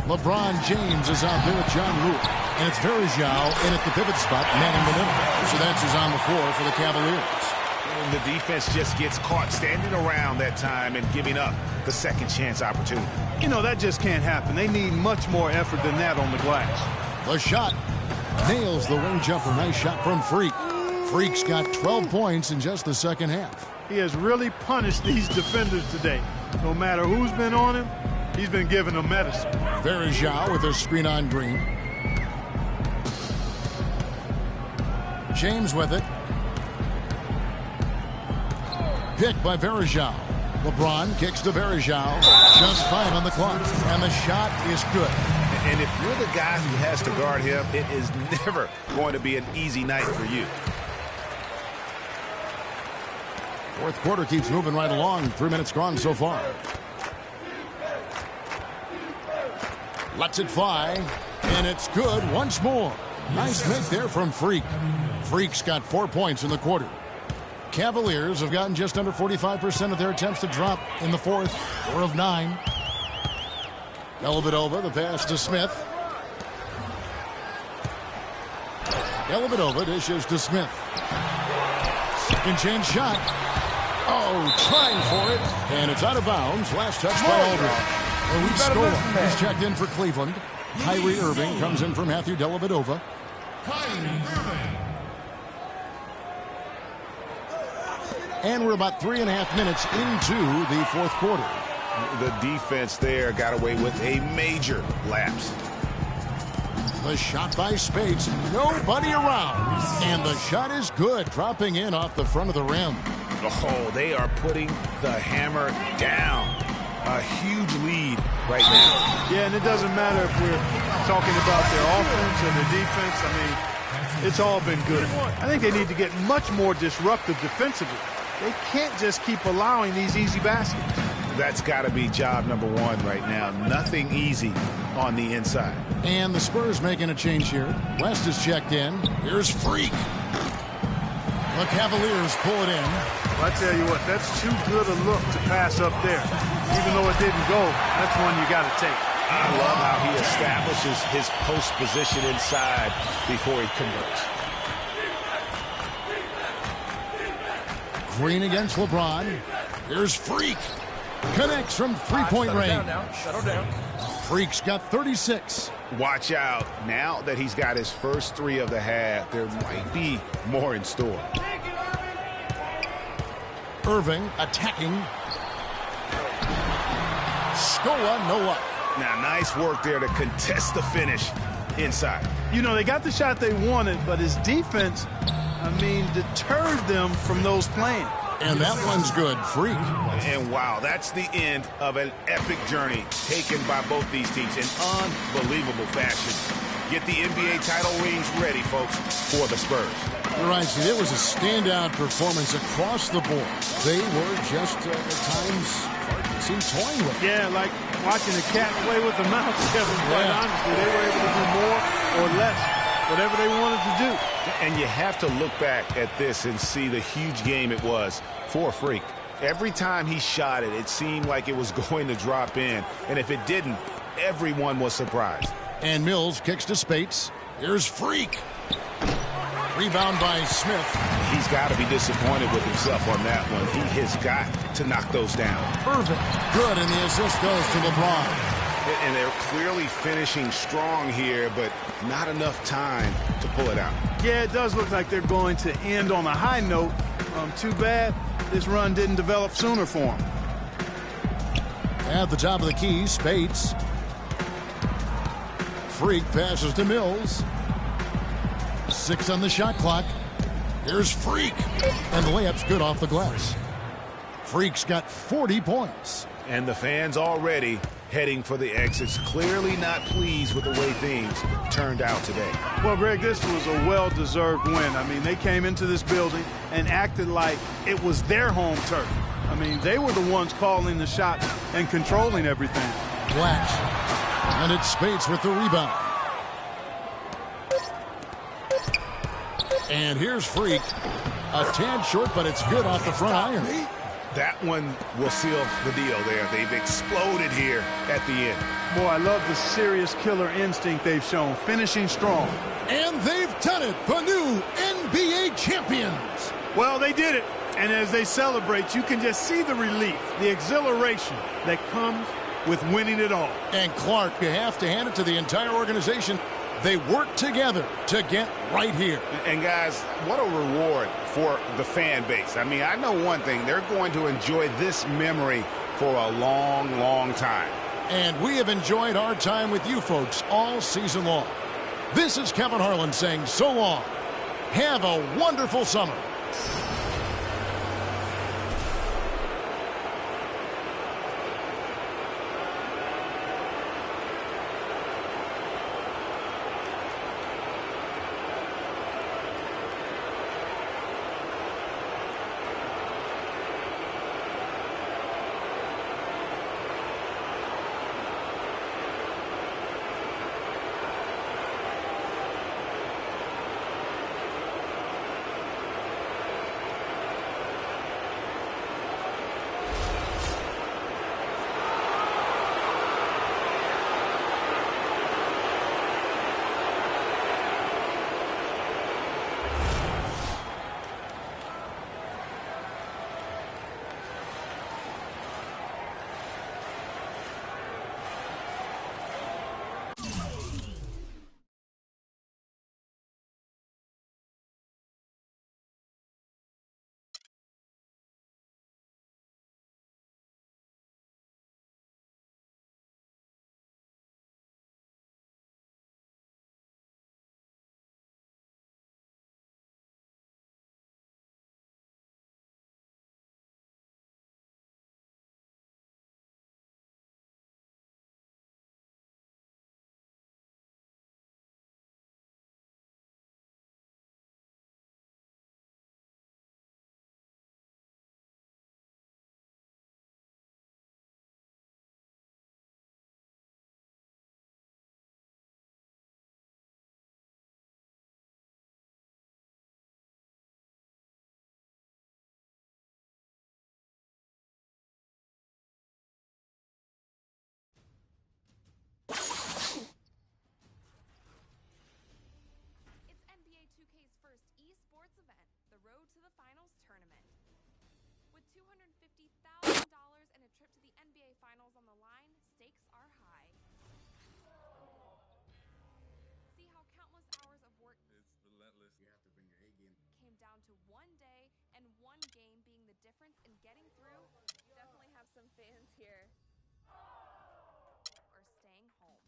LeBron James is out there with John Lewis. And it's Verjao in at the pivot spot, manning the middle. So that's who's on the floor for the Cavaliers. And the defense just gets caught standing around that time and giving up the second chance opportunity. You know, that just can't happen. They need much more effort than that on the glass. The shot nails the wing jumper. Nice shot from Freak. Freak's got 12 points in just the second half. He has really punished these defenders today. No matter who's been on him, he's been giving them medicine. Verjao with a screen on Green. James with it. Picked by Verjao. LeBron kicks to Verjao. Just 5 on the clock. And the shot is good. And if you're the guy who has to guard him, it is never going to be an easy night for you. Fourth quarter keeps moving right along. 3 minutes gone so far. Lets it fly. And it's good once more. Nice make there from Freak. Freak's got 4 points in the quarter. Cavaliers have gotten just under 45% of their attempts to drop in the fourth. 4 of 9. Dellavedova, the pass to Smith. Dellavedova dishes to Smith. Second chance shot. Oh, trying for it. And it's out of bounds. Last touch by Aldridge. Scola is checked in for Cleveland. Kyrie Irving comes in for Matthew Dellavedova. Kyrie Irving. And we're about 3.5 minutes into the fourth quarter. The defense there got away with a major lapse. The shot by Spades. Nobody around. And the shot is good. Dropping in off the front of the rim. Oh, they are putting the hammer down. A huge lead right now. Yeah, and it doesn't matter if we're talking about their offense or their defense. I mean, it's all been good. I think they need to get much more disruptive defensively. They can't just keep allowing these easy baskets. That's got to be job number one right now. Nothing easy on the inside. And the Spurs making a change here. West is checked in. Here's Freak. The Cavaliers pull it in. Well, I tell you what, that's too good a look to pass up there. Even though it didn't go, that's one you got to take. I love how he establishes his post position inside before he converts. Green against LeBron. Here's Freak. Connects from three-point range. Settle down. Freak's got 36. Watch out. Now that he's got his first three of the half, there might be more in store. Irving attacking. Scola, no luck. Now, nice work there to contest the finish inside. You know, they got the shot they wanted, but his defense, deterred them from those playing. And that one's good. Freak. And wow, that's the end of an epic journey taken by both these teams in unbelievable fashion. Get the NBA title rings ready, folks, for the Spurs. You're right, see, it was a standout performance across the board. They were just, at times, it seemed toying with it. Yeah, like watching a cat play with a mouse, Kevin, quite honestly. They were able to do more or less, whatever they wanted to do. And you have to look back at this and see the huge game it was for Freak. Every time he shot it, it seemed like it was going to drop in. And if it didn't, everyone was surprised. And Mills kicks to Spates. Here's Freak. Rebound by Smith. He's got to be disappointed with himself on that one. He has got to knock those down. Irving. Good, and the assist goes to LeBron. And they're clearly finishing strong here, but not enough time to pull it out. Yeah, it does look like they're going to end on a high note. Too bad this run didn't develop sooner for them. At the top of the key, Spates. Freak passes to Mills. 6 on the shot clock. Here's Freak. And the layup's good off the glass. Freak's got 40 points. And the fans already heading for the exits, clearly not pleased with the way things turned out today. Well, Greg, this was a well-deserved win. They came into this building and acted like it was their home turf. They were the ones calling the shots and controlling everything. Flash. And it's Spates with the rebound. And here's Freak. A tad short, but it's good off the front iron. That one will seal the deal there. They've exploded here at the end. Boy, I love the serious killer instinct they've shown, finishing strong. And they've done it, the new NBA champions. Well, they did it. And as they celebrate, you can just see the relief, the exhilaration that comes with winning it all. And Clark, you have to hand it to the entire organization. They worked together to get right here. And guys, what a reward for the fan base. I know one thing. They're going to enjoy this memory for a long, long time. And we have enjoyed our time with you folks all season long. This is Kevin Harlan saying so long. Have a wonderful summer. down to one day and one game being the difference in getting through. Definitely have some fans here. Or staying home.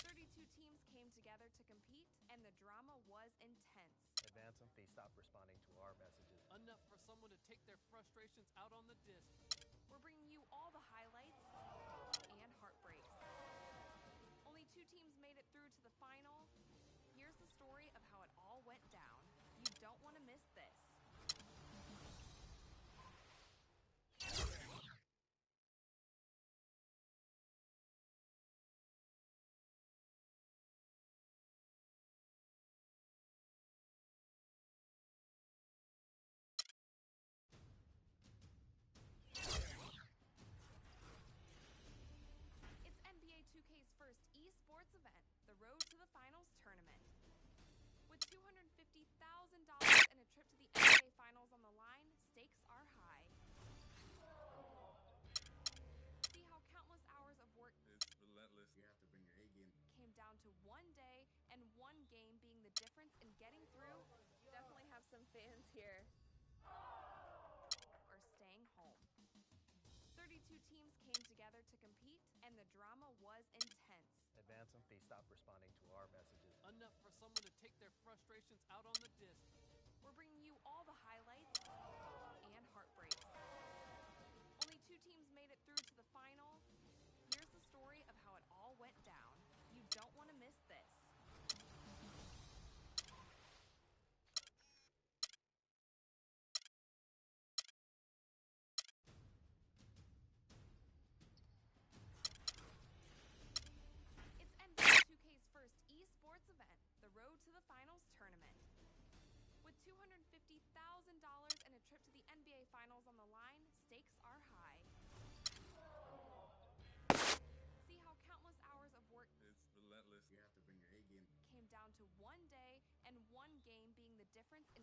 32 teams came together to compete, and the drama was intense. Advance them, they stopped responding to our messages. Enough for someone to take their frustrations out on the disc. We're bringing you all the highlights and heartbreaks. Only 2 teams made it through to the final. Here's the story of how it all went down. You don't want to miss this. It's NBA 2K's first esports event, the Road to the Finals tournament. With $250,000 and a trip to the NBA Finals on the line, stakes are high. See how countless hours of work It's relentless. You have to bring your A game. came down to one day and one game being the difference in getting through. Definitely have some fans here. Or staying home. 32 teams came together to compete, and the drama was intense. Advance them, they stopped responding to our messages. Enough for someone to take their frustrations out on the disc. We're bringing you all the highlights and heartbreaks. Only 2 teams made it through to the final. Here's the story of how it all went down. You don't want to miss this. It's NBA 2K's first esports event, the Road to the Finals tournament. With $250,000 and a trip to the NBA Finals on the line, stakes are high. See how countless hours of work It's relentless. You have to bring your A game. came down to one day and one game being the difference in